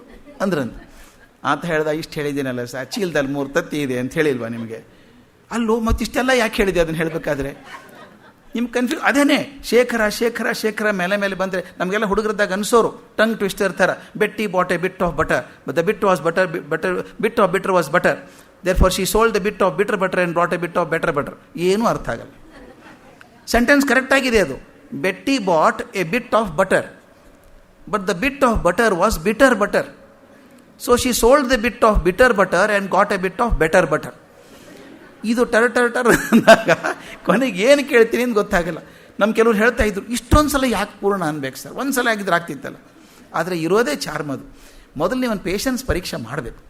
ಅಂದ್ರಂತ. ಆತ ಹೇಳ್ದ, ಇಷ್ಟು ಹೇಳಿದ್ದೀನಲ್ಲ ಸರ್, ಚೀಲದಲ್ಲಿ 3 ತತ್ತಿ ಇದೆ ಅಂತ ಹೇಳಿಲ್ವಾ ನಿಮಗೆ? ಅಲ್ಲೋ ಮತ್ತಿಷ್ಟೆಲ್ಲ ಯಾಕೆ ಹೇಳಿದೆ ಅದನ್ನು ಹೇಳಬೇಕಾದ್ರೆ? ನಿಮ್ಗೆ ಕನ್ಫ್ಯೂಸ್ ಅದೇನೇ. ಶೇಖರ ಶೇಖರ ಶೇಖರ ಮೇಲೆ ಮೇಲೆ ಬಂದರೆ ನಮಗೆಲ್ಲ ಹುಡುಗರದಾಗ ಅನ್ಸೋರು ಟಂಗ್ ಟ್ವಿಸ್ಟರ್ ಥರ. Betty bought a bit of butter, but the bit was butter, bit of bitter was butter, therefore she sold the bit of bitter butter and brought a bit of better butter. ಏನೂ ಅರ್ಥ ಆಗಲ್ಲ. Sentence correct ಆಗಿದೆ ಅದು. Betty bought a bit of butter, but the bit of butter was bitter butter, so she sold the bit of bitter butter and got a bit of better butter. ಇದು ಟರ್ ಟರ್ ಟರ್ ಅಂದಾಗ ಕೊನೆಗೆ ಏನು ಕೇಳ್ತೀನಿ ಅಂತ ಗೊತ್ತಾಗಲ್ಲ. ನಮ್ಮ ಕೆಲವ್ರು ಹೇಳ್ತಾ ಇದ್ರು, ಇಷ್ಟೊಂದು ಸಲ ಯಾಕೆ ಪೂರ್ಣ ಅನ್ಬೇಕು ಸರ್, ಒಂದು ಸಲ ಆಗಿದ್ರೆ ಆಗ್ತಿತ್ತಲ್ಲ. ಆದರೆ ಇರೋದೇ ಚಾರ್ಮ್ ಅದು. ಮೊದಲು ನೀವು ಒಂದು ಪೇಷನ್ಸ್ ಪರೀಕ್ಷೆ ಮಾಡಬೇಕು.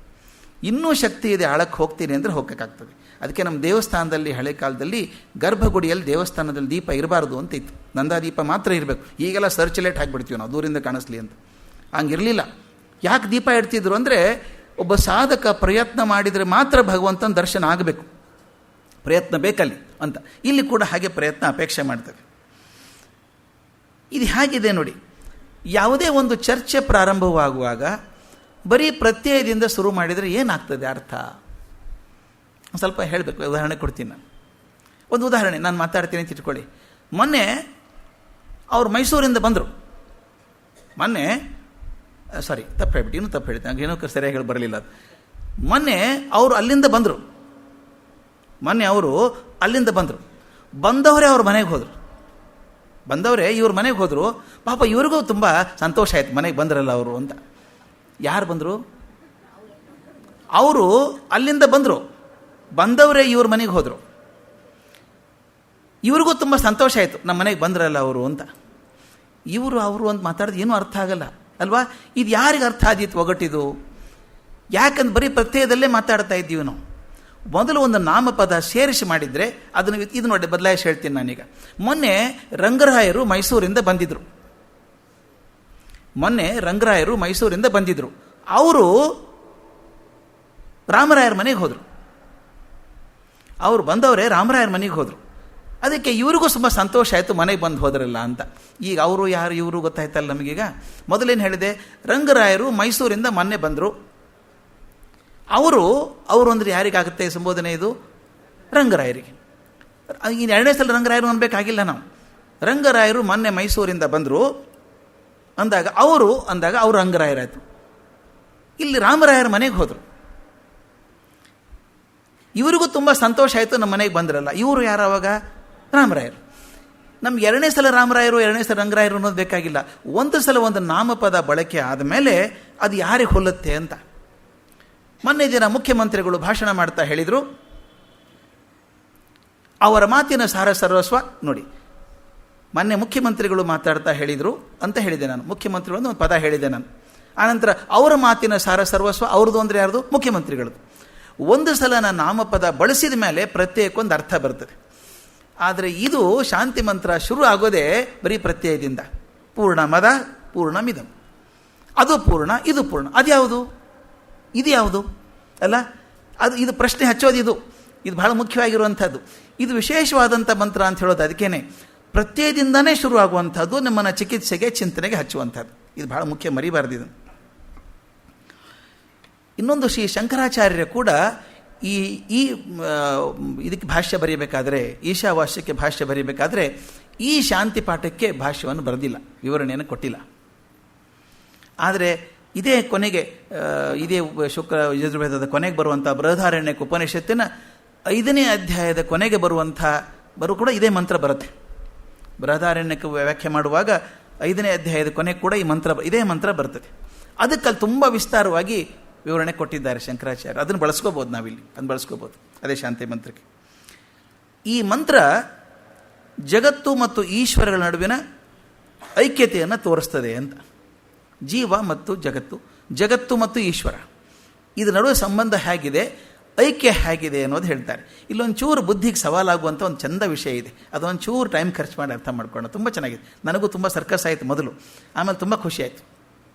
ಇನ್ನೂ ಶಕ್ತಿ ಇದೆ, ಆಳಕ್ಕೆ ಹೋಗ್ತೀನಿ ಅಂದರೆ ಹೋಗೋಕ್ಕಾಗ್ತದೆ. ಅದಕ್ಕೆ ನಮ್ಮ ದೇವಸ್ಥಾನದಲ್ಲಿ ಹಳೆ ಕಾಲದಲ್ಲಿ ಗರ್ಭಗುಡಿಯಲ್ಲಿ ದೇವಸ್ಥಾನದಲ್ಲಿ ದೀಪ ಇರಬಾರ್ದು ಅಂತ ಇತ್ತು. ನಂದಾದೀಪ ಮಾತ್ರ ಇರಬೇಕು. ಈಗೆಲ್ಲ ಸರ್ಚ್ ಲೈಟ್ ಹಾಕಿಬಿಡ್ತೀವಿ ನಾವು, ದೂರಿಂದ ಕಾಣಿಸ್ಲಿ ಅಂತ. ಹಂಗಿರಲಿಲ್ಲ. ಯಾಕೆ ದೀಪ ಇಡ್ತಿದ್ರು ಅಂದರೆ, ಒಬ್ಬ ಸಾಧಕ ಪ್ರಯತ್ನ ಮಾಡಿದರೆ ಮಾತ್ರ ಭಗವಂತನ ದರ್ಶನ ಆಗಬೇಕು, ಪ್ರಯತ್ನ ಬೇಕಲ್ಲಿ ಅಂತ. ಇಲ್ಲಿ ಕೂಡ ಹಾಗೆ ಪ್ರಯತ್ನ ಅಪೇಕ್ಷೆ ಮಾಡ್ತೇವೆ. ಇದು ಹೇಗಿದೆ ನೋಡಿ, ಯಾವುದೇ ಒಂದು ಚರ್ಚೆ ಪ್ರಾರಂಭವಾಗುವಾಗ ಬರೀ ಪ್ರತ್ಯಯದಿಂದ ಶುರು ಮಾಡಿದರೆ ಏನಾಗ್ತದೆ ಅರ್ಥ? ಸ್ವಲ್ಪ ಹೇಳಬೇಕು. ಉದಾಹರಣೆ ಕೊಡ್ತೀನಿ ನಾನು. ಒಂದು ಉದಾಹರಣೆ ನಾನು ಮಾತಾಡ್ತೀನಿ ಅಂತ ಇಟ್ಕೊಳ್ಳಿ. ಮೊನ್ನೆ ಅವ್ರು ಮೈಸೂರಿಂದ ಬಂದರು ಮೊನ್ನೆ. ತಪ್ಪು ಹೇಳ್ಬಿಟ್ಟು ಇನ್ನೂ ತಪ್ಪು ಹೇಳ್ತೀನಿ, ನನಗೆ ಏನೋ ಸರಿಯಾಗಿ ಹೇಳಿ ಬರಲಿಲ್ಲ ಅದು. ಮೊನ್ನೆ ಅವರು ಅಲ್ಲಿಂದ ಬಂದರು. ಬಂದವರೇ ಅವ್ರ ಮನೆಗೆ ಹೋದರು. ಇವ್ರ ಮನೆಗೆ ಹೋದರು. ಪಾಪ ಇವ್ರಿಗೂ ತುಂಬ ಸಂತೋಷ ಆಯ್ತು, ಮನೆಗೆ ಬಂದ್ರಲ್ಲ ಅವರು ಅಂತ. ಯಾರು ಬಂದರು? ಅವರು ಅಲ್ಲಿಂದ ಬಂದವರೇ ಇವ್ರ ಮನೆಗೆ ಹೋದರು. ಇವ್ರಿಗೂ ತುಂಬ ಸಂತೋಷ ಆಯಿತು, ನಮ್ಮ ಮನೆಗೆ ಬಂದ್ರಲ್ಲ ಅವರು ಅಂತ. ಅವರು ಅಂತ ಮಾತಾಡಿದ್ರೆ ಏನೂ ಅರ್ಥ ಆಗಲ್ಲ ಅಲ್ವಾ? ಇದು ಯಾರಿಗೆ ಅರ್ಥ ಆದೀತು ಒಗಟಿದು? ಯಾಕಂದ್ರೆ ಬರೀ ಪ್ರತ್ಯಯದಲ್ಲೇ ಮಾತಾಡ್ತಾ ಇದ್ದೀವಿ ನಾವು. ಮೊದಲು ಒಂದು ನಾಮಪದ ಸೇರಿಸಿ ಮಾಡಿದರೆ ಅದನ್ನು ಇದು ನೋಡಿ ಬದಲಾಯಿಸಿ ಹೇಳ್ತೀನಿ ನಾನೀಗ. ಮೊನ್ನೆ ರಂಗರಾಯರು ಮೈಸೂರಿಂದ ಬಂದಿದ್ರು. ಅವರು ರಾಮರಾಯರ ಮನೆಗೆ ಹೋದರು. ಅವರು ಬಂದವರೇ ರಾಮರಾಯರ ಮನೆಗೆ ಹೋದರು. ಅದಕ್ಕೆ ಇವ್ರಿಗೂ ತುಂಬ ಸಂತೋಷ ಆಯಿತು, ಮನೆಗೆ ಬಂದು ಹೋದ್ರಲ್ಲ ಅಂತ. ಈಗ ಅವರು ಯಾರು ಇವರು ಗೊತ್ತಾಯ್ತಲ್ಲ ನಮಗೀಗ. ಮೊದಲೇನು ಹೇಳಿದೆ? ರಂಗರಾಯರು ಮೈಸೂರಿಂದ ಮೊನ್ನೆ ಬಂದರು. ಅವರು ಅಂದರೆ ಯಾರಿಗಾಗುತ್ತೆ ಸಂಬೋಧನೆ? ಇದು ರಂಗರಾಯರಿಗೆ. ಇನ್ನು ಎರಡನೇ ಸಲ ರಂಗರಾಯರು ಅನ್ಬೇಕಾಗಿಲ್ಲ ನಾವು. ರಂಗರಾಯರು ಮೊನ್ನೆ ಮೈಸೂರಿಂದ ಬಂದರು ಅಂದಾಗ ಅವರು ರಂಗರಾಯರಾಯಿತು. ಇಲ್ಲಿ ರಾಮರಾಯರ ಮನೆಗೆ ಹೋದರು. ಇವರಿಗೂ ತುಂಬ ಸಂತೋಷ ಆಯಿತು, ನಮ್ಮ ಮನೆಗೆ ಬಂದ್ರಲ್ಲ. ಇವರು ಯಾರು ಅವಾಗ? ರಾಮರಾಯರು. ನಮ್ಗೆ ಎರಡನೇ ಸಲ ರಾಮರಾಯರು, ಎರಡನೇ ಸಲ ರಂಗರಾಯರು ಅನ್ನೋದು ಬೇಕಾಗಿಲ್ಲ. ಒಂದು ಸಲ ಒಂದು ನಾಮಪದ ಬಳಕೆ ಆದಮೇಲೆ ಅದು ಯಾರಿಗೆ ಹೋಲುತ್ತೆ ಅಂತ. ಮೊನ್ನೆ ದಿನ ಮುಖ್ಯಮಂತ್ರಿಗಳು ಭಾಷಣ ಮಾಡ್ತಾ ಹೇಳಿದರು, ಅವರ ಮಾತಿನ ಸಾರ ಸರ್ವಸ್ವ ನೋಡಿ. ಮೊನ್ನೆ ಮುಖ್ಯಮಂತ್ರಿಗಳು ಮಾತಾಡ್ತಾ ಹೇಳಿದರು ಅಂತ ಹೇಳಿದೆ ನಾನು. ಮುಖ್ಯಮಂತ್ರಿಗಳು ಒಂದು ಪದ ಹೇಳಿದೆ ನಾನು. ಆನಂತರ ಅವರ ಮಾತಿನ ಸಾರ ಸರ್ವಸ್ವ ಅವ್ರದ್ದು ಅಂದರೆ ಯಾರ್ದು? ಮುಖ್ಯಮಂತ್ರಿಗಳದ್ದು. ಒಂದು ಸಲ ನಾನು ನಾಮಪದ ಬಳಸಿದ ಮೇಲೆ ಪ್ರತ್ಯಯಕ್ಕೊಂದು ಅರ್ಥ ಬರ್ತದೆ. ಆದರೆ ಇದು ಶಾಂತಿ ಮಂತ್ರ ಶುರು ಆಗೋದೇ ಬರೀ ಪ್ರತ್ಯಯದಿಂದ. ಪೂರ್ಣಮದ ಪೂರ್ಣಮಿದಂ, ಅದು ಪೂರ್ಣ, ಇದು ಪೂರ್ಣ. ಅದ್ಯಾವುದು? ಇದು ಯಾವುದು ಅಲ್ಲ? ಇದು ಪ್ರಶ್ನೆ ಹಚ್ಚೋದು. ಇದು ಬಹಳ ಮುಖ್ಯವಾಗಿರುವಂಥದ್ದು. ಇದು ವಿಶೇಷವಾದಂಥ ಮಂತ್ರ ಅಂತ ಹೇಳೋದು ಅದಕ್ಕೇನೆ. ಪ್ರತ್ಯಯದಿಂದನೇ ಶುರು ಆಗುವಂಥದ್ದು, ನಮ್ಮನ್ನು ಚಿಕಿತ್ಸೆಗೆ ಚಿಂತನೆಗೆ ಹಚ್ಚುವಂಥದ್ದು. ಇದು ಬಹಳ ಮುಖ್ಯ, ಮರಿಬಾರ್ದು ಇದು. ಇನ್ನೊಂದು, ಶ್ರೀ ಶಂಕರಾಚಾರ್ಯರು ಕೂಡ ಇದಕ್ಕೆ ಭಾಷ್ಯ ಬರೀಬೇಕಾದ್ರೆ, ಈಶಾವಾಸ್ಯಕ್ಕೆ ಭಾಷ್ಯ ಬರೀಬೇಕಾದ್ರೆ ಈ ಶಾಂತಿ ಪಾಠಕ್ಕೆ ಭಾಷ್ಯವನ್ನು ಬರೆದಿಲ್ಲ, ವಿವರಣೆಯನ್ನು ಕೊಟ್ಟಿಲ್ಲ. ಆದರೆ ಇದೇ ಕೊನೆಗೆ, ಇದೇ ಶುಕ್ರ ಯಜುರ್ವೇದದ ಕೊನೆಗೆ ಬರುವಂಥ ಬೃಹದಾರಣ್ಯಕ ಉಪನಿಷತ್ತಿನ 5ನೇ ಅಧ್ಯಾಯದ ಕೊನೆಗೆ ಕೂಡ ಇದೇ ಮಂತ್ರ ಬರುತ್ತೆ. ಬೃಹದಾರಣ್ಯಕ ವ್ಯಾಖ್ಯೆ ಮಾಡುವಾಗ 5ನೇ ಅಧ್ಯಾಯದ ಕೊನೆಗೆ ಕೂಡ ಇದೇ ಮಂತ್ರ ಬರ್ತದೆ. ಅದಕ್ಕಲ್ಲಿ ತುಂಬ ವಿಸ್ತಾರವಾಗಿ ವಿವರಣೆ ಕೊಟ್ಟಿದ್ದಾರೆ ಶಂಕರಾಚಾರ್ಯ. ಅದನ್ನು ಬಳಸ್ಕೋಬೋದು ನಾವಿಲ್ಲಿ, ಅದನ್ನು ಬಳಸ್ಕೋಬೋದು ಅದೇ ಶಾಂತಿ ಮಂತ್ರಕ್ಕೆ. ಈ ಮಂತ್ರ ಜಗತ್ತು ಮತ್ತು ಈಶ್ವರಗಳ ನಡುವಿನ ಐಕ್ಯತೆಯನ್ನು ತೋರಿಸ್ತದೆ ಅಂತ. ಜೀವ ಮತ್ತು ಜಗತ್ತು ಮತ್ತು ಈಶ್ವರ, ಇದರ ನಡುವೆ ಸಂಬಂಧ ಹೇಗಿದೆ, ಐಕ್ಯ ಹೇಗಿದೆ ಅನ್ನೋದು ಹೇಳ್ತಾರೆ. ಇಲ್ಲೊಂದು ಚೂರು ಬುದ್ಧಿಗೆ ಸವಾಲಾಗುವಂಥ ಒಂದು ಚಂದ ವಿಷಯ ಇದೆ. ಅದೊಂದು ಚೂರು ಟೈಮ್ ಖರ್ಚು ಮಾಡಿ ಅರ್ಥ ಮಾಡ್ಕೊಳ್ಳೋಣ. ತುಂಬ ಚೆನ್ನಾಗಿದೆ. ನನಗೂ ತುಂಬ ಸರ್ಕಸ್ ಆಯಿತು ಮೊದಲು, ಆಮೇಲೆ ತುಂಬ ಖುಷಿ ಆಯಿತು.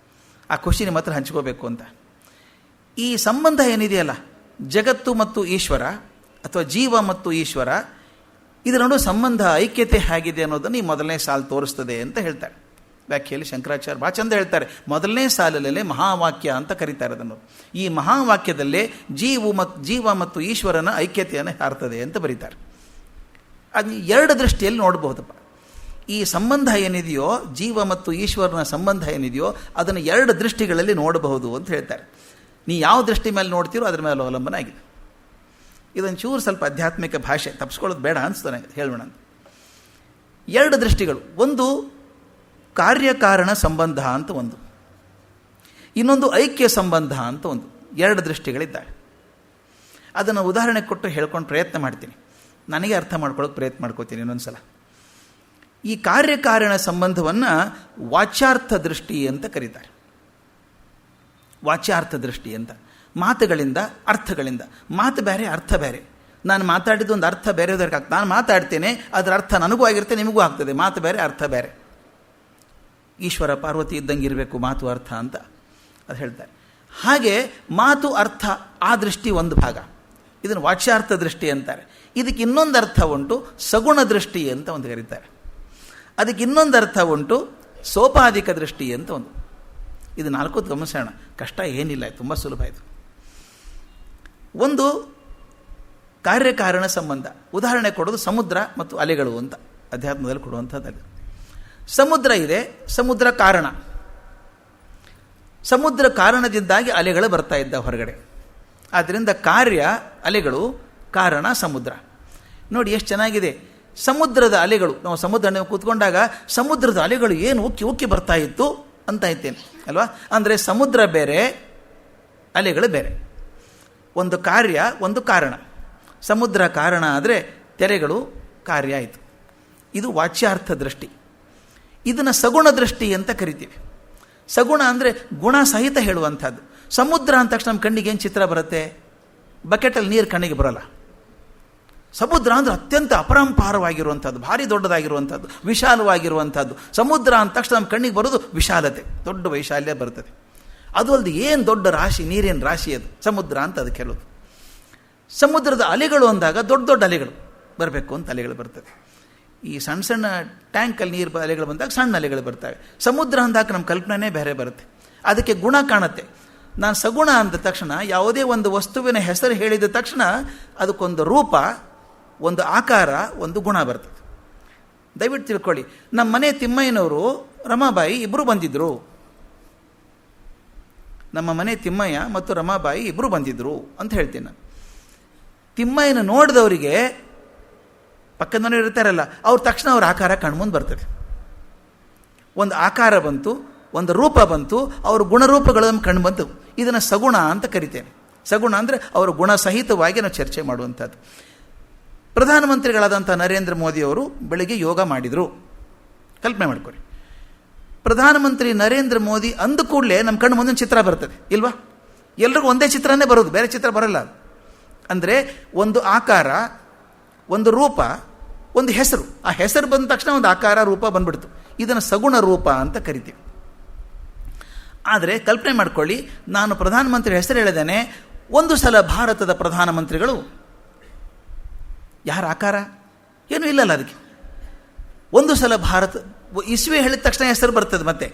ಆ ಖುಷಿ ನಿಮ್ಮ ಹತ್ರ ಹಂಚ್ಕೋಬೇಕು ಅಂತ. ಈ ಸಂಬಂಧ ಏನಿದೆಯಲ್ಲ, ಜಗತ್ತು ಮತ್ತು ಈಶ್ವರ ಅಥವಾ ಜೀವ ಮತ್ತು ಈಶ್ವರ, ಇದರ ನಡುವೆ ಸಂಬಂಧ ಐಕ್ಯತೆ ಹೇಗಿದೆ ಅನ್ನೋದನ್ನು ಈ ಮೊದಲನೇ ಸಾಲು ತೋರಿಸ್ತದೆ ಅಂತ ಹೇಳ್ತಾರೆ. ವ್ಯಾಖ್ಯೆಯಲ್ಲಿ ಶಂಕರಾಚಾರ್ಯ ಭಾಳ ಚಂದ ಹೇಳ್ತಾರೆ. ಮೊದಲನೇ ಸಾಲಲ್ಲೇ ಮಹಾವಾಕ್ಯ ಅಂತ ಕರೀತಾರೆ ಅದನ್ನು. ಈ ಮಹಾವಾಕ್ಯದಲ್ಲೇ ಜೀವ ಮತ್ತು ಈಶ್ವರನ ಐಕ್ಯತೆಯನ್ನು ಹಾರ್ತದೆ ಅಂತ ಬರೀತಾರೆ. ಅದು 2 ದೃಷ್ಟಿಯಲ್ಲಿ ನೋಡಬಹುದಪ್ಪ. ಈ ಸಂಬಂಧ ಏನಿದೆಯೋ, ಜೀವ ಮತ್ತು ಈಶ್ವರನ ಸಂಬಂಧ ಏನಿದೆಯೋ, ಅದನ್ನು 2 ದೃಷ್ಟಿಗಳಲ್ಲಿ ನೋಡಬಹುದು ಅಂತ ಹೇಳ್ತಾರೆ. ನೀ ಯಾವ ದೃಷ್ಟಿ ಮೇಲೆ ನೋಡ್ತೀರೋ ಅದ್ರ ಮೇಲೆ ಅವಲಂಬನ ಆಗಿದೆ. ಇದೊಂದು ಚೂರು ಸ್ವಲ್ಪ ಆಧ್ಯಾತ್ಮಿಕ ಭಾಷೆ, ತಪ್ಪಿಸ್ಕೊಳ್ಳೋದು ಬೇಡ ಅನಿಸ್ತಾನೆ, ಹೇಳೋಣ. 2 ದೃಷ್ಟಿಗಳು. ಒಂದು ಕಾರ್ಯಕಾರಣ ಸಂಬಂಧ ಅಂತ ಒಂದು, ಇನ್ನೊಂದು ಐಕ್ಯ ಸಂಬಂಧ ಅಂತ ಒಂದು. 2 ದೃಷ್ಟಿಗಳಿದ್ದಾವೆ. ಅದನ್ನು ಉದಾಹರಣೆ ಕೊಟ್ಟು ಹೇಳ್ಕೊಂಡು ಪ್ರಯತ್ನ ಮಾಡ್ತೀನಿ, ನನಗೆ ಅರ್ಥ ಮಾಡ್ಕೊಳ್ಳೋಕೆ ಪ್ರಯತ್ನ ಮಾಡ್ಕೋತೀನಿ ಇನ್ನೊಂದು ಸಲ. ಈ ಕಾರ್ಯಕಾರಣ ಸಂಬಂಧವನ್ನು ವಾಚ್ಯಾರ್ಥ ದೃಷ್ಟಿ ಅಂತ ಕರೀತಾರೆ. ವಾಚ್ಯಾರ್ಥ ದೃಷ್ಟಿ ಅಂತ, ಮಾತುಗಳಿಂದ ಅರ್ಥಗಳಿಂದ. ಮಾತು ಬೇರೆ, ಅರ್ಥ ಬೇರೆ. ನಾನು ಮಾತಾಡಿದ್ದು ಒಂದು ಅರ್ಥ ಬೇರೆದವ್ರಿಗೆ ಆಗ್ತದೆ. ನಾನು ಮಾತಾಡ್ತೇನೆ, ಅದರ ಅರ್ಥ ನನಗೂ ಆಗಿರುತ್ತೆ, ನಿಮಗೂ ಆಗ್ತದೆ. ಮಾತು ಬೇರೆ, ಅರ್ಥ ಬೇರೆ. ಈಶ್ವರ ಪಾರ್ವತಿ ಇದ್ದಂಗೆ ಇರಬೇಕು ಮಾತು ಅರ್ಥ ಅಂತ ಅದು ಹೇಳ್ತಾರೆ. ಹಾಗೆ ಮಾತು ಅರ್ಥ ಆ ದೃಷ್ಟಿ ಒಂದು ಭಾಗ, ಇದನ್ನು ವಾಚ್ಯಾರ್ಥ ದೃಷ್ಟಿ ಅಂತಾರೆ. ಇದಕ್ಕೆ ಇನ್ನೊಂದು ಅರ್ಥ ಉಂಟು, ಸಗುಣ ದೃಷ್ಟಿ ಅಂತ ಒಂದು ಕರೀತಾರೆ. ಅದಕ್ಕೆ ಇನ್ನೊಂದು ಅರ್ಥ ಉಂಟು, ಸೋಪಾಧಿಕ ದೃಷ್ಟಿ ಅಂತ ಒಂದು. ಇದು 4 ಗಮನಿಸೋಣ, ಕಷ್ಟ ಏನಿಲ್ಲ, ತುಂಬ ಸುಲಭ ಇದು. ಒಂದು ಕಾರ್ಯಕಾರಣ ಸಂಬಂಧ. ಉದಾಹರಣೆ ಕೊಡೋದು ಸಮುದ್ರ ಮತ್ತು ಅಲೆಗಳು ಅಂತ ಅಧ್ಯಾತ್ಮದಲ್ಲಿ ಕೊಡುವಂಥದ್ದು. ಸಮುದ್ರ ಇದೆ, ಸಮುದ್ರ ಕಾರಣ. ಸಮುದ್ರ ಕಾರಣದಿಂದಾಗಿ ಅಲೆಗಳು ಬರ್ತಾ ಇದ್ದ ಹೊರಗಡೆ. ಆದ್ದರಿಂದ ಕಾರ್ಯ ಅಲೆಗಳು, ಕಾರಣ ಸಮುದ್ರ. ನೋಡಿ ಎಷ್ಟು ಚೆನ್ನಾಗಿದೆ. ಸಮುದ್ರದ ಅಲೆಗಳು, ನಾವು ಸಮುದ್ರ ಕೂತ್ಕೊಂಡಾಗ ಸಮುದ್ರದ ಅಲೆಗಳು ಏನು ಉಕ್ಕಿ ಉಕ್ಕಿ ಬರ್ತಾ ಇತ್ತು ಅಂತ ಇದ್ದೇನೆ ಅಲ್ವಾ. ಅಂದರೆ ಸಮುದ್ರ ಬೇರೆ, ಅಲೆಗಳು ಬೇರೆ. ಒಂದು ಕಾರ್ಯ, ಒಂದು ಕಾರಣ. ಸಮುದ್ರ ಕಾರಣ ಆದರೆ ತೆರೆಗಳು ಕಾರ್ಯ ಆಯಿತು. ಇದು ವಾಚ್ಯಾರ್ಥ ದೃಷ್ಟಿ. ಇದನ್ನು ಸಗುಣ ದೃಷ್ಟಿ ಅಂತ ಕರಿತೀವಿ. ಸಗುಣ ಅಂದರೆ ಗುಣ ಸಹಿತ ಹೇಳುವಂಥದ್ದು. ಸಮುದ್ರ ಅಂದ ತಕ್ಷಣ ನಮ್ಮ ಕಣ್ಣಿಗೆ ಏನು ಚಿತ್ರ ಬರುತ್ತೆ? ಬಕೆಟಲ್ಲಿ ನೀರು ಕಣ್ಣಿಗೆ ಬರೋಲ್ಲ. ಸಮುದ್ರ ಅಂದರೆ ಅತ್ಯಂತ ಅಪರಂಪಾರವಾಗಿರುವಂಥದ್ದು, ಭಾರಿ ದೊಡ್ಡದಾಗಿರುವಂಥದ್ದು, ವಿಶಾಲವಾಗಿರುವಂಥದ್ದು. ಸಮುದ್ರ ಅಂದ ತಕ್ಷಣ ನಮ್ಮ ಕಣ್ಣಿಗೆ ಬರೋದು ವಿಶಾಲತೆ, ದೊಡ್ಡ ವೈಶಾಲ್ಯ ಬರ್ತದೆ. ಅದು ಅಲ್ಲದೆ ಏನು ದೊಡ್ಡ ರಾಶಿ, ನೀರಿನ ರಾಶಿ ಅದು ಸಮುದ್ರ ಅಂತ ಅದಕ್ಕೆ ಹೇಳೋದು. ಸಮುದ್ರದ ಅಲೆಗಳು ಅಂದಾಗ ದೊಡ್ಡ ದೊಡ್ಡ ಅಲೆಗಳು ಬರಬೇಕು ಅಂತ ಅಲೆಗಳು ಬರ್ತದೆ. ಈ ಸಣ್ಣ ಸಣ್ಣ ಟ್ಯಾಂಕಲ್ಲಿ ನೀರು ಅಲೆಗಳು ಬಂದಾಗ ಸಣ್ಣ ಅಲೆಗಳು ಬರ್ತವೆ. ಸಮುದ್ರ ಅಂದಾಗ ನಮ್ಮ ಕಲ್ಪನೆ ಬೇರೆ ಬರುತ್ತೆ. ಅದಕ್ಕೆ ಗುಣ ಕಾಣುತ್ತೆ. ನಾನು ಸಗುಣ ಅಂದ ತಕ್ಷಣ ಯಾವುದೇ ಒಂದು ವಸ್ತುವಿನ ಹೆಸರು ಹೇಳಿದ ತಕ್ಷಣ ಅದಕ್ಕೊಂದು ರೂಪ, ಒಂದು ಆಕಾರ, ಒಂದು ಗುಣ ಬರ್ತದೆ. ದಯವಿಟ್ಟು ತಿಳ್ಕೊಳ್ಳಿ. ನಮ್ಮ ಮನೆ ತಿಮ್ಮಯ್ಯನವರು ರಮಾಬಾಯಿ ಇಬ್ಬರು ಬಂದಿದ್ದರು. ನಮ್ಮ ಮನೆ ತಿಮ್ಮಯ್ಯ ಮತ್ತು ರಮಾಬಾಯಿ ಇಬ್ಬರು ಬಂದಿದ್ದರು ಅಂತ ಹೇಳ್ತೀನಿ ನಾನು. ತಿಮ್ಮಯ್ಯನ ನೋಡಿದವರಿಗೆ ಪಕ್ಕದ ಮನೆ ಇರ್ತಾರಲ್ಲ, ಅವ್ರ ತಕ್ಷಣ ಅವ್ರ ಆಕಾರ ಕಣ್ಮುಂದೆ ಬರ್ತದೆ. ಒಂದು ಆಕಾರ ಬಂತು, ಒಂದು ರೂಪ ಬಂತು, ಅವ್ರ ಗುಣರೂಪಗಳನ್ನು ಕಣ್ಣು ಬಂತು. ಇದನ್ನು ಸಗುಣ ಅಂತ ಕರಿತೇನೆ. ಸಗುಣ ಅಂದರೆ ಅವರು ಗುಣಸಹಿತವಾಗಿ ನಾವು ಚರ್ಚೆ ಮಾಡುವಂಥದ್ದು. ಪ್ರಧಾನಮಂತ್ರಿಗಳಾದಂಥ ನರೇಂದ್ರ ಮೋದಿಯವರು ಬೆಳಿಗ್ಗೆ ಯೋಗ ಮಾಡಿದರು. ಕಲ್ಪನೆ ಮಾಡ್ಕೊರಿ. ಪ್ರಧಾನಮಂತ್ರಿ ನರೇಂದ್ರ ಮೋದಿ ಅಂದ ಕೂಡಲೇ ನಮ್ಮ ಕಣ್ಣು ಮುಂದಿನ ಚಿತ್ರ ಬರ್ತದೆ ಇಲ್ವಾ? ಎಲ್ರಿಗೂ ಒಂದೇ ಚಿತ್ರನೇ ಬರೋದು, ಬೇರೆ ಚಿತ್ರ ಬರಲ್ಲ. ಅಂದರೆ ಒಂದು ಆಕಾರ, ಒಂದು ರೂಪ, ಒಂದು ಹೆಸರು. ಆ ಹೆಸರು ಬಂದ ತಕ್ಷಣ ಒಂದು ಆಕಾರ, ರೂಪ ಬಂದ್ಬಿಡ್ತು. ಇದನ್ನು ಸಗುಣ ರೂಪ ಅಂತ ಕರಿತೀವಿ. ಆದರೆ ಕಲ್ಪನೆ ಮಾಡ್ಕೊಳ್ಳಿ, ನಾನು ಪ್ರಧಾನಮಂತ್ರಿ ಹೆಸರು ಹೇಳಿದ್ದೇನೆ, ಒಂದು ಸಲ ಭಾರತದ ಪ್ರಧಾನಮಂತ್ರಿಗಳು, ಯಾರ ಆಕಾರ ಏನೂ ಇಲ್ಲಲ್ಲ ಅದಕ್ಕೆ. ಒಂದು ಸಲ ಭಾರತ, ಇಸ್ವಿ ಹೇಳಿದ ತಕ್ಷಣ ಹೆಸರು ಬರ್ತದೆ. ಮತ್ತೆ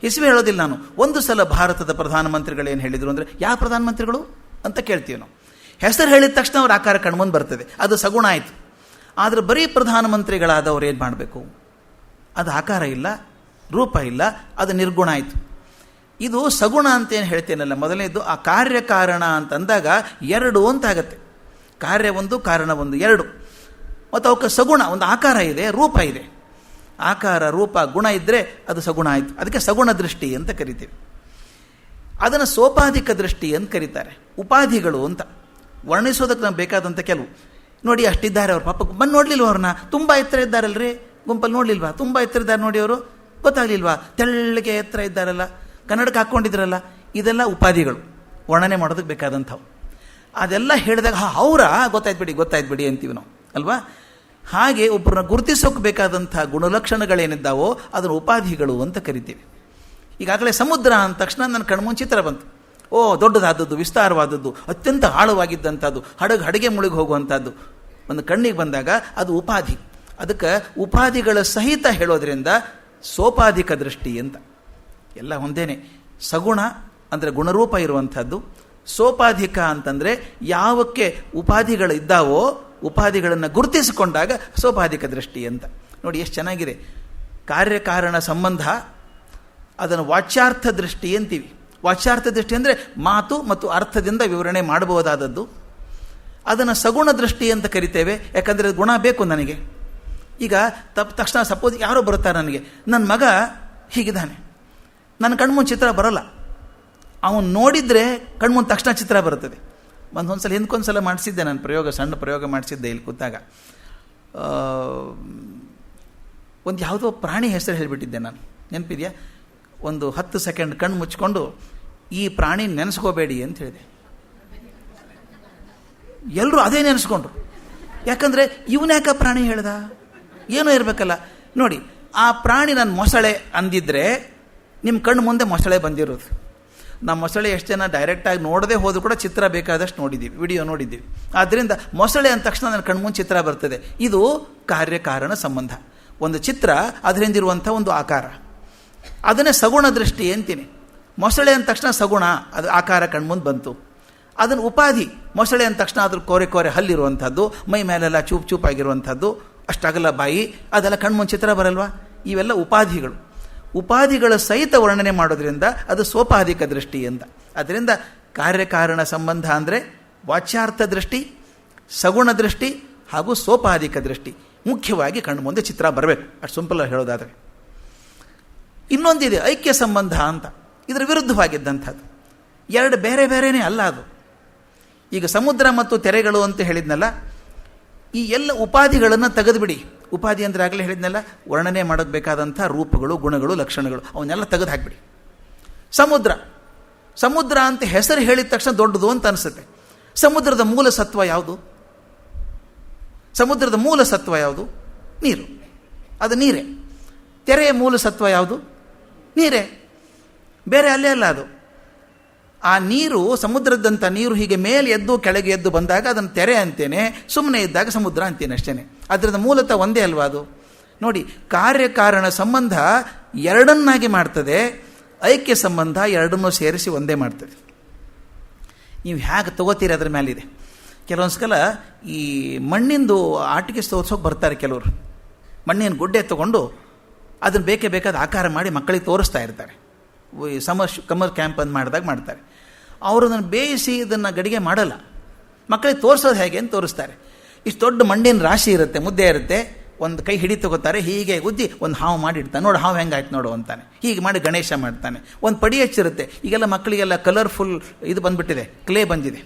ಇಸ್ವಿ ಹೇಳೋದಿಲ್ಲ ನಾನು. ಒಂದು ಸಲ ಭಾರತದ ಪ್ರಧಾನಮಂತ್ರಿಗಳು ಏನು ಹೇಳಿದರು ಅಂದರೆ ಯಾವ ಪ್ರಧಾನಮಂತ್ರಿಗಳು ಅಂತ ಕೇಳ್ತೀವಿ ನಾವು. ಹೆಸರು ಹೇಳಿದ ತಕ್ಷಣ ಅವ್ರ ಆಕಾರ ಕಣ್ಮುಂದೆ ಬರ್ತದೆ, ಅದು ಸಗುಣ ಆಯಿತು. ಆದರೆ ಬರೀ ಪ್ರಧಾನಮಂತ್ರಿಗಳಾದವ್ರು ಏನು ಮಾಡಬೇಕು? ಅದು ಆಕಾರ ಇಲ್ಲ, ರೂಪ ಇಲ್ಲ, ಅದು ನಿರ್ಗುಣ ಆಯಿತು. ಇದು ಸಗುಣ ಅಂತೇನು ಹೇಳ್ತೇನಲ್ಲ, ಮೊದಲನೇದು ಆ ಕಾರ್ಯಕಾರಣ ಅಂತಂದಾಗ ಎರಡು ಅಂತಾಗತ್ತೆ. ಕಾರ್ಯ ಒಂದು, ಕಾರಣ ಒಂದು, ಎರಡು. ಮತ್ತು ಅವಕ್ಕೆ ಸಗುಣ, ಒಂದು ಆಕಾರ ಇದೆ, ರೂಪ ಇದೆ. ಆಕಾರ, ರೂಪ, ಗುಣ ಇದ್ದರೆ ಅದು ಸಗುಣ ಆಯಿತು. ಅದಕ್ಕೆ ಸಗುಣ ದೃಷ್ಟಿ ಅಂತ ಕರಿತೀವಿ. ಅದನ್ನು ಸೋಪಾಧಿಕ ದೃಷ್ಟಿ ಅಂತ ಕರೀತಾರೆ. ಉಪಾಧಿಗಳು ಅಂತ ವರ್ಣಿಸೋದಕ್ಕೆ ನಮ್ಗೆ ಬೇಕಾದಂಥ ಕೆಲವು. ನೋಡಿ ಅಷ್ಟಿದ್ದಾರೆ ಅವ್ರು, ಪಾಪ ಬಂದು ನೋಡಲಿಲ್ವ ಅವ್ರನ್ನ? ತುಂಬ ಎತ್ತರ ಇದ್ದಾರಲ್ರಿ ಗುಂಪಲ್ಲಿ, ನೋಡಲಿಲ್ವಾ? ತುಂಬ ಎತ್ತರ ಇದ್ದಾರೆ ನೋಡಿ ಅವರು, ಗೊತ್ತಾಗಲಿಲ್ವಾ? ತೆಳ್ಳಗೆ ಎತ್ತರ ಇದ್ದಾರಲ್ಲ, ಕನ್ನಡಕ್ಕೆ ಹಾಕ್ಕೊಂಡಿದ್ರಲ್ಲ. ಇದೆಲ್ಲ ಉಪಾಧಿಗಳು, ವರ್ಣನೆ ಮಾಡೋದಕ್ಕೆ ಬೇಕಾದಂಥವು. ಅದೆಲ್ಲ ಹೇಳಿದಾಗ ಅವರ ಗೊತ್ತಾಯ್ತು ಬಿಡಿ ಅಂತೀವಿ ನಾವು ಅಲ್ವಾ. ಹಾಗೆ ಒಬ್ಬರನ್ನ ಗುರುತಿಸೋಕೆ ಬೇಕಾದಂಥ ಗುಣಲಕ್ಷಣಗಳೇನಿದ್ದಾವೋ ಅದನ್ನು ಉಪಾಧಿಗಳು ಅಂತ ಕರಿತೀವಿ. ಈಗಾಗಲೇ ಸಮುದ್ರ ಅಂದ ತಕ್ಷಣ ನನ್ನ ಕಣ್ಮುಂಚೆ ಚಿತ್ರ ಬಂತು. ಓ, ದೊಡ್ಡದಾದದ್ದು, ವಿಸ್ತಾರವಾದದ್ದು, ಅತ್ಯಂತ ಆಳವಾಗಿದ್ದಂಥದ್ದು, ಹಡಗೆ ಮುಳುಗಿ ಹೋಗುವಂಥದ್ದು ಒಂದು ಕಣ್ಣಿಗೆ ಬಂದಾಗ ಅದು ಉಪಾಧಿ. ಅದಕ್ಕೆ ಉಪಾಧಿಗಳ ಸಹಿತ ಹೇಳೋದ್ರಿಂದ ಸೋಪಾಧಿಕ ದೃಷ್ಟಿ ಅಂತ. ಎಲ್ಲ ಒಂದೇನೆ. ಸಗುಣ ಅಂದರೆ ಗುಣರೂಪ ಇರುವಂಥದ್ದು, ಸೋಪಾಧಿಕ ಅಂತಂದರೆ ಯಾವಕ್ಕೆ ಉಪಾಧಿಗಳು ಇದ್ದಾವೋ ಉಪಾಧಿಗಳನ್ನು ಗುರುತಿಸಿಕೊಂಡಾಗ ಸೋಪಾಧಿಕ ದೃಷ್ಟಿ ಅಂತ. ನೋಡಿ ಎಷ್ಟು ಚೆನ್ನಾಗಿದೆ. ಕಾರ್ಯಕಾರಣ ಸಂಬಂಧ, ಅದನ್ನು ವಾಚ್ಯಾರ್ಥ ದೃಷ್ಟಿ ಅಂತೀವಿ. ವಾಚ್ಯಾರ್ಥ ದೃಷ್ಟಿ ಅಂದರೆ ಮಾತು ಮತ್ತು ಅರ್ಥದಿಂದ ವಿವರಣೆ ಮಾಡಬಹುದಾದದ್ದು. ಅದನ್ನು ಸಗುಣ ದೃಷ್ಟಿ ಅಂತ ಕರಿತೇವೆ. ಯಾಕಂದರೆ ಗುಣ ಬೇಕು ನನಗೆ. ಈಗ ತಕ್ಷಣ ಸಪೋಸ್ ಯಾರೋ ಬರುತ್ತಾರೆ ನನಗೆ, ನನ್ನ ಮಗ ಹೀಗಿದ್ದಾನೆ, ನನ್ನ ಕಣ್ಮುಂದೆ ಚಿತ್ರ ಬರೋಲ್ಲ. ಅವನು ನೋಡಿದರೆ ಕಣ್ಮುಂದೆ ತಕ್ಷಣ ಚಿತ್ರ ಬರುತ್ತದೆ. ಒಂದ್ಸಲ ಹಿಂದ್ಕೊಂದ್ಸಲ ಮಾಡಿಸಿದ್ದೆ ನಾನು ಪ್ರಯೋಗ, ಸಣ್ಣ ಪ್ರಯೋಗ ಮಾಡಿಸಿದ್ದೆ ಇಲ್ಲಿ ಕೂತಾಗ. ಒಂದು ಯಾವುದೋ ಪ್ರಾಣಿ ಹೆಸರು ಹೇಳಿಬಿಟ್ಟಿದ್ದೆ ನಾನು, ನೆನಪಿದೆಯಾ? ಒಂದು 10 ಸೆಕೆಂಡ್ ಕಣ್ಣು ಮುಚ್ಕೊಂಡು ಈ ಪ್ರಾಣಿ ನೆನೆಸ್ಕೋಬೇಡಿ ಅಂತ ಹೇಳಿದೆ. ಎಲ್ಲರೂ ಅದೇ ನೆನೆಸ್ಕೊಂಡ್ರು. ಯಾಕಂದರೆ ಇವನ್ಯಾಕ ಪ್ರಾಣಿ ಹೇಳ್ದ, ಏನೋ ಇರಬೇಕಲ್ಲ. ನೋಡಿ, ಆ ಪ್ರಾಣಿ ನನ್ನ ಮೊಸಳೆ ಅಂದಿದ್ರೆ ನಿಮ್ಮ ಕಣ್ಣು ಮುಂದೆ ಮೊಸಳೆ ಬಂದಿರೋದು. ನಮ್ಮ ಮೊಸಳೆ ಎಷ್ಟು ಜನ ಡೈರೆಕ್ಟಾಗಿ ನೋಡದೆ ಹೋದರೂ ಕೂಡ ಚಿತ್ರ ಬೇಕಾದಷ್ಟು ನೋಡಿದ್ದೀವಿ, ವಿಡಿಯೋ ನೋಡಿದ್ದೀವಿ. ಆದ್ದರಿಂದ ಮೊಸಳೆ ಅಂದ ತಕ್ಷಣ ನನ್ನ ಕಣ್ಮುಂದೆ ಚಿತ್ರ ಬರ್ತದೆ. ಇದು ಕಾರ್ಯಕಾರಣ ಸಂಬಂಧ. ಒಂದು ಚಿತ್ರ, ಅದರಿಂದಿರುವಂಥ ಒಂದು ಆಕಾರ, ಅದನ್ನೇ ಸಗುಣ ದೃಷ್ಟಿ ಅಂತೀನಿ. ಮೊಸಳೆ ಅಂದ ತಕ್ಷಣ ಸಗುಣ, ಅದು ಆಕಾರ ಕಣ್ಮುಂದೆ ಬಂತು. ಅದನ್ನು ಉಪಾಧಿ. ಮೊಸಳೆ ಅಂದ ತಕ್ಷಣ ಅದ್ರ ಕೋರೆ ಹಲ್ಲಿರುವಂಥದ್ದು, ಮೈ ಮೇಲೆಲ್ಲ ಚೂಪಾಗಿರುವಂಥದ್ದು, ಅಷ್ಟಾಗಲ್ಲ ಬಾಯಿ, ಅದೆಲ್ಲ ಕಣ್ಮುಂದೆ ಚಿತ್ರ ಬರಲ್ವಾ? ಇವೆಲ್ಲ ಉಪಾಧಿಗಳು. ಉಪಾಧಿಗಳ ಸಹಿತ ವರ್ಣನೆ ಮಾಡೋದ್ರಿಂದ ಅದು ಸೋಪಾಧಿಕ ದೃಷ್ಟಿ ಅಂತ. ಅದರಿಂದ ಕಾರ್ಯಕಾರಣ ಸಂಬಂಧ ಅಂದರೆ ವಾಚ್ಯಾರ್ಥ ದೃಷ್ಟಿ, ಸಗುಣ ದೃಷ್ಟಿ ಹಾಗೂ ಸೋಪಾಧಿಕ ದೃಷ್ಟಿ. ಮುಖ್ಯವಾಗಿ ಕಣ್ಣು ಮುಂದೆ ಚಿತ್ರ ಬರಬೇಕು, ಅಷ್ಟು ಸಿಂಪಲ್ ಹೇಳೋದಾದರೆ. ಇನ್ನೊಂದಿದೆ ಐಕ್ಯ ಸಂಬಂಧ ಅಂತ, ಇದರ ವಿರುದ್ಧವಾಗಿದ್ದಂಥದ್ದು. ಎರಡು ಬೇರೆ ಬೇರೆಯೇ ಅಲ್ಲ ಅದು. ಈಗ ಸಮುದ್ರ ಮತ್ತು ತೆರೆಗಳು ಅಂತ ಹೇಳಿದ್ನಲ್ಲ, ಈ ಎಲ್ಲ ಉಪಾಧಿಗಳನ್ನು ತೆಗೆದುಬಿಡಿ. ಉಪಾಧಿ ಅಂದರೆ ಆಗಲೇ ಹೇಳಿದ್ನಲ್ಲ, ವರ್ಣನೆ ಮಾಡೋಕ್ಕೆ ರೂಪಗಳು, ಗುಣಗಳು, ಲಕ್ಷಣಗಳು, ಅವನ್ನೆಲ್ಲ ತೆಗೆದು ಹಾಕಿಬಿಡಿ. ಸಮುದ್ರ ಅಂತ ಹೆಸರು ಹೇಳಿದ ತಕ್ಷಣ ದೊಡ್ಡದು ಅಂತ ಅನಿಸುತ್ತೆ. ಸಮುದ್ರದ ಮೂಲ ಸತ್ವ ಯಾವುದು? ಸಮುದ್ರದ ಮೂಲ ಸತ್ವ ಯಾವುದು? ನೀರು. ಅದು ನೀರೇ. ತೆರೆಯ ಮೂಲ ಸತ್ವ ಯಾವುದು? ನೀರೇ. ಬೇರೆ ಅಲ್ಲೇ ಅಲ್ಲ ಅದು. ಆ ನೀರು, ಸಮುದ್ರದಂಥ ನೀರು ಹೀಗೆ ಮೇಲೆ ಎದ್ದು ಕೆಳಗೆ ಎದ್ದು ಬಂದಾಗ ಅದನ್ನು ತೆರೆ ಅಂತೇನೆ, ಸುಮ್ಮನೆ ಇದ್ದಾಗ ಸಮುದ್ರ ಅಂತೇನೆ ಅಷ್ಟೇ. ಅದರಿಂದ ಮೂಲತಃ ಒಂದೇ ಅಲ್ವಾ ಅದು? ನೋಡಿ, ಕಾರ್ಯಕಾರಣ ಸಂಬಂಧ ಎರಡನ್ನಾಗಿ ಮಾಡ್ತದೆ, ಐಕ್ಯ ಸಂಬಂಧ ಎರಡನ್ನೂ ಸೇರಿಸಿ ಒಂದೇ ಮಾಡ್ತದೆ. ನೀವು ಹೇಗೆ ತಗೋತೀರಿ ಅದ್ರ ಮೇಲಿದೆ. ಕೆಲವೊಂದು ಸಲ ಈ ಮಣ್ಣಿಂದು ಆಟಿಕೆ ತೋರ್ಸೋಕೆ ಬರ್ತಾರೆ ಕೆಲವರು. ಮಣ್ಣಿನ ಗುಡ್ಡೆ ತೊಗೊಂಡು ಅದನ್ನು ಬೇಕೇ ಬೇಕಾದ ಆಕಾರ ಮಾಡಿ ಮಕ್ಕಳಿಗೆ ತೋರಿಸ್ತಾ ಇರ್ತಾರೆ. ಕಮರ್ ಕ್ಯಾಂಪ್ ಅಂತ ಮಾಡಿದಾಗ ಮಾಡ್ತಾರೆ. ಅವರು ಅದನ್ನು ಬೇಯಿಸಿ ಇದನ್ನು ಗಡಿಗೆ ಮಾಡಲ್ಲ, ಮಕ್ಕಳಿಗೆ ತೋರಿಸೋದು ಹೇಗೆ ಅಂತ ತೋರಿಸ್ತಾರೆ. ಇಷ್ಟು ದೊಡ್ಡ ಮಣ್ಣಿನ ರಾಶಿ ಇರುತ್ತೆ, ಮುದ್ದೆ ಇರುತ್ತೆ, ಒಂದು ಕೈ ಹಿಡಿ ತಗೋತಾರೆ, ಹೀಗೆ ಉದ್ದಿ ಒಂದು ಹಾವು ಮಾಡಿಡ್ತಾನೆ, ನೋಡು ಹಾವು ಹೆಂಗಾಯ್ತು ನೋಡು ಅಂತಾನೆ. ಹೀಗೆ ಮಾಡಿ ಗಣೇಶ ಮಾಡ್ತಾನೆ. ಒಂದು ಪಡಿ ಹಚ್ಚಿರುತ್ತೆ. ಈಗೆಲ್ಲ ಮಕ್ಕಳಿಗೆಲ್ಲ ಕಲರ್ಫುಲ್ ಇದು ಬಂದುಬಿಟ್ಟಿದೆ, ಕ್ಲೇ ಬಂದಿದೆ.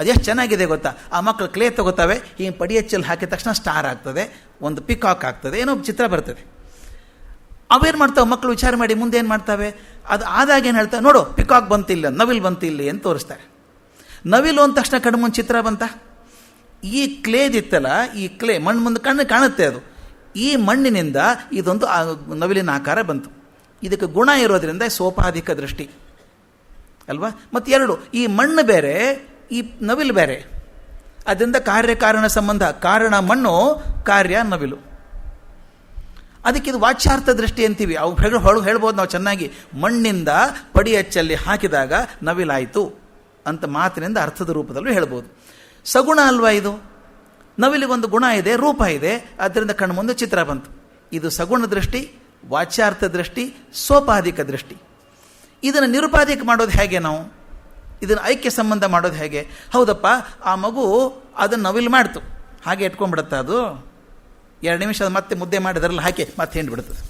ಅದೆಷ್ಟು ಚೆನ್ನಾಗಿದೆ ಗೊತ್ತಾ? ಆ ಮಕ್ಕಳು ಕ್ಲೇ ತಗೋತಾವೆ, ಹೀಗೆ ಪಡಿ ಹಚ್ಚಲ್ಲಿ ಹಾಕಿದ ತಕ್ಷಣ ಸ್ಟಾರ್ ಆಗ್ತದೆ, ಒಂದು ಪಿಕಾಕ್ ಆಗ್ತದೆ, ಏನೋ ಚಿತ್ರ ಬರ್ತದೆ. ಅವೇನು ಮಾಡ್ತಾವೆ ಮಕ್ಕಳು? ವಿಚಾರ ಮಾಡಿ ಮುಂದೆ ಏನು ಮಾಡ್ತಾವೆ? ಅದು ಆದಾಗ ಏನು ಹೇಳ್ತಾರೆ, ನೋಡು ಪಿಕಾಕ್ ಬಂತಿಲ್ಲ, ನವಿಲ್ ಬಂತಿಲ್ಲ ಅಂತ ತೋರಿಸ್ತಾರೆ. ನವಿಲು ಅಂದ ತಕ್ಷಣ ಕಣ್ಣು ಮುಂದೆ ಚಿತ್ರ ಬಂತ? ಈ ಕ್ಲೇದಿತ್ತಲ್ಲ, ಈ ಕ್ಲೇ ಮಣ್ಣು ಮುಂದೆ ಕಣ್ಣು ಕಾಣುತ್ತೆ, ಅದು ಈ ಮಣ್ಣಿನಿಂದ ಇದೊಂದು ನವಿಲಿನ ಆಕಾರ ಬಂತು. ಇದಕ್ಕೆ ಗುಣ ಇರೋದ್ರಿಂದ ಸೋಪಾಧಿಕ ದೃಷ್ಟಿ ಅಲ್ವಾ? ಮತ್ತು ಎರಡು, ಈ ಮಣ್ಣು ಬೇರೆ, ಈ ನವಿಲು ಬೇರೆ. ಅದರಿಂದ ಕಾರ್ಯಕಾರಣ ಸಂಬಂಧ. ಕಾರಣ ಮಣ್ಣು, ಕಾರ್ಯ ನವಿಲು. ಅದಕ್ಕೆ ಇದು ವಾಚ್ಯಾರ್ಥ ದೃಷ್ಟಿ ಅಂತೀವಿ. ಅವು ಹೇಳ್ಬೋದು ನಾವು ಚೆನ್ನಾಗಿ. ಮಣ್ಣಿಂದ ಪಡಿ ಹಚ್ಚಲ್ಲಿ ಹಾಕಿದಾಗ ನವಿಲಾಯಿತು ಅಂತ ಮಾತಿನಿಂದ ಅರ್ಥದ ರೂಪದಲ್ಲೂ ಹೇಳ್ಬೋದು. ಸಗುಣ ಅಲ್ವಾ ಇದು? ನವಿಲಿಗೊಂದು ಗುಣ ಇದೆ, ರೂಪ ಇದೆ, ಅದರಿಂದ ಕಣ್ಣು ಮುಂದೆ ಚಿತ್ರ ಬಂತು. ಇದು ಸಗುಣ ದೃಷ್ಟಿ, ವಾಚ್ಯಾರ್ಥ ದೃಷ್ಟಿ, ಸೋಪಾಧಿಕ ದೃಷ್ಟಿ. ಇದನ್ನು ನಿರುಪಾಧಿಕ ಮಾಡೋದು ಹೇಗೆ ನಾವು? ಇದನ್ನು ಐಕ್ಯ ಸಂಬಂಧ ಮಾಡೋದು ಹೇಗೆ? ಹೌದಪ್ಪ, ಆ ಮಗು ಅದನ್ನು ನವಿಲು ಮಾಡ್ತು, ಹಾಗೆ ಇಟ್ಕೊಂಡ್ಬಿಡುತ್ತೆ. ಅದು 2 ನಿಮಿಷ ಮತ್ತೆ ಮುದ್ದೆ ಮಾಡಿ ಅದರಲ್ಲಿ ಹಾಕಿ ಮತ್ತೆ ಹಿಂಡ್ಬಿಡ್ತದೆ.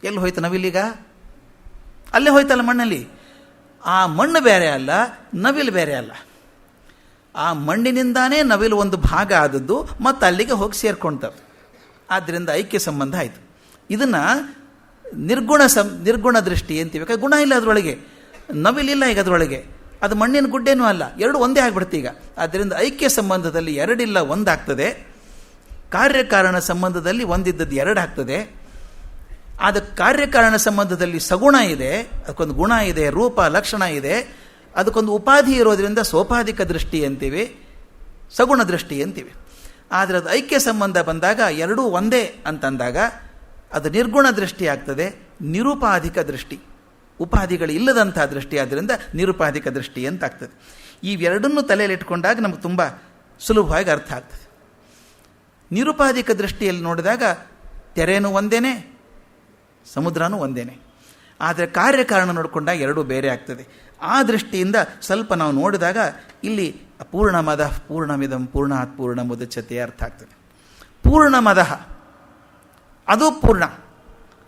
ಎಲ್ಲಿ ಹೋಯ್ತು ನವಿಲೀಗ? ಅಲ್ಲೇ ಹೋಯ್ತಲ್ಲ ಮಣ್ಣಲ್ಲಿ. ಆ ಮಣ್ಣು ಬೇರೆ ಅಲ್ಲ, ನವಿಲು ಬೇರೆ ಅಲ್ಲ. ಆ ಮಣ್ಣಿನಿಂದಾನೇ ನವಿಲು ಒಂದು ಭಾಗ ಆದದ್ದು, ಮತ್ತು ಅಲ್ಲಿಗೆ ಹೋಗಿ ಸೇರ್ಕೊಳ್ತವೆ. ಆದ್ದರಿಂದ ಐಕ್ಯ ಸಂಬಂಧ ಆಯಿತು. ಇದನ್ನು ನಿರ್ಗುಣ ದೃಷ್ಟಿ ಅಂತೀವಿ. ಯಾಕಂದ್ರೆ ಗುಣ ಇಲ್ಲ ಅದರೊಳಗೆ, ನವಿಲಿಲ್ಲ ಈಗ ಅದರೊಳಗೆ, ಅದು ಮಣ್ಣಿನ ಗುಡ್ಡೇನೂ ಅಲ್ಲ, ಎರಡು ಒಂದೇ ಆಗ್ಬಿಡುತ್ತೆ ಈಗ. ಆದ್ದರಿಂದ ಐಕ್ಯ ಸಂಬಂಧದಲ್ಲಿ ಎರಡಿಲ್ಲ, ಒಂದಾಗ್ತದೆ. ಕಾರ್ಯಕಾರಣ ಸಂಬಂಧದಲ್ಲಿ ಒಂದಿದ್ದದ್ದು ಎರಡು ಆಗ್ತದೆ. ಆದ ಕಾರ್ಯಕಾರಣ ಸಂಬಂಧದಲ್ಲಿ ಸಗುಣ ಇದೆ, ಅದಕ್ಕೊಂದು ಗುಣ ಇದೆ, ರೂಪ ಲಕ್ಷಣ ಇದೆ, ಅದಕ್ಕೊಂದು ಉಪಾಧಿ ಇರೋದ್ರಿಂದ ಸೋಪಾಧಿಕ ದೃಷ್ಟಿ ಅಂತೀವಿ, ಸಗುಣ ದೃಷ್ಟಿ ಅಂತೀವಿ. ಆದರೆ ಅದು ಐಕ್ಯ ಸಂಬಂಧ ಬಂದಾಗ ಎರಡೂ ಒಂದೇ ಅಂತಂದಾಗ ಅದು ನಿರ್ಗುಣ ದೃಷ್ಟಿ ಆಗ್ತದೆ, ನಿರುಪಾಧಿಕ ದೃಷ್ಟಿ, ಉಪಾಧಿಗಳು ಇಲ್ಲದಂಥ ದೃಷ್ಟಿ. ಆದ್ದರಿಂದ ನಿರುಪಾಧಿಕ ದೃಷ್ಟಿ ಅಂತ ಆಗ್ತದೆ. ಇವೆರಡನ್ನೂ ತಲೆಯಲ್ಲಿಟ್ಕೊಂಡಾಗ ನಮಗೆ ತುಂಬ ಸುಲಭವಾಗಿ ಅರ್ಥ ಆಗ್ತದೆ. ನಿರುಪಾಧಿಕ ದೃಷ್ಟಿಯಲ್ಲಿ ನೋಡಿದಾಗ ತೆರೆನೂ ಒಂದೇನೆ, ಸಮುದ್ರನೂ ಒಂದೇನೆ. ಆದರೆ ಕಾರ್ಯಕಾರಣ ನೋಡಿಕೊಂಡಾಗ ಎರಡೂ ಬೇರೆ ಆಗ್ತದೆ. ಆ ದೃಷ್ಟಿಯಿಂದ ಸ್ವಲ್ಪ ನಾವು ನೋಡಿದಾಗ ಇಲ್ಲಿ ಪೂರ್ಣಮದ ಪೂರ್ಣಮಿದಂ ಪೂರ್ಣಾತ್ ಪೂರ್ಣಮುದಚ್ಯತೆ ಅರ್ಥ ಆಗ್ತದೆ. ಪೂರ್ಣಮದ ಅದು ಪೂರ್ಣ.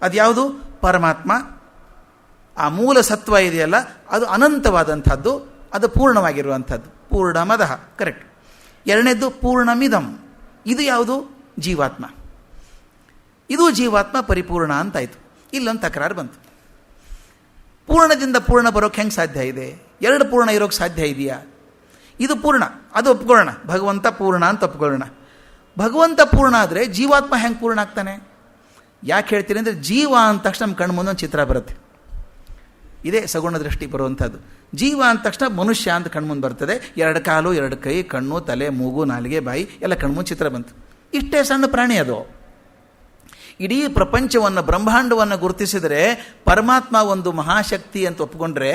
ಅದು ಯಾವುದು? ಪರಮಾತ್ಮ. ಆ ಮೂಲ ಸತ್ವ ಇದೆಯಲ್ಲ, ಅದು ಅನಂತವಾದಂಥದ್ದು, ಅದು ಪೂರ್ಣವಾಗಿರುವಂಥದ್ದು. ಪೂರ್ಣಮದ ಕರೆಕ್ಟ್. ಎರಡನೇದ್ದು ಪೂರ್ಣಮಿದಂ, ಇದು ಯಾವುದು? ಜೀವಾತ್ಮ. ಇದು ಜೀವಾತ್ಮ ಪರಿಪೂರ್ಣ ಅಂತಾಯಿತು. ಇಲ್ಲೊಂದು ತಕರಾರು ಬಂತು. ಪೂರ್ಣದಿಂದ ಪೂರ್ಣ ಬರೋಕ್ಕೆ ಹೆಂಗೆ ಸಾಧ್ಯ ಇದೆ? ಎರಡು ಪೂರ್ಣ ಇರೋಕ್ಕೆ ಸಾಧ್ಯ ಇದೆಯಾ? ಇದು ಪೂರ್ಣ, ಅದು ಒಪ್ಕೊಳ್ಳೋಣ. ಭಗವಂತ ಪೂರ್ಣ ಅಂತ ಒಪ್ಕೊಳ್ಳೋಣ. ಭಗವಂತ ಪೂರ್ಣ ಆದರೆ ಜೀವಾತ್ಮ ಹೆಂಗೆ ಪೂರ್ಣ ಆಗ್ತಾನೆ? ಯಾಕೆ ಹೇಳ್ತೀನಿ ಅಂದರೆ, ಜೀವ ಅಂದ ತಕ್ಷಣ ನಮ್ಮ ಕಣ್ಣು ಮುಂದೊಂದು ಚಿತ್ರ ಬರುತ್ತೆ. ಇದೇ ಸಗುಣ ದೃಷ್ಟಿ ಬರುವಂಥದ್ದು. ಜೀವ ಅಂದ ತಕ್ಷಣ ಮನುಷ್ಯ ಅಂತ ಕಣ್ಮುಂದೆ ಬರ್ತದೆ. 2 ಕಾಲು, 2 ಕೈ, ಕಣ್ಣು, ತಲೆ, ಮೂಗು, ನಾಲಿಗೆ, ಬಾಯಿ ಎಲ್ಲ ಕಣ್ಮುಂದೆ ಚಿತ್ರ ಬಂತು. ಇಷ್ಟೇ ಸಣ್ಣ ಪ್ರಾಣಿ ಅದು. ಇಡೀ ಪ್ರಪಂಚವನ್ನು, ಬ್ರಹ್ಮಾಂಡವನ್ನು ಗುರುತಿಸಿದರೆ ಪರಮಾತ್ಮ ಒಂದು ಮಹಾಶಕ್ತಿ ಅಂತ ಒಪ್ಕೊಂಡ್ರೆ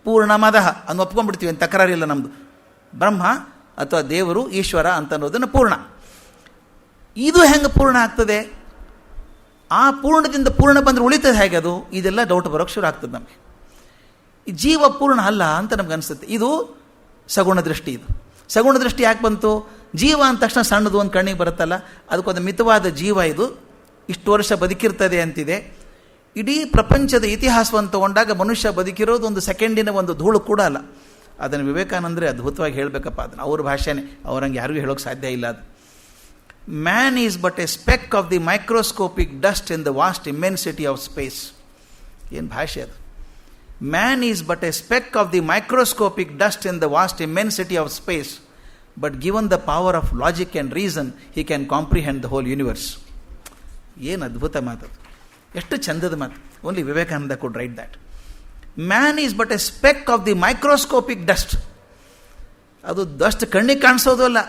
ಪೂರ್ಣಮದ ಅನ್ನು ಒಪ್ಕೊಂಡ್ಬಿಡ್ತೀವಿ, ಅಂತ ತಕರಾರಿಲ್ಲ ನಮ್ಮದು. ಬ್ರಹ್ಮ ಅಥವಾ ದೇವರು, ಈಶ್ವರ ಅಂತ ಅನ್ನೋದನ್ನು ಪೂರ್ಣ. ಇದು ಹೆಂಗೆ ಪೂರ್ಣ ಆಗ್ತದೆ? ಆ ಪೂರ್ಣದಿಂದ ಪೂರ್ಣ ಬಂದರೆ ಉಳಿತದೆ ಹೇಗೆ ಅದು? ಇದೆಲ್ಲ ಡೌಟ್ ಬರೋಕ್ಕೆ ಶುರು ಆಗ್ತದೆ ನಮಗೆ. ಈ ಜೀವ ಪೂರ್ಣ ಅಲ್ಲ ಅಂತ ನಮ್ಗೆ ಅನಿಸುತ್ತೆ. ಇದು ಸಗುಣ ದೃಷ್ಟಿ. ಇದು ಸಗುಣ ದೃಷ್ಟಿ ಯಾಕೆ ಬಂತು? ಜೀವ ಅಂದ ತಕ್ಷಣ ಸಣ್ಣದು ಒಂದು ಕಣ್ಣಿಗೆ ಬರುತ್ತಲ್ಲ, ಅದಕ್ಕೊಂದು ಮಿತವಾದ ಜೀವ, ಇದು ಇಷ್ಟು ವರ್ಷ ಬದುಕಿರ್ತದೆ ಅಂತಿದೆ. ಇಡೀ ಪ್ರಪಂಚದ ಇತಿಹಾಸವನ್ನು ತಗೊಂಡಾಗ ಮನುಷ್ಯ ಬದುಕಿರೋದು ಒಂದು ಸೆಕೆಂಡಿನ ಒಂದು ಧೂಳು ಕೂಡ ಅಲ್ಲ. ಅದನ್ನು ವಿವೇಕಾನಂದರೆ ಅದ್ಭುತವಾಗಿ ಹೇಳಬೇಕಪ್ಪ. ಅದನ್ನು ಅವ್ರ ಭಾಷೆನೇ, ಅವ್ರಂಗೆ ಯಾರಿಗೂ ಹೇಳೋಕ್ಕೆ ಸಾಧ್ಯ ಇಲ್ಲ. ಅದು man is but a speck of the microscopic dust in the vast immensity of space. ಏನು ಭಾಷೆ ಅದು! Man is but a speck of the microscopic dust in the vast immensity of space, but given the power of logic and reason he can comprehend the whole universe. ಏನು ಅದ್ಭುತ ಮಾತದು! ಎಷ್ಟು ಚಂದದ ಮಾತು. Only Vivekananda could write that. Man is but a speck of the microscopic dust. ಅದು dust ಕಣ್ಣಿಗೆ ಕಾಣಿಸೋದು ಅಲ್ಲ,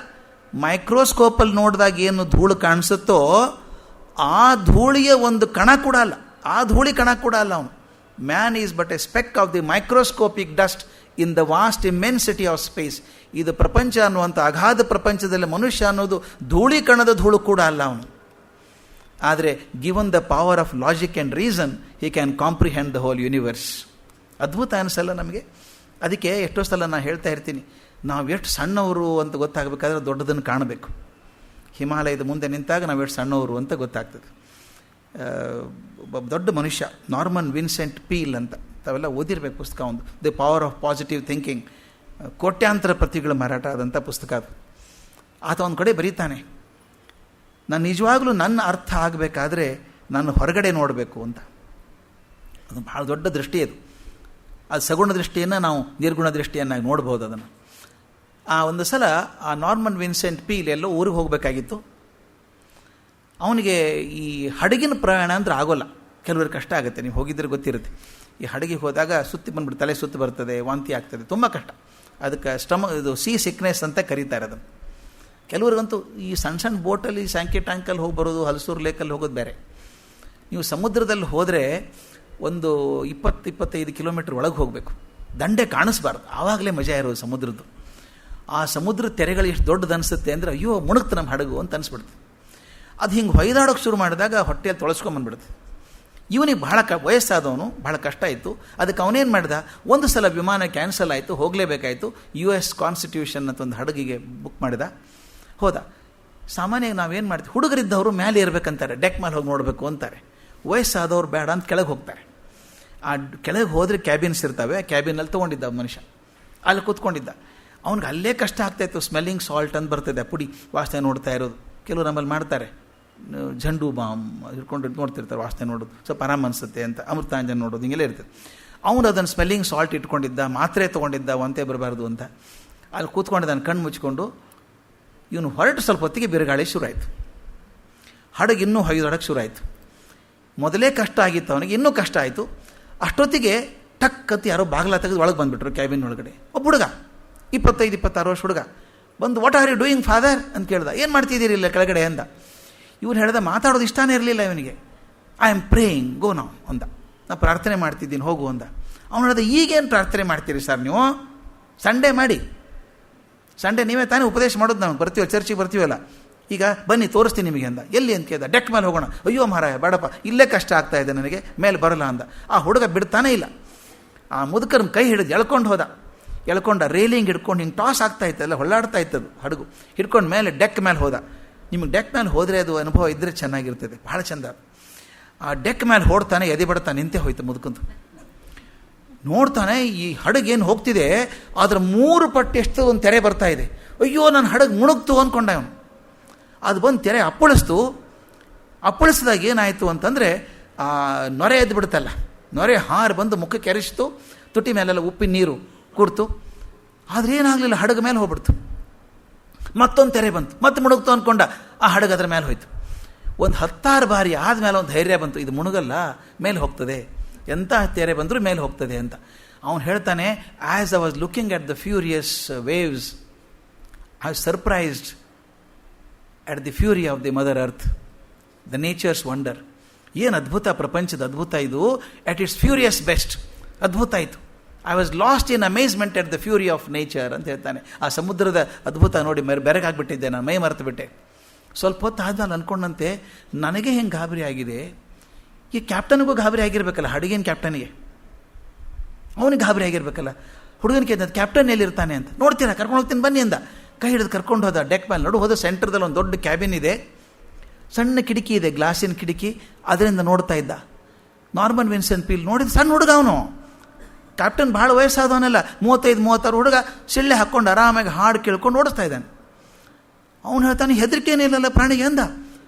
ಮೈಕ್ರೋಸ್ಕೋಪಲ್ಲಿ ನೋಡಿದಾಗ ಏನು ಧೂಳು ಕಾಣಿಸುತ್ತೋ ಆ ಧೂಳಿಗೆ ಒಂದು ಕಣ ಕೂಡ ಅಲ್ಲ, ಆ ಧೂಳಿ ಕಣ ಕೂಡ ಅಲ್ಲ ಅವನು. Man is but a speck of the microscopic dust in the vast immensity of space. ಇದು ಪ್ರಪಂಚ ಅನ್ನುವಂಥ ಅಗಾಧ ಪ್ರಪಂಚದಲ್ಲಿ ಮನುಷ್ಯ ಅನ್ನೋದು ಧೂಳಿ ಕಣದ ಧೂಳು ಕೂಡ ಅಲ್ಲ ಅವನು. ಆದರೆ given the power of logic and reason he can comprehend the whole universe. ಅದ್ಭುತ ಅನಿಸಲ್ಲ ನಮಗೆ? ಅದಕ್ಕೆ ಎಷ್ಟೋ ಸಲ ನಾನು ಹೇಳ್ತಾ ಇರ್ತೀನಿ, ನಾವು ಎಷ್ಟು ಸಣ್ಣವರು ಅಂತ ಗೊತ್ತಾಗಬೇಕಾದ್ರೆ ದೊಡ್ಡದನ್ನು ಕಾಣಬೇಕು. ಹಿಮಾಲಯದ ಮುಂದೆ ನಿಂತಾಗ ನಾವು ಎಷ್ಟು ಸಣ್ಣವರು ಅಂತ ಗೊತ್ತಾಗ್ತದೆ. ಒಬ್ಬ ದೊಡ್ಡ ಮನುಷ್ಯ ನಾರ್ಮನ್ ವಿನ್ಸೆಂಟ್ ಪೀಲ್ ಅಂತ, ತಾವೆಲ್ಲ ಓದಿರ್ಬೇಕು ಪುಸ್ತಕ. ಒಂದು the power of positive thinking, ಕೋಟ್ಯಾಂತರ ಪ್ರತಿಗಳ ಮಾರಾಟ ಆದಂಥ ಪುಸ್ತಕ ಅದು. ಆತ ಒಂದು ಕಡೆ ಬರೀತಾನೆ, ನಾನು ನಿಜವಾಗ್ಲೂ ನನ್ನ ಅರ್ಥ ಆಗಬೇಕಾದ್ರೆ ನಾನು ಹೊರಗಡೆ ನೋಡಬೇಕು ಅಂತ. ಅದು ಭಾಳ ದೊಡ್ಡ ದೃಷ್ಟಿ ಅದು. ಅದು ಸಗುಣ ದೃಷ್ಟಿಯನ್ನು ನಾವು ನಿರ್ಗುಣ ದೃಷ್ಟಿಯನ್ನಾಗಿ ನೋಡ್ಬೋದು ಅದನ್ನು. ಒಂದು ಸಲ ಆ ನಾರ್ಮನ್ ವಿನ್ಸೆಂಟ್ ಪೀಲ್ ಎಲ್ಲೋ ಊರಿಗೆ ಹೋಗಬೇಕಾಗಿತ್ತು. ಅವನಿಗೆ ಈ ಹಡಗಿನ ಪ್ರಯಾಣ ಅಂದ್ರೆ ಆಗೋಲ್ಲ, ಕೆಲವರು ಕಷ್ಟ ಆಗುತ್ತೆ. ನೀವು ಹೋಗಿದ್ರೆ ಗೊತ್ತಿರುತ್ತೆ. ಈ ಹಡಗಿಗೆ ಹೋದಾಗ ಸುತ್ತಿ ಬಂದ್ಬಿಟ್ಟು ತಲೆ ಸುತ್ತು ಬರ್ತದೆ, ವಾಂತಿ ಆಗ್ತದೆ, ತುಂಬ ಕಷ್ಟ. ಅದಕ್ಕೆ ಇದು ಸೀ ಸಿಕ್ನೆಸ್ ಅಂತ ಕರೀತಾರೆ ಅದನ್ನು. ಕೆಲವ್ರಿಗಂತೂ ಈ ಸಣ್ಣ ಸಣ್ಣ ಬೋಟಲ್ಲಿ ಸ್ಯಾಂಕಿ ಟ್ಯಾಂಕಲ್ಲಿ ಹೋಗಿ ಬರೋದು, ಹಲಸೂರು ಲೇಕಲ್ಲಿ ಹೋಗೋದು ಬೇರೆ. ನೀವು ಸಮುದ್ರದಲ್ಲಿ ಹೋದರೆ ಒಂದು 20-25 ಕಿಲೋಮೀಟ್ರ್ ಒಳಗೆ ಹೋಗಬೇಕು, ದಂಡೆ ಕಾಣಿಸ್ಬಾರ್ದು, ಆವಾಗಲೇ ಮಜಾ ಇರೋದು ಸಮುದ್ರದ್ದು. ಆ ಸಮುದ್ರ ತೆರೆಗಳು ಎಷ್ಟು ದೊಡ್ಡದು ಅನಿಸುತ್ತೆ ಅಂದರೆ ಅಯ್ಯೋ ಮುಣುಕ್ತು ನಮ್ಮ ಹಡಗು ಅಂತ ಅನಿಸ್ಬಿಡ್ತು. ಅದು ಹಿಂಗೆ ಹೊಯ್ದಾಡೋಕ್ಕೆ ಶುರು ಮಾಡಿದಾಗ ಹೊಟ್ಟೆಯಲ್ಲಿ ತೊಳಸ್ಕೊಂಬಂದ್ಬಿಡುತ್ತೆ. ಇವನಿಗೆ ಬಹಳ ವಯಸ್ಸಾದವನು, ಬಹಳ ಕಷ್ಟ ಇತ್ತು. ಅದಕ್ಕೆ ಅವನೇನು ಮಾಡ್ದ, ಒಂದು ಸಲ ವಿಮಾನ ಕ್ಯಾನ್ಸಲ್ ಆಯಿತು, ಹೋಗಲೇಬೇಕಾಯಿತು. US ಕಾನ್ಸ್ಟಿಟ್ಯೂಷನ್ ಅಂತ ಒಂದು ಹಡಗಿಗೆ ಬುಕ್ ಮಾಡಿದ, ಹೋದ. ಸಾಮಾನ್ಯವಾಗಿ ನಾವೇನು ಮಾಡ್ತೀವಿ, ಹುಡುಗರಿದ್ದವರು ಮೇಲೆ ಇರಬೇಕಂತಾರೆ, ಡೆಕ್ ಮೇಲೆ ಹೋಗಿ ನೋಡಬೇಕು ಅಂತಾರೆ. ವಯಸ್ಸಾದವ್ರು ಬೇಡ ಅಂತ ಕೆಳಗೆ ಹೋಗ್ತಾರೆ. ಆ ಕೆಳಗೆ ಹೋದರೆ ಕ್ಯಾಬಿನ್ಸ್ ಇರ್ತವೆ, ಕ್ಯಾಬಿನಲ್ಲಿ ತೊಗೊಂಡಿದ್ದ ಮನುಷ್ಯ, ಅಲ್ಲಿ ಕೂತ್ಕೊಂಡಿದ್ದ. ಅವ್ನಿಗೆ ಅಲ್ಲೇ ಕಷ್ಟ ಆಗ್ತಾಯಿತ್ತು. ಸ್ಮೆಲ್ಲಿಂಗ್ ಸಾಲ್ಟ್ ಅಂತ ಬರ್ತದೆ, ಪುಡಿ ವಾಸನೆ ನೋಡ್ತಾ ಇರೋದು. ಕೆಲವರು ನಮ್ಮಲ್ಲಿ ಮಾಡ್ತಾರೆ, ಜಂಡು ಬಾಮ್ ಹಿಡ್ಕೊಂಡು ನೋಡ್ತಿರ್ತಾರೆ, ವಾಸನೆ ನೋಡೋದು ಸ್ವಲ್ಪ ಆರಾಮ ಅನಿಸುತ್ತೆ ಅಂತ, ಅಮೃತಾಂಜನ್ ನೋಡೋದು, ಹಿಂಗೆಲ್ಲ ಇರ್ತದೆ. ಅವನು ಅದನ್ನು ಸ್ಮೆಲ್ಲಿಂಗ್ ಸಾಲ್ಟ್ ಇಟ್ಕೊಂಡಿದ್ದ, ಮಾತ್ರೆ ತೊಗೊಂಡಿದ್ದ ಒಂತೆ ಬರಬಾರ್ದು ಅಂತ. ಅಲ್ಲಿ ಕೂತ್ಕೊಂಡಿದ್ದಾನೆ ಕಣ್ಣು ಮುಚ್ಕೊಂಡು. ಇವನು ಹೊರಟು ಸ್ವಲ್ಪ ಹೊತ್ತಿಗೆ ಬಿರುಗಾಳಿ ಶುರು ಆಯಿತು. ಹಡಗು ಇನ್ನೂ ಹೊಯ್ದೊಡಕ್ಕೆ ಶುರು ಆಯಿತು. ಮೊದಲೇ ಕಷ್ಟ ಆಗಿತ್ತು ಅವನಿಗೆ, ಇನ್ನೂ ಕಷ್ಟ ಆಯಿತು. ಅಷ್ಟೊತ್ತಿಗೆ ಟಕ್ ಅಂತ ಯಾರೋ ಬಾಗಿಲ ತೆಗೆದು ಒಳಗೆ ಬಂದುಬಿಟ್ರು. ಕ್ಯಾಬಿನ್ ಒಳಗಡೆ ಒಬ್ಬ ಹುಡುಗ, 25-26 ವರ್ಷ ಹುಡುಗ ಬಂದು, what are you doing father ಅಂತ ಕೇಳ್ದ. ಏನು ಮಾಡ್ತಿದ್ದೀರಿ ಇಲ್ಲ ಕೆಳಗಡೆ ಅಂದ. ಇವನು ಹೇಳ್ದ, ಮಾತಾಡೋದು ಇಷ್ಟನೇ ಇರಲಿಲ್ಲ ಇವನಿಗೆ. ಐ ಆಮ್ ಪ್ರೇಯಿಂಗ್, ಗೋ ನಾವು ಅಂದ. ನಾನು ಪ್ರಾರ್ಥನೆ ಮಾಡ್ತಿದ್ದೀನಿ, ಹೋಗು ಅಂದ. ಅವನು ಹೇಳ್ದ, ಈಗೇನು ಪ್ರಾರ್ಥನೆ ಮಾಡ್ತೀರಿ ಸರ್ ನೀವು? ಸಂಡೇ ಮಾಡಿ, ಸಂಡೇ ನೀವೇ ತಾನೇ ಉಪದೇಶ ಮಾಡೋದು, ನಾವು ಬರ್ತೀವಲ್ಲ ಚರ್ಚಿಗೆ ಬರ್ತೀವಲ್ಲ, ಈಗ ಬನ್ನಿ ತೋರಿಸ್ತೀನಿ ನಿಮಗೆ ಅಂದ. ಎಲ್ಲಿ ಅಂತ ಕೇಳ್ದ. ಡೆಕ್ ಮೇಲೆ ಹೋಗೋಣ. ಅಯ್ಯೋ ಮಹಾರಾಯ ಬೇಡಪ್ಪ, ಇಲ್ಲೇ ಕಷ್ಟ ಆಗ್ತಾ ಇದೆ ನನಗೆ, ಮೇಲೆ ಬರಲ್ಲ ಅಂದ. ಆ ಹುಡುಗ ಬಿಡ್ತಾನೇ ಇಲ್ಲ. ಆ ಮುದುಕರನ್ನ ಕೈ ಹಿಡಿದು ಎಳ್ಕೊಂಡು ಹೋದ. ಎಳ್ಕೊಂಡ ರೇಲಿಂಗ್ ಹಿಡ್ಕೊಂಡು ಹಿಂಗೆ ಟಾಸ್ ಆಗ್ತಾ ಇತ್ತಲ್ಲ, ಹೊಳ್ಳಾಡ್ತಾ ಇತ್ತದು ಹಡಗು, ಹಿಡ್ಕೊಂಡು ಮೇಲೆ ಡೆಕ್ ಮೇಲೆ ಹೋದ. ನಿಮಗೆ ಡೆಕ್ ಮೇಲೆ ಹೋದರೆ ಅದು ಅನುಭವ ಇದ್ದರೆ ಚೆನ್ನಾಗಿರ್ತದೆ, ಭಾಳ ಚಂದ. ಆ ಡೆಕ್ ಮೇಲೆ ಹೊಡ್ತಾನೆ, ಎದೆ ಬಡ್ತಾ ನಿಂತೆ ಹೋಯ್ತು ಮುದುಕಂದು. ನೋಡ್ತಾನೆ ಈ ಹಡಗೇನು ಹೋಗ್ತಿದೆ ಅದರ 3 ಪಟ್ಟು ಎಷ್ಟು ಒಂದು ತೆರೆ ಬರ್ತಾ ಇದೆ. ಅಯ್ಯೋ ನನ್ನ ಹಡಗು ಮುಣುಗ್ತು ಅಂದ್ಕೊಂಡ ಅವನು. ಅದು ಬಂದು ತೆರೆ ಅಪ್ಪಳಿಸಿದಾಗ ಏನಾಯಿತು ಅಂತಂದರೆ ಆ ನೊರೆ ಎದ್ದು ಬಿಡುತ್ತಲ್ಲ, ನೊರೆ ಹಾರು ಬಂದು ಮುಖಕ್ಕೆ ಎರಚಿತು, ತುಟಿ ಮೇಲೆಲ್ಲ ಉಪ್ಪಿನ ನೀರು ಕೂಡ್ತು. ಆದರೆ ಏನಾಗಲಿಲ್ಲ, ಹಡಗ ಮೇಲೆ ಹೋಗ್ಬಿಡ್ತು. ಮತ್ತೊಂದು ತೆರೆ ಬಂತು, ಮತ್ತೆ ಮುಣುಗ್ತು ಅಂದ್ಕೊಂಡ. ಆ ಹಡಗು ಅದರ ಮೇಲೆ ಹೋಯ್ತು. ಒಂದು 10 ಬಾರಿ ಆದಮೇಲೆ ಒಂದು ಧೈರ್ಯ ಬಂತು, ಇದು ಮುಣುಗಲ್ಲ, ಮೇಲೆ ಹೋಗ್ತದೆ, ಎಂಥ ತೆರೆ ಬಂದರೂ ಮೇಲೆ ಹೋಗ್ತದೆ ಅಂತ. ಅವನು ಹೇಳ್ತಾನೆ, as I was looking at the furious waves, I was surprised at the fury of the mother earth, the nature's wonder. ಏನು ಅದ್ಭುತ, ಪ್ರಪಂಚದ ಅದ್ಭುತ ಇದು, ಅಟ್ ಇಟ್ಸ್ ಫ್ಯೂರಿಯಸ್ ಬೆಸ್ಟ್. ಅದ್ಭುತ ಆಯಿತು. I was lost in amazement at the fury of nature ಅಂತ ಹೇಳ್ತಾನೆ. ಆ ಸಮುದ್ರದ ಅದ್ಭುತ ನೋಡಿ ಬೆರಗಾಗ್ಬಿಟ್ಟಿದ್ದೆ ನಾನು, ಮೈ ಮರೆತು ಬಿಟ್ಟೆ. ಸ್ವಲ್ಪ ಹೊತ್ತು ಆದ್ಮೇಲೆ ಅಂದ್ಕೊಂಡಂತೆ, ನನಗೆ ಹೆಂಗೆ ಗಾಬರಿ ಆಗಿದೆ, ಈ ಕ್ಯಾಪ್ಟನ್ಗೂ ಗಾಬರಿ ಆಗಿರ್ಬೇಕಲ್ಲ, ಹಡಗಿನ ಕ್ಯಾಪ್ಟನ್ಗೆ, ಅವನಿಗೆ ಗಾಬರಿ ಆಗಿರ್ಬೇಕಲ್ಲ. ಹುಡುಗನಿಗೆ ಕೇಳಿದ ಕ್ಯಾಪ್ಟನ್ ಎಲ್ಲಿರ್ತಾನೆ ಅಂತ. ನೋಡ್ತೀರಾ, ಕರ್ಕೊಂಡು ಹೋಗ್ತೀನಿ ಬನ್ನಿ ಅಂದ. ಕೈ ಹಿಡಿದು ಕರ್ಕೊಂಡು ಹೋದ ಡೆಕ್ ಮೇಲೆ. ನೋಡು, ಹೋದ ಸೆಂಟರ್ದಲ್ಲಿ ಒಂದು ದೊಡ್ಡ ಕ್ಯಾಬಿನ್ ಇದೆ, ಸಣ್ಣ ಕಿಟಕಿ ಇದೆ, ಗ್ಲಾಸಿನ ಕಿಟಕಿ, ಅದರಿಂದ ನೋಡ್ತಾ ಇದ್ದ. ನಾರ್ಮನ್ ವಿನ್ಸೆಂಟ್ ಪೀಲ್ ನೋಡಿದ ಸಣ್ಣ ಹುಡುಗ ಅವನು, ಕ್ಯಾಪ್ಟನ್ ಭಾಳ ವಯಸ್ಸಾದವನಲ್ಲ, 35-36 ಹುಡುಗ, ಸಿಳ್ಳೆ ಹಾಕ್ಕೊಂಡು ಆರಾಮಾಗಿ ಹಾಡು ಕೇಳ್ಕೊಂಡು ಓಡಿಸ್ತಾ ಇದ್ದಾನೆ. ಅವನು ಹೇಳ್ತಾನೆ, ಹೆದರಿಕೆನೇ ಇಲ್ಲಲ್ಲ ಪ್ರಾಣಿಗೆ ಅಂದ.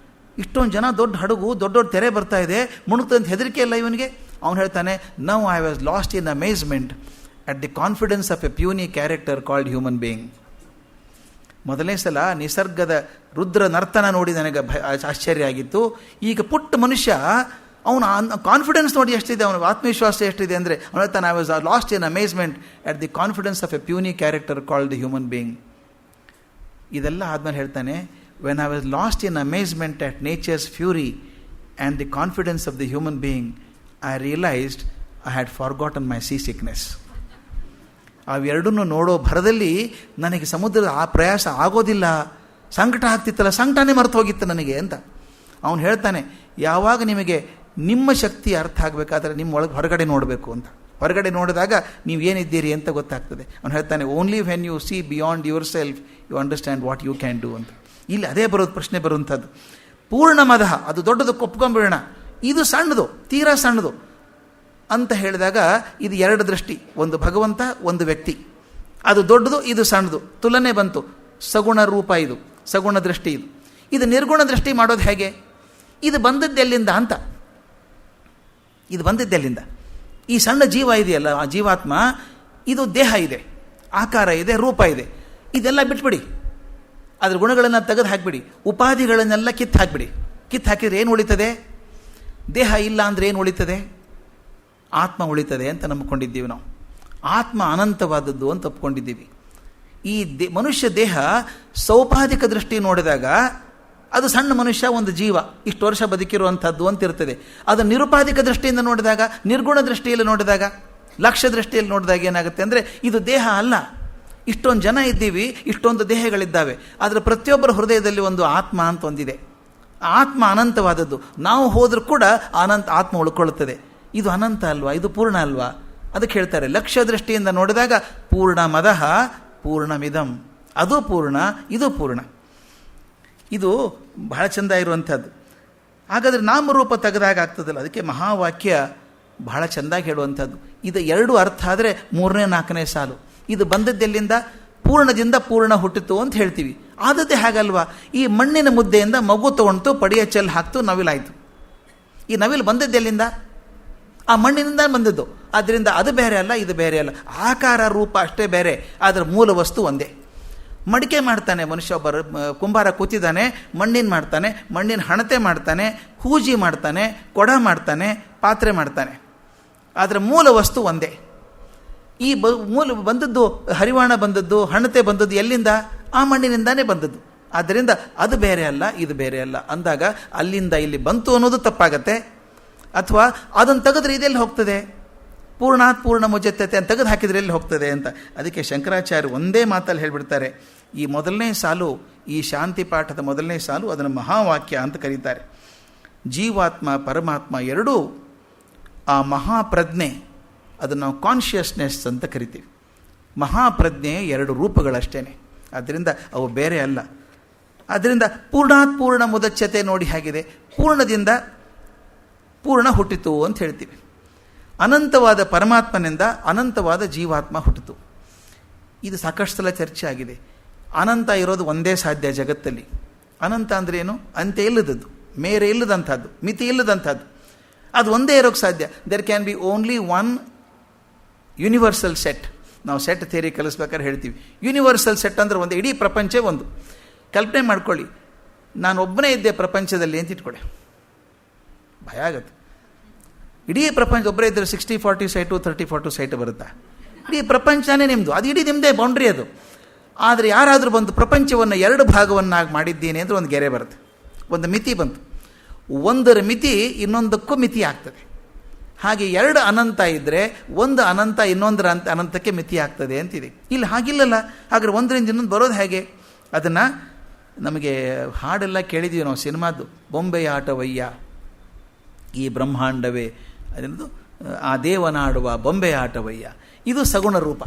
ಇಷ್ಟೊಂದು ಜನ, ದೊಡ್ಡ ಹಡಗು, ದೊಡ್ಡ ದೊಡ್ಡ ತೆರೆ ಬರ್ತಾ ಇದೆ, ಮುಣುಕ್ತಂತ ಹೆದರಿಕೆ ಇಲ್ಲ ಇವನಿಗೆ. ಅವನು ಹೇಳ್ತಾನೆ, now I was lost in amazement at the confidence of a puny character called human being. ಮೊದಲನೇ ಸಲ ನಿಸರ್ಗದ ರುದ್ರ ನರ್ತನ ನೋಡಿ ನನಗೆ ಆಶ್ಚರ್ಯ ಆಗಿತ್ತು. ಈಗ ಪುಟ್ಟ ಮನುಷ್ಯ, ಅವನ ಕಾನ್ಫಿಡೆನ್ಸ್ ನೋಡಿ ಎಷ್ಟಿದೆ, ಅವನ ಆತ್ಮವಿಶ್ವಾಸ ಎಷ್ಟಿದೆ ಅಂದರೆ, ಅವನು ಹೇಳ್ತಾನೆ, I was lost in amazement at the confidence of a puny character called the human being. ಇದೆಲ್ಲ ಆದಮೇಲೆ ಹೇಳ್ತಾನೆ, when I was lost in amazement at nature's fury and the confidence of the human being, I realised I had forgotten my sea sickness. ಅವೆರಡನ್ನೂ ನೋಡೋ ಭರದಲ್ಲಿ ನನಗೆ ಸಮುದ್ರದ ಆ ಪ್ರಯಾಸ ಆಗೋದಿಲ್ಲ, ಸಂಕಟ ಆಗ್ತಿತ್ತಲ್ಲ, ಸಂಕಟನೇ ಮರೆತು ಹೋಗಿತ್ತು ನನಗೆ ಅಂತ ಅವನು ಹೇಳ್ತಾನೆ. ಯಾವಾಗ ನಿಮಗೆ ನಿಮ್ಮ ಶಕ್ತಿ ಅರ್ಥ ಆಗಬೇಕಾದ್ರೆ ನಿಮ್ಮ ಒಳಗೆ ಹೊರಗಡೆ ನೋಡಬೇಕು ಅಂತ. ಹೊರಗಡೆ ನೋಡಿದಾಗ ನೀವು ಏನಿದ್ದೀರಿ ಅಂತ ಗೊತ್ತಾಗ್ತದೆ. ಅವನು ಹೇಳ್ತಾನೆ, only when you see beyond yourself you understand what you can do ಅಂತ. ಇಲ್ಲಿ ಅದೇ ಬರೋದು, ಪ್ರಶ್ನೆ ಬರುವಂಥದ್ದು. ಪೂರ್ಣ ಮದಃ, ಅದು ದೊಡ್ಡದು ಒಪ್ಕೊಂಬಿಡೋಣ, ಇದು ಸಣ್ಣದು, ತೀರಾ ಸಣ್ಣದು ಅಂತ ಹೇಳಿದಾಗ ಇದು ಎರಡು ದೃಷ್ಟಿ, ಒಂದು ಭಗವಂತ, ಒಂದು ವ್ಯಕ್ತಿ. ಅದು ದೊಡ್ಡದು, ಇದು ಸಣ್ಣದು, ತುಲನೆ ಬಂತು. ಸಗುಣ ರೂಪ ಇದು, ಸಗುಣ ದೃಷ್ಟಿ ಇದು. ಇದು ನಿರ್ಗುಣ ದೃಷ್ಟಿ ಮಾಡೋದು ಹೇಗೆ? ಇದು ಬಂದದ್ದೆಲ್ಲಿಂದ ಅಂತ. ಇದು ಬಂದದ್ದೆಲ್ಲಿಂದ? ಈ ಸಣ್ಣ ಜೀವ ಇದೆಯಲ್ಲ, ಆ ಜೀವಾತ್ಮ, ಇದು ದೇಹ ಇದೆ, ಆಕಾರ ಇದೆ, ರೂಪ ಇದೆ, ಇದೆಲ್ಲ ಬಿಟ್ಬಿಡಿ, ಅದ್ರ ಗುಣಗಳನ್ನು ತೆಗೆದು ಹಾಕಿಬಿಡಿ, ಉಪಾಧಿಗಳನ್ನೆಲ್ಲ ಕಿತ್ತು ಹಾಕಿಬಿಡಿ. ಕಿತ್ತು ಹಾಕಿದ್ರೆ ಏನು ಉಳಿತದೆ? ದೇಹ ಇಲ್ಲ ಅಂದರೆ ಏನು ಉಳಿತದೆ? ಆತ್ಮ ಉಳಿತದೆ ಅಂತ ನಂಬಿಕೊಂಡಿದ್ದೀವಿ ನಾವು. ಆತ್ಮ ಅನಂತವಾದದ್ದು ಅಂತ ಒಪ್ಕೊಂಡಿದ್ದೀವಿ. ಈ ಮನುಷ್ಯ ದೇಹ ಸೌಪಾಧಿಕ ದೃಷ್ಟಿ ನೋಡಿದಾಗ ಅದು ಸಣ್ಣ ಮನುಷ್ಯ, ಒಂದು ಜೀವ, ಇಷ್ಟು ವರ್ಷ ಬದುಕಿರುವಂಥದ್ದು ಅಂತಿರ್ತದೆ. ಅದು ನಿರುಪಾಧಿಕ ದೃಷ್ಟಿಯಿಂದ ನೋಡಿದಾಗ, ನಿರ್ಗುಣ ದೃಷ್ಟಿಯಲ್ಲಿ ನೋಡಿದಾಗ, ಲಕ್ಷ್ಯ ದೃಷ್ಟಿಯಲ್ಲಿ ನೋಡಿದಾಗ ಏನಾಗುತ್ತೆ ಅಂದರೆ, ಇದು ದೇಹ ಅಲ್ಲ. ಇಷ್ಟೊಂದು ಜನ ಇದ್ದೀವಿ, ಇಷ್ಟೊಂದು ದೇಹಗಳಿದ್ದಾವೆ, ಆದರೆ ಪ್ರತಿಯೊಬ್ಬರ ಹೃದಯದಲ್ಲಿ ಒಂದು ಆತ್ಮ ಅಂತ ಒಂದಿದೆ. ಆತ್ಮ ಅನಂತವಾದದ್ದು. ನಾವು ಹೋದರೂ ಕೂಡ ಆತ್ಮ ಉಳ್ಕೊಳ್ಳುತ್ತದೆ. ಇದು ಅನಂತ ಅಲ್ವಾ? ಇದು ಪೂರ್ಣ ಅಲ್ವಾ? ಅದಕ್ಕೆ ಹೇಳ್ತಾರೆ, ಲಕ್ಷ್ಯ ದೃಷ್ಟಿಯಿಂದ ನೋಡಿದಾಗ ಪೂರ್ಣ ಮದಃ ಪೂರ್ಣಮಿದಂ, ಅದು ಪೂರ್ಣ, ಇದು ಪೂರ್ಣ. ಇದು ಬಹಳ ಚೆಂದ ಇರುವಂಥದ್ದು. ಹಾಗಾದರೆ ನಾಮರೂಪ ತೆಗೆದಾಗ ಆಗ್ತದಲ್ಲ, ಅದಕ್ಕೆ ಮಹಾವಾಕ್ಯ ಬಹಳ ಚೆಂದಾಗಿ ಹೇಳುವಂಥದ್ದು. ಇದು ಎರಡು ಅರ್ಥ ಆದರೆ 3ನೇ 4ನೇ ಸಾಲು. ಇದು ಬಂದದ್ದೆಲ್ಲಿಂದ? ಪೂರ್ಣದಿಂದ ಪೂರ್ಣ ಹುಟ್ಟಿತು ಅಂತ ಹೇಳ್ತೀವಿ. ಆದದ್ದೇ ಹಾಗಲ್ವಾ? ಈ ಮಣ್ಣಿನ ಮುದ್ದೆಯಿಂದ ಮಗು ತೊಗೊಂಡು ಪಡಿಯ ಚೆಲ್ಲಿ ಹಾಕ್ತು, ನವಿಲಾಯಿತು. ಈ ನವಿಲು ಬಂದದ್ದೆಲ್ಲಿಂದ? ಆ ಮಣ್ಣಿನಿಂದ ಬಂದದ್ದು. ಆದ್ದರಿಂದ ಅದು ಬೇರೆ ಅಲ್ಲ, ಇದು ಬೇರೆ ಅಲ್ಲ. ಆಕಾರ ರೂಪ ಅಷ್ಟೇ ಬೇರೆ, ಆದರೆ ಮೂಲ ವಸ್ತು ಒಂದೇ. ಮಡಿಕೆ ಮಾಡ್ತಾನೆ ಮನುಷ್ಯ, ಒಬ್ಬ ಕುಂಬಾರ ಕೂತಿದ್ದಾನೆ, ಮಣ್ಣಿನ ಮಾಡ್ತಾನೆ, ಮಣ್ಣಿನ ಹಣತೆ ಮಾಡ್ತಾನೆ, ಹೂಜಿ ಮಾಡ್ತಾನೆ, ಕೊಡ ಮಾಡ್ತಾನೆ, ಪಾತ್ರೆ ಮಾಡ್ತಾನೆ, ಆದರೆ ಮೂಲ ವಸ್ತು ಒಂದೇ. ಈ ಮೂಲ ಬಂದದ್ದು, ಹರಿವಾಣ ಬಂದದ್ದು, ಹಣತೆ ಬಂದದ್ದು ಎಲ್ಲಿಂದ? ಆ ಮಣ್ಣಿನಿಂದಾನೇ ಬಂದದ್ದು. ಆದ್ದರಿಂದ ಅದು ಬೇರೆ ಅಲ್ಲ, ಇದು ಬೇರೆ ಅಲ್ಲ ಅಂದಾಗ ಅಲ್ಲಿಂದ ಇಲ್ಲಿ ಬಂತು ಅನ್ನೋದು ತಪ್ಪಾಗತ್ತೆ. ಅಥವಾ ಅದನ್ನು ತೆಗೆದ್ರೆ ಇದೆಲ್ಲಿ ಹೋಗ್ತದೆ? ಪೂರ್ಣಾತ್ ಪೂರ್ಣ ಮುಜತ್ತತೆ ಅಂತ ತೆಗೆದು ಹಾಕಿದ್ರೆ ಎಲ್ಲಿ ಹೋಗ್ತದೆ ಅಂತ. ಅದಕ್ಕೆ ಶಂಕರಾಚಾರ್ಯ ಒಂದೇ ಮಾತಲ್ಲಿ ಹೇಳಿಬಿಡ್ತಾರೆ. ಈ ಮೊದಲನೇ ಸಾಲು, ಈ ಶಾಂತಿ ಪಾಠದ ಮೊದಲನೇ ಸಾಲು, ಅದನ್ನು ಮಹಾವಾಕ್ಯ ಅಂತ ಕರೀತಾರೆ. ಜೀವಾತ್ಮ ಪರಮಾತ್ಮ ಎರಡೂ ಆ ಮಹಾಪ್ರಜ್ಞೆ, ಅದನ್ನು ನಾವು ಕಾನ್ಷಿಯಸ್ನೆಸ್ ಅಂತ ಕರಿತೀವಿ. ಮಹಾಪ್ರಜ್ಞೆ ಎರಡು ರೂಪಗಳಷ್ಟೇ, ಆದ್ದರಿಂದ ಅವು ಬೇರೆ ಅಲ್ಲ. ಆದ್ದರಿಂದ ಪೂರ್ಣಾತ್ ಪೂರ್ಣ ಮುದಚ್ಯತೆ ನೋಡಿ ಹೇಗಿದೆ, ಪೂರ್ಣದಿಂದ ಪೂರ್ಣ ಹುಟ್ಟಿತು ಅಂತ ಹೇಳ್ತೀವಿ. ಅನಂತವಾದ ಪರಮಾತ್ಮನಿಂದ ಅನಂತವಾದ ಜೀವಾತ್ಮ ಹುಟ್ಟಿತು. ಇದು ಸಾಕಷ್ಟು ಸಲ ಚರ್ಚೆ ಆಗಿದೆ. ಅನಂತ ಇರೋದು ಒಂದೇ ಸಾಧ್ಯ ಜಗತ್ತಲ್ಲಿ. ಅನಂತ ಅಂದರೆ ಏನು? ಅಂತ್ಯ ಇಲ್ಲದದ್ದು, ಮೇರೆ ಇಲ್ಲದಂಥದ್ದು, ಮಿತಿ ಇಲ್ಲದಂಥದ್ದು. ಅದು ಒಂದೇ ಇರೋಕ್ಕೆ ಸಾಧ್ಯ. There can be only one universal set. ನಾವು ಸೆಟ್ ಥಿಯರಿ ಕಲಿಸ್ಬೇಕಾದ್ರೆ ಹೇಳ್ತೀವಿ, ಯೂನಿವರ್ಸಲ್ ಸೆಟ್ ಅಂದರೆ ಒಂದು ಇಡೀ ಪ್ರಪಂಚ ಒಂದು. ಕಲ್ಪನೆ ಮಾಡ್ಕೊಳ್ಳಿ, ನಾನು ಒಬ್ಬನೇ ಇದ್ದೆ ಪ್ರಪಂಚದಲ್ಲಿ ಅಂತ ಇಟ್ಕೊಳ್ಳಿ, ಭಯ ಆಗುತ್ತೆ. ಇಡೀ ಪ್ರಪಂಚ ಒಬ್ಬರೇ ಇದ್ದರೆ 60-40 ಸೈಟು, 30-40 ಸೈಟು ಬರುತ್ತಾ? ಇಡೀ ಪ್ರಪಂಚನೇ ನಿಮ್ಮದು, ಅದು ಇಡೀ ನಿಮ್ಮದೇ ಬೌಂಡ್ರಿ ಅದು. ಆದರೆ ಯಾರಾದರೂ ಬಂದು ಪ್ರಪಂಚವನ್ನು 2 ಭಾಗವನ್ನಾಗಿ ಮಾಡಿದ್ದೀನಿ ಅಂದರೆ ಒಂದು ಗೆರೆ ಬರುತ್ತೆ, ಒಂದು ಮಿತಿ ಬಂತು. ಒಂದರ ಮಿತಿ ಇನ್ನೊಂದಕ್ಕೂ ಮಿತಿ ಆಗ್ತದೆ. ಹಾಗೆ 2 ಅನಂತ ಇದ್ದರೆ ಒಂದು ಅನಂತ ಇನ್ನೊಂದರ ಅನಂತಕ್ಕೆ ಮಿತಿ ಆಗ್ತದೆ ಅಂತಿದೆ. ಇಲ್ಲಿ ಹಾಗಿಲ್ಲಲ್ಲ. ಹಾಗಾದ್ರೆ ಒಂದರಿಂದ ಇನ್ನೊಂದು ಬರೋದು ಹೇಗೆ? ಅದನ್ನು ನಮಗೆ ಹಾಡೆಲ್ಲ ಕೇಳಿದ್ದೀವಿ ನಾವು, ಸಿನಿಮಾದ್ದು ಬೊಂಬೆಯ ಆಟವಯ್ಯ. ಈ ಬ್ರಹ್ಮಾಂಡವೇ ಅದೆಂದು ಆ ದೇವನಾಡುವ ಬೊಂಬೆ ಆಟವಯ್ಯ. ಇದು ಸಗುಣ ರೂಪ.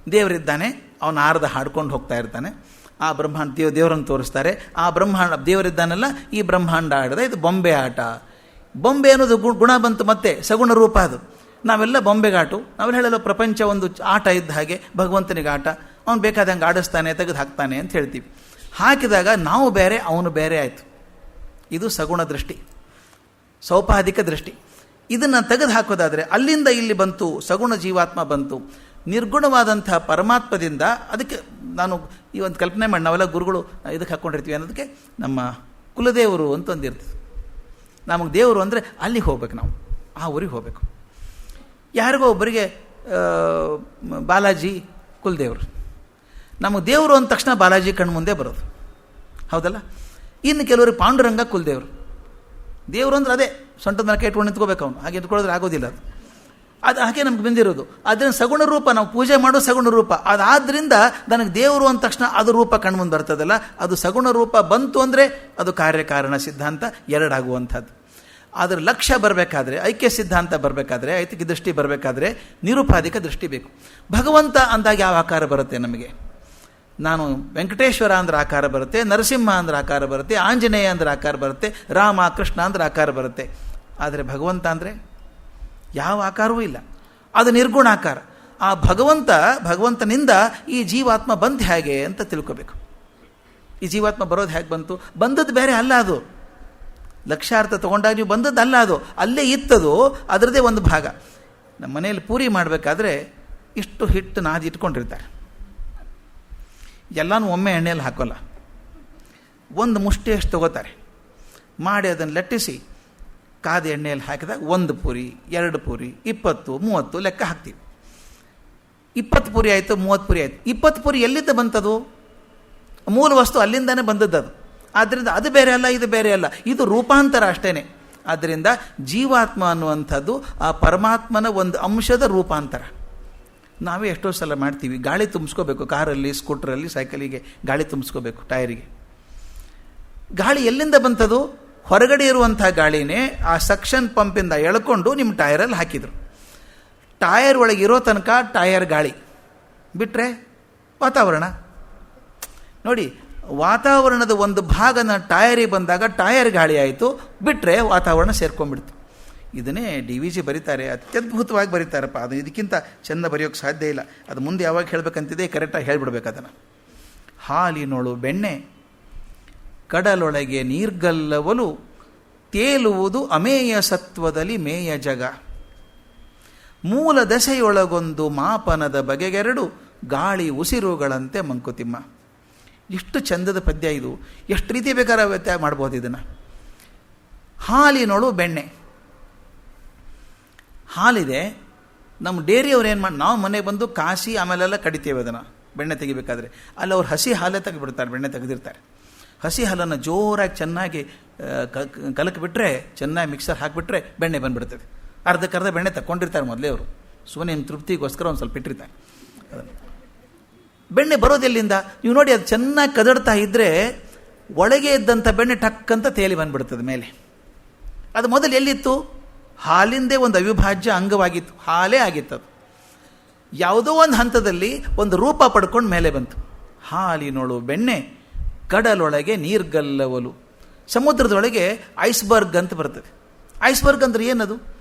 ದೇವರಿದ್ದಾನೆ, ಅವನ ಆರ್ಧ ಹಾಡ್ಕೊಂಡು ಹೋಗ್ತಾ ಇರ್ತಾನೆ. ಆ ಬ್ರಹ್ಮಾಂಡ ದೇವರನ್ನು ತೋರಿಸ್ತಾರೆ. ಆ ಬ್ರಹ್ಮಾಂಡ ದೇವರಿದ್ದಾನಲ್ಲ, ಈ ಬ್ರಹ್ಮಾಂಡ ಆಡದ, ಇದು ಬೊಂಬೆ ಆಟ. ಬೊಂಬೆ ಅನ್ನೋದು ಗುಣ ಬಂತು, ಮತ್ತೆ ಸಗುಣ ರೂಪ ಅದು. ನಾವೆಲ್ಲ ಬೊಂಬೆಗಾಟು, ನಾವೆಲ್ಲ ಹೇಳಲು ಪ್ರಪಂಚ ಒಂದು ಆಟ ಇದ್ದ ಹಾಗೆ, ಭಗವಂತನಿಗೆ ಆಟ, ಅವನು ಬೇಕಾದಂಗೆ ಆಡಿಸ್ತಾನೆ, ತೆಗೆದು ಹಾಕ್ತಾನೆ ಅಂತ ಹೇಳ್ತೀವಿ. ಹಾಕಿದಾಗ ನಾವು ಬೇರೆ, ಅವನು ಬೇರೆ ಆಯಿತು. ಇದು ಸಗುಣ ದೃಷ್ಟಿ, ಸೌಪಾಧಿಕ ದೃಷ್ಟಿ. ಇದನ್ನು ತೆಗೆದು ಹಾಕೋದಾದರೆ ಅಲ್ಲಿಂದ ಇಲ್ಲಿ ಬಂತು, ಸಗುಣ ಜೀವಾತ್ಮ ಬಂತು. ನಿರ್ಗುಣವಾದಂಥ ಪರಮಾತ್ಮದಿಂದ, ಅದಕ್ಕೆ ನಾನು ಈ ಒಂದು ಕಲ್ಪನೆ ಮಾಡಿ ನಾವೆಲ್ಲ ಗುರುಗಳು ಇದಕ್ಕೆ ಹಾಕ್ಕೊಂಡಿರ್ತೀವಿ ಅನ್ನೋದಕ್ಕೆ, ನಮ್ಮ ಕುಲದೇವರು ಅಂತ ಒಂದಿರ್ತದೆ. ನಮಗೆ ದೇವರು ಅಂದರೆ ಅಲ್ಲಿಗೆ ಹೋಗ್ಬೇಕು, ನಾವು ಆ ಊರಿಗೆ ಹೋಗಬೇಕು. ಯಾರಿಗೋ ಒಬ್ಬರಿಗೆ ಬಾಲಾಜಿ ಕುಲದೇವರು, ನಮಗೆ ದೇವರು ಅಂದ ತಕ್ಷಣ ಬಾಲಾಜಿ ಕಣ್ಣು ಮುಂದೆ ಬರೋದು, ಹೌದಲ್ಲ. ಇನ್ನು ಕೆಲವರಿಗೆ ಪಾಂಡುರಂಗ ಕುಲದೇವರು. ದೇವರು ಅಂದ್ರೆ ಅದೇ ಸೊಂಟದ ಇಟ್ಕೊಂಡು ನಿಂತ್ಕೋಬೇಕು, ಅವನು ಹಾಗೆ ಎತ್ಕೊಳ್ಳೋದ್ರೆ ಆಗೋದಿಲ್ಲ. ಅದು ಹಾಗೆ ನಮ್ಗೆ ಬಂದಿರೋದು. ಅದರಿಂದ ಸಗುಣ ರೂಪ, ನಾವು ಪೂಜೆ ಮಾಡೋ ಸಗುಣ ರೂಪ. ಅದಾದ್ದರಿಂದ ನನಗೆ ದೇವರು ಅಂದ ತಕ್ಷಣ ಅದು ರೂಪ ಕಣ್ಮುಂದೆ ಬರ್ತದಲ್ಲ, ಅದು ಸಗುಣ ರೂಪ ಬಂತು ಅಂದರೆ ಅದು ಕಾರ್ಯಕಾರಣ ಸಿದ್ಧಾಂತ ಎರಡಾಗುವಂಥದ್ದು. ಅದರ ಲಕ್ಷ್ಯ ಬರಬೇಕಾದ್ರೆ, ಐಕ್ಯ ಸಿದ್ಧಾಂತ ಬರಬೇಕಾದ್ರೆ, ಐತಿಕ ದೃಷ್ಟಿ ಬರಬೇಕಾದ್ರೆ ನಿರುಪಾಧಿಕ ದೃಷ್ಟಿ ಬೇಕು. ಭಗವಂತ ಅಂದಾಗ ಯಾವ ಆಕಾರ ಬರುತ್ತೆ ನಮಗೆ? ನಾನು ವೆಂಕಟೇಶ್ವರ ಅಂದ್ರೆ ಆಕಾರ ಬರುತ್ತೆ, ನರಸಿಂಹ ಅಂದ್ರೆ ಆಕಾರ ಬರುತ್ತೆ, ಆಂಜನೇಯ ಅಂದ್ರೆ ಆಕಾರ ಬರುತ್ತೆ, ರಾಮ ಕೃಷ್ಣ ಅಂದ್ರೆ ಆಕಾರ ಬರುತ್ತೆ. ಆದರೆ ಭಗವಂತ ಅಂದರೆ ಯಾವ ಆಕಾರವೂ ಇಲ್ಲ, ಅದು ನಿರ್ಗುಣ ಆಕಾರ. ಆ ಭಗವಂತನಿಂದ ಈ ಜೀವಾತ್ಮ ಬಂದು ಹೇಗೆ ಅಂತ ತಿಳ್ಕೋಬೇಕು. ಈ ಜೀವಾತ್ಮ ಬರೋದು ಹೇಗೆ ಬಂತು? ಬಂದದ್ದು ಬೇರೆ ಅಲ್ಲ, ಅದು ಲಕ್ಷ್ಯಾರ್ಥ ತೊಗೊಂಡಾಗ ನೀವು ಬಂದದ್ದು ಅಲ್ಲ, ಅದು ಅಲ್ಲೇ ಇತ್ತದು, ಅದರದ್ದೇ ಒಂದು ಭಾಗ. ನಮ್ಮ ಮನೆಯಲ್ಲಿ ಪೂರಿ ಮಾಡಬೇಕಾದ್ರೆ ಇಷ್ಟು ಹಿಟ್ಟು ನಾದಿ ಇಟ್ಕೊಂಡಿರ್ತಾರೆ. ಎಲ್ಲನೂ ಒಮ್ಮೆ ಎಣ್ಣೆಯಲ್ಲಿ ಹಾಕೋಲ್ಲ, ಒಂದು ಮುಷ್ಟಿಯಷ್ಟು ತಗೋತಾರೆ, ಮಾಡಿ ಅದನ್ನು ಲಟ್ಟಿಸಿ ಕಾದ ಎಣ್ಣೆಯಲ್ಲಿ ಹಾಕಿದಾಗ 1 ಪೂರಿ 2 ಪೂರಿ 20 30 ಲೆಕ್ಕ ಹಾಕ್ತೀವಿ. 20 ಪೂರಿ ಆಯಿತು, 30 ಪೂರಿ ಆಯಿತು. 20 ಪೂರಿ ಎಲ್ಲಿಂದ ಬಂತದು? ಮೂಲ ವಸ್ತು ಅಲ್ಲಿಂದಾನೇ ಬಂದದ್ದು ಅದು. ಆದ್ದರಿಂದ ಅದು ಬೇರೆ ಅಲ್ಲ, ಇದು ಬೇರೆ ಅಲ್ಲ, ಇದು ರೂಪಾಂತರ ಅಷ್ಟೇ. ಆದ್ದರಿಂದ ಜೀವಾತ್ಮ ಅನ್ನುವಂಥದ್ದು ಆ ಪರಮಾತ್ಮನ ಒಂದು ಅಂಶದ ರೂಪಾಂತರ. ನಾವೇ ಎಷ್ಟೋ ಸಲ ಮಾಡ್ತೀವಿ, ಗಾಳಿ ತುಂಬಿಸ್ಕೋಬೇಕು, ಕಾರಲ್ಲಿ, ಸ್ಕೂಟ್ರಲ್ಲಿ, ಸೈಕಲಿಗೆ ಗಾಳಿ ತುಂಬಿಸ್ಕೋಬೇಕು, ಟೈರಿಗೆ. ಗಾಳಿ ಎಲ್ಲಿಂದ ಬಂತದು? ಹೊರಗಡೆ ಇರುವಂಥ ಗಾಳಿನೇ ಆ ಸಕ್ಷನ್ ಪಂಪಿಂದ ಎಳ್ಕೊಂಡು ನಿಮ್ಮ ಟೈರಲ್ಲಿ ಹಾಕಿದರು. ಟಯರ್ ಒಳಗಿರೋ ತನಕ ಟಯರ್ ಗಾಳಿ, ಬಿಟ್ಟರೆ ವಾತಾವರಣ. ನೋಡಿ, ವಾತಾವರಣದ ಒಂದು ಭಾಗನ ಟಯರಿಗೆ ಬಂದಾಗ ಟಯರ್ ಗಾಳಿ ಆಯಿತು, ಬಿಟ್ಟರೆ ವಾತಾವರಣ ಸೇರ್ಕೊಂಡ್ಬಿಡ್ತು. ಇದನ್ನೇ DVG ಬರೀತಾರೆ, ಅತ್ಯದ್ಭುತವಾಗಿ ಬರೀತಾರಪ್ಪ. ಅದು ಇದಕ್ಕಿಂತ ಚೆಂದ ಬರೆಯೋಕ್ಕೆ ಸಾಧ್ಯ ಇಲ್ಲ. ಅದು ಮುಂದೆ ಯಾವಾಗ ಹೇಳಬೇಕಂತಿದೆ ಕರೆಕ್ಟಾಗಿ ಹೇಳ್ಬಿಡ್ಬೇಕು ಅದನ್ನು. ಹಾಲಿನೊಳು ಬೆಣ್ಣೆ ಕಡಲೊಳಗೆ ನೀರ್ಗಲ್ಲವಲು ತೇಲುವುದು ಅಮೇಯ ಸತ್ವದಲ್ಲಿ ಮೇಯ ಜಗ. ಮೂಲ ದಶೆಯೊಳಗೊಂದು ಮಾಪನದ ಬಗೆಗೆರಡು ಗಾಳಿ ಉಸಿರುಗಳಂತೆ ಮಂಕುತಿಮ್ಮ. ಎಷ್ಟು ಚಂದದ ಪದ್ಯ ಇದು, ಎಷ್ಟು ರೀತಿ ಬೇಕಾದ್ರೆ ವ್ಯತ್ಯಾಸ ಮಾಡ್ಬೋದು ಇದನ್ನು. ಹಾಲಿನೊಳು ಬೆಣ್ಣೆ, ಹಾಲಿದೆ, ನಮ್ಮ ಡೇರಿಯವ್ರು ಏನು ಮಾಡಿ, ನಾವು ಮನೆಗೆ ಬಂದು ಕಾಸಿ ಆಮೇಲೆಲ್ಲ ಕಡಿತೇವೆ ಅದನ್ನು ಬೆಣ್ಣೆ ತೆಗಿಬೇಕಾದ್ರೆ. ಅಲ್ಲಿ ಅವ್ರು ಹಸಿ ಹಾಲೇ ತೆಗೆದುಬಿಡ್ತಾರೆ, ಬೆಣ್ಣೆ ತೆಗೆದಿರ್ತಾರೆ. ಹಸಿ ಹಾಲನ್ನು ಜೋರಾಗಿ ಚೆನ್ನಾಗಿ ಕಲಕಿಬಿಟ್ರೆ, ಚೆನ್ನಾಗಿ ಮಿಕ್ಸರ್ ಹಾಕಿಬಿಟ್ರೆ ಬೆಣ್ಣೆ ಬಂದುಬಿಡ್ತದೆ. ಅರ್ಧಕ್ಕರ್ಧ ಬೆಣ್ಣೆ ತಗೊಂಡಿರ್ತಾರೆ ಮೊದಲೇ ಅವರು, ಸುಮ್ಮನೆ ನಿಮ್ಮ ತೃಪ್ತಿಗೋಸ್ಕರ ಒಂದು ಸ್ವಲ್ಪ ಇಟ್ಟಿರ್ತಾರೆ. ಬೆಣ್ಣೆ ಬರೋದೆಲ್ಲಿಂದ? ನೀವು ನೋಡಿ, ಅದು ಚೆನ್ನಾಗಿ ಕದಡ್ತಾ ಇದ್ದರೆ ಒಳಗೆ ಇದ್ದಂಥ ಬೆಣ್ಣೆ ಟಕ್ಕಂತ ತೇಲಿ ಬಂದುಬಿಡ್ತದೆ ಮೇಲೆ. ಅದು ಮೊದಲು ಎಲ್ಲಿತ್ತು? ಹಾಲಿಂದೇ ಒಂದು ಅವಿಭಾಜ್ಯ ಅಂಗವಾಗಿತ್ತು, ಹಾಲೇ ಆಗಿತ್ತು. ಅದು ಯಾವುದೋ ಒಂದು ಹಂತದಲ್ಲಿ ಒಂದು ರೂಪ ಪಡ್ಕೊಂಡು ಮೇಲೆ ಬಂತು. ಹಾಲಿನೊಳು ಬೆಣ್ಣೆ ಕಡಲೊಳಗೆ ನೀರ್ಗಲ್ಲವಲು. ಸಮುದ್ರದೊಳಗೆ ಐಸ್ಬರ್ಗ್ ಅಂತ ಬರ್ತದೆ. ಐಸ್ಬರ್ಗ್ ಅಂದರೆ ಏನದು?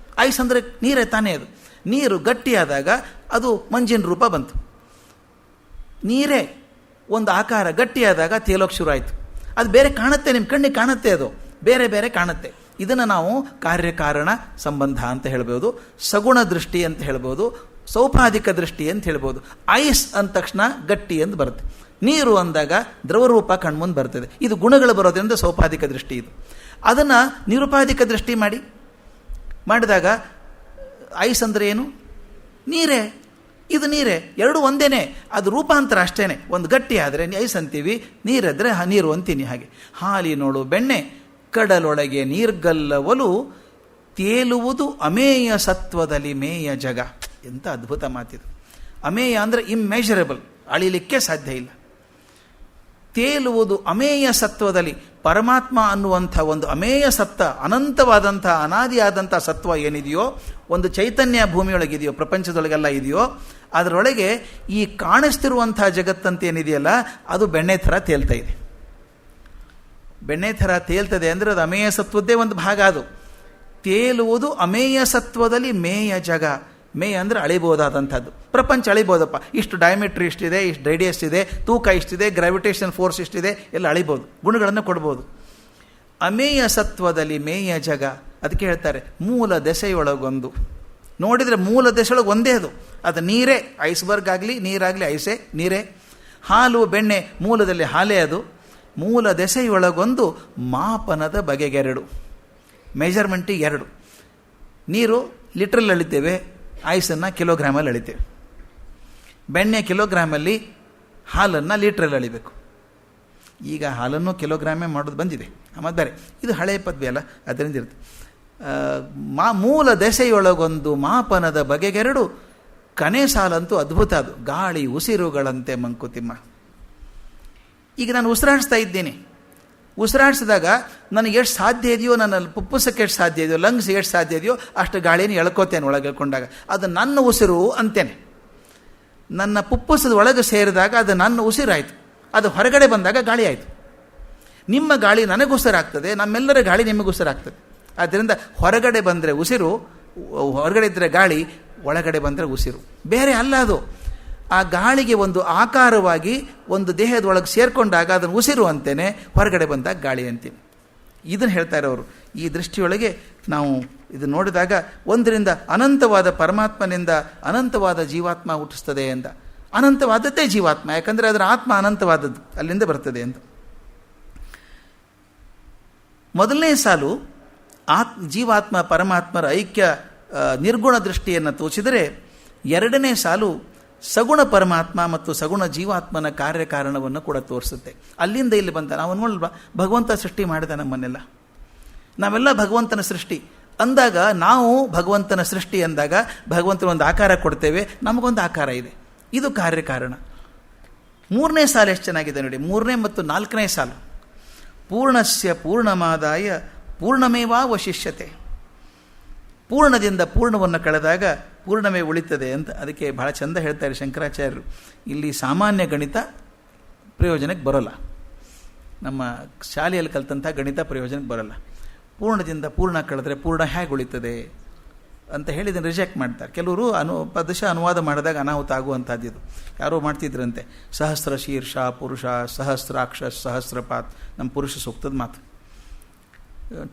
ಐಸ್ ಅಂದರೆ ನೀರೇ ತಾನೇ. ಅದು ನೀರು ಗಟ್ಟಿಯಾದಾಗ ಅದು ಮಂಜಿನ ರೂಪ ಬಂತು. ನೀರೇ ಒಂದು ಆಕಾರ ಗಟ್ಟಿಯಾದಾಗ ತೇಲೋಕ್ಕೆ ಶುರು ಆಯಿತು. ಅದು ಬೇರೆ ಕಾಣುತ್ತೆ, ನಿಮ್ಮ ಕಣ್ಣಿಗೆ ಕಾಣುತ್ತೆ, ಅದು ಬೇರೆ ಬೇರೆ ಕಾಣುತ್ತೆ. ಇದನ್ನು ನಾವು ಕಾರ್ಯಕಾರಣ ಸಂಬಂಧ ಅಂತ ಹೇಳ್ಬೋದು, ಸಗುಣ ದೃಷ್ಟಿ ಅಂತ ಹೇಳ್ಬೋದು, ಸೌಪಾಧಿಕ ದೃಷ್ಟಿ ಅಂತ ಹೇಳ್ಬೋದು. ಐಸ್ ಅಂದ ತಕ್ಷಣ ಗಟ್ಟಿ ಅಂತ ಬರುತ್ತೆ, ನೀರು ಅಂದಾಗ ದ್ರವರೂಪ ಕಣ್ಮುಂದೆ ಬರ್ತದೆ. ಇದು ಗುಣಗಳು ಬರೋದ್ರಿಂದ ಸೌಪಾಧಿಕ ದೃಷ್ಟಿ. ಇದು ಅದನ್ನು ನಿರುಪಾಧಿಕ ದೃಷ್ಟಿ ಮಾಡಿದಾಗ ಐಸ್ ಅಂದರೆ ಏನು? ನೀರೇ. ಇದು ನೀರೇ, ಎರಡು ಒಂದೇನೆ, ಅದು ರೂಪಾಂತರ ಅಷ್ಟೇ. ಒಂದು ಗಟ್ಟಿ ಆದರೆ ಐಸ್ ಅಂತೀವಿ, ನೀರಾದರೆ ನೀರು ಅಂತೀನಿ. ಹಾಗೆ ಹಾಲಿನೋಳು ಬೆಣ್ಣೆ ಕಡಲೊಳಗೆ ನೀರ್ಗಲ್ಲವಲು ತೇಲುವುದು ಅಮೇಯ ಸತ್ವದಲ್ಲಿ ಮೇಯ ಜಗ. ಎಂಥ ಅದ್ಭುತ ಮಾತಿದು. ಅಮೇಯ ಅಂದರೆ ಇಮ್ಮೆಜರಬಲ್, ಅಳಿಲಿಕ್ಕೆ ಸಾಧ್ಯ ಇಲ್ಲ. ತೇಲುವುದು ಅಮೇಯ ಸತ್ವದಲ್ಲಿ. ಪರಮಾತ್ಮ ಅನ್ನುವಂಥ ಒಂದು ಅಮೇಯ ಸತ್ತ, ಅನಂತವಾದಂಥ ಅನಾದಿಯಾದಂಥ ಸತ್ವ ಏನಿದೆಯೋ, ಒಂದು ಚೈತನ್ಯ ಭೂಮಿಯೊಳಗಿದೆಯೋ, ಪ್ರಪಂಚದೊಳಗೆಲ್ಲ ಇದೆಯೋ, ಅದರೊಳಗೆ ಈ ಕಾಣಿಸ್ತಿರುವಂಥ ಜಗತ್ತಂತೇನಿದೆಯಲ್ಲ ಅದು ಬೆಣ್ಣೆ ಥರ ತೇಲ್ತಾ ಇದೆ. ಬೆಣ್ಣೆ ಥರ ತೇಲ್ತದೆ ಅಂದರೆ ಅದು ಅಮೇಯ ಸತ್ವದ್ದೇ ಒಂದು ಭಾಗ. ಅದು ತೇಲುವುದು ಅಮೇಯ ಸತ್ವದಲ್ಲಿ ಮೇಯ ಜಗ. ಮೇಯ ಅಂದರೆ ಅಳಿಬೋದಾದಂಥದ್ದು. ಪ್ರಪಂಚ ಅಳಿಬೋದಪ್ಪ, ಇಷ್ಟು ಡಯಾಮೀಟ್ರ್ ಇಷ್ಟಿದೆ, ಇಷ್ಟು ರೇಡಿಯಸ್ ಇದೆ, ತೂಕ ಇಷ್ಟಿದೆ, ಗ್ರಾವಿಟೇಷನ್ ಫೋರ್ಸ್ ಇಷ್ಟಿದೆ, ಎಲ್ಲ ಅಳಿಬೋದು, ಗುಣಗಳನ್ನು ಕೊಡ್ಬೋದು. ಅಮೇಯ ಸತ್ವದಲ್ಲಿ ಮೇಯ ಜಗ. ಅದಕ್ಕೆ ಹೇಳ್ತಾರೆ ಮೂಲ ದೆಸೆಯೊಳಗೊಂದು. ನೋಡಿದರೆ ಮೂಲ ದೆಸೆಯೊಳಗೆ ಒಂದೇ ಅದು. ಅದು ನೀರೇ, ಐಸ್ಬರ್ಗ್ ಆಗಲಿ ನೀರಾಗಲಿ ಐಸೇ ನೀರೇ. ಹಾಲು ಬೆಣ್ಣೆ ಮೂಲದಲ್ಲಿ ಹಾಲೇ ಅದು. ಮೂಲ ದೆಸೆಯೊಳಗೊಂದು ಮಾಪನದ ಬಗೆಗೆರಡು. ಮೆಜರ್ಮೆಂಟಿಗೆ ಎರಡು. ನೀರು ಲೀಟ್ರಲ್ಲಿ ಅಳಿತೇವೆ, ಐಸನ್ನು ಕಿಲೋಗ್ರಾಮಲ್ಲಿ ಅಳಿತೇವೆ. ಬೆಣ್ಣೆ ಕಿಲೋಗ್ರಾಮಲ್ಲಿ, ಹಾಲನ್ನು ಲೀಟ್ರಲ್ಲಿ ಅಳಿಬೇಕು. ಈಗ ಹಾಲನ್ನು ಕಿಲೋಗ್ರಾಮೇ ಮಾಡೋದು ಬಂದಿದೆ, ಮತ್ತು ಬೇರೆ ಇದು ಹಳೆಯ ಪದ್ಯ ಅಲ್ಲ, ಅದರಿಂದ ಇರುತ್ತೆ. ಮೂಲ ದೆಸೆಯೊಳಗೊಂದು ಮಾಪನದ ಬಗೆಗೆರಡು. ಕನೆ ಸಾಲಂತೂ ಅದ್ಭುತ. ಅದು ಗಾಳಿ ಉಸಿರುಗಳಂತೆ ಮಂಕುತಿಮ್ಮ. ಈಗ ನಾನು ಉಸಿರಾಡಿಸ್ತಾ ಇದ್ದೀನಿ. ಉಸಿರಾಡಿಸಿದಾಗ ನನಗೆ ಎಷ್ಟು ಸಾಧ್ಯ ಇದೆಯೋ, ನನ್ನ ಪುಪ್ಪುಸಕ್ಕೆ ಎಷ್ಟು ಸಾಧ್ಯ ಇದೆಯೋ, ಲಂಗ್ಸ್ ಎಷ್ಟು ಸಾಧ್ಯ ಇದೆಯೋ ಅಷ್ಟು ಗಾಳಿನ ಎಳ್ಕೋತೇನೆ ಒಳಗೆ ಎಳ್ಕೊಂಡಾಗ. ಅದು ನನ್ನ ಉಸಿರು ಅಂತೇನೆ. ನನ್ನ ಪುಪ್ಪುಸದ ಒಳಗೆ ಸೇರಿದಾಗ ಅದು ನನ್ನ ಉಸಿರಾಯಿತು. ಅದು ಹೊರಗಡೆ ಬಂದಾಗ ಗಾಳಿ ಆಯಿತು. ನಿಮ್ಮ ಗಾಳಿ ನನಗೆ ಉಸಿರಾಗ್ತದೆ, ನಮ್ಮೆಲ್ಲರ ಗಾಳಿ ನಿಮಗೆ ಉಸಿರಾಗ್ತದೆ. ಆದ್ದರಿಂದ ಹೊರಗಡೆ ಬಂದರೆ ಉಸಿರು, ಹೊರಗಡೆ ಇದ್ದರೆ ಗಾಳಿ, ಒಳಗಡೆ ಬಂದರೆ ಉಸಿರು. ಬೇರೆ ಅಲ್ಲ ಅದು. ಆ ಗಾಳಿಗೆ ಒಂದು ಆಕಾರವಾಗಿ ಒಂದು ದೇಹದೊಳಗೆ ಸೇರಿಕೊಂಡಾಗ ಅದನ್ನು ಉಸಿರು ಅಂತೇನೆ, ಹೊರಗಡೆ ಬಂದಾಗ ಗಾಳಿ ಅಂತೀನಿ. ಇದನ್ನು ಹೇಳ್ತಾರೆ ಅವರು. ಈ ದೃಷ್ಟಿಯೊಳಗೆ ನಾವು ಇದು ನೋಡಿದಾಗ ಒಂದರಿಂದ ಅನಂತವಾದ ಪರಮಾತ್ಮನಿಂದ ಅನಂತವಾದ ಜೀವಾತ್ಮ ಹುಟ್ಟಿಸ್ತದೆ ಅಂತ. ಅನಂತವಾದದ್ದೇ ಜೀವಾತ್ಮ, ಯಾಕಂದರೆ ಅದರ ಆತ್ಮ ಅನಂತವಾದದ್ದು, ಅಲ್ಲಿಂದ ಬರ್ತದೆ ಅಂತ. ಮೊದಲನೇ ಸಾಲು ಜೀವಾತ್ಮ ಪರಮಾತ್ಮರ ಐಕ್ಯ ನಿರ್ಗುಣ ದೃಷ್ಟಿಯನ್ನು ತೋಚಿದರೆ, ಎರಡನೇ ಸಾಲು ಸಗುಣ ಪರಮಾತ್ಮ ಮತ್ತು ಸಗುಣ ಜೀವಾತ್ಮನ ಕಾರ್ಯಕಾರಣವನ್ನು ಕೂಡ ತೋರಿಸುತ್ತೆ. ಅಲ್ಲಿಂದ ಇಲ್ಲಿ ಬಂತ. ನಾವು ನೋಡಲ್ವಾ, ಭಗವಂತ ಸೃಷ್ಟಿ ಮಾಡಿದ ನಮ್ಮನ್ನೆಲ್ಲ, ನಾವೆಲ್ಲ ಭಗವಂತನ ಸೃಷ್ಟಿ ಅಂದಾಗ, ನಾವು ಭಗವಂತನ ಸೃಷ್ಟಿ ಅಂದಾಗ ಭಗವಂತನ ಒಂದು ಆಕಾರ ಕೊಡ್ತೇವೆ, ನಮಗೊಂದು ಆಕಾರ ಇದೆ. ಇದು ಕಾರ್ಯಕಾರಣ. ಮೂರನೇ ಸಾಲು ಎಷ್ಟು ಚೆನ್ನಾಗಿದೆ ನೋಡಿ. ಮೂರನೇ ಮತ್ತು ನಾಲ್ಕನೇ ಸಾಲು, ಪೂರ್ಣಸ್ಯ ಪೂರ್ಣಮಾದಾಯ ಪೂರ್ಣಮೇವಾವಶಿಷ್ಯತೆ. ಪೂರ್ಣದಿಂದ ಪೂರ್ಣವನ್ನು ಕಳೆದಾಗ ಪೂರ್ಣವೇ ಉಳಿತದೆ ಅಂತ. ಅದಕ್ಕೆ ಬಹಳ ಚಂದ ಹೇಳ್ತಾರೆ ಶಂಕರಾಚಾರ್ಯರು. ಇಲ್ಲಿ ಸಾಮಾನ್ಯ ಗಣಿತ ಪ್ರಯೋಜನಕ್ಕೆ ಬರೋಲ್ಲ, ನಮ್ಮ ಶಾಲೆಯಲ್ಲಿ ಕಲಿತಂಥ ಗಣಿತ ಪ್ರಯೋಜನಕ್ಕೆ ಬರೋಲ್ಲ. ಪೂರ್ಣದಿಂದ ಪೂರ್ಣ ಕಳೆದ್ರೆ ಪೂರ್ಣ ಹೇಗೆ ಉಳಿತದೆ ಅಂತ ಹೇಳಿ ಇದನ್ನು ರಿಜೆಕ್ಟ್ ಮಾಡ್ತಾರೆ. ಕೆಲವರು ಪದಶಃ ಅನುವಾದ ಮಾಡಿದಾಗ ಅನಾಹುತ ಆಗುವಂಥದ್ದು. ಇದು ಯಾರೋ ಮಾಡ್ತಿದ್ರಂತೆ, ಸಹಸ್ರ ಶೀರ್ಷ ಪುರುಷ ಸಹಸ್ರಾಕ್ಷ ಸಹಸ್ರಪಾತ್. ನಮ್ಮ ಪುರುಷ ಸೂಕ್ತದ ಮಾತು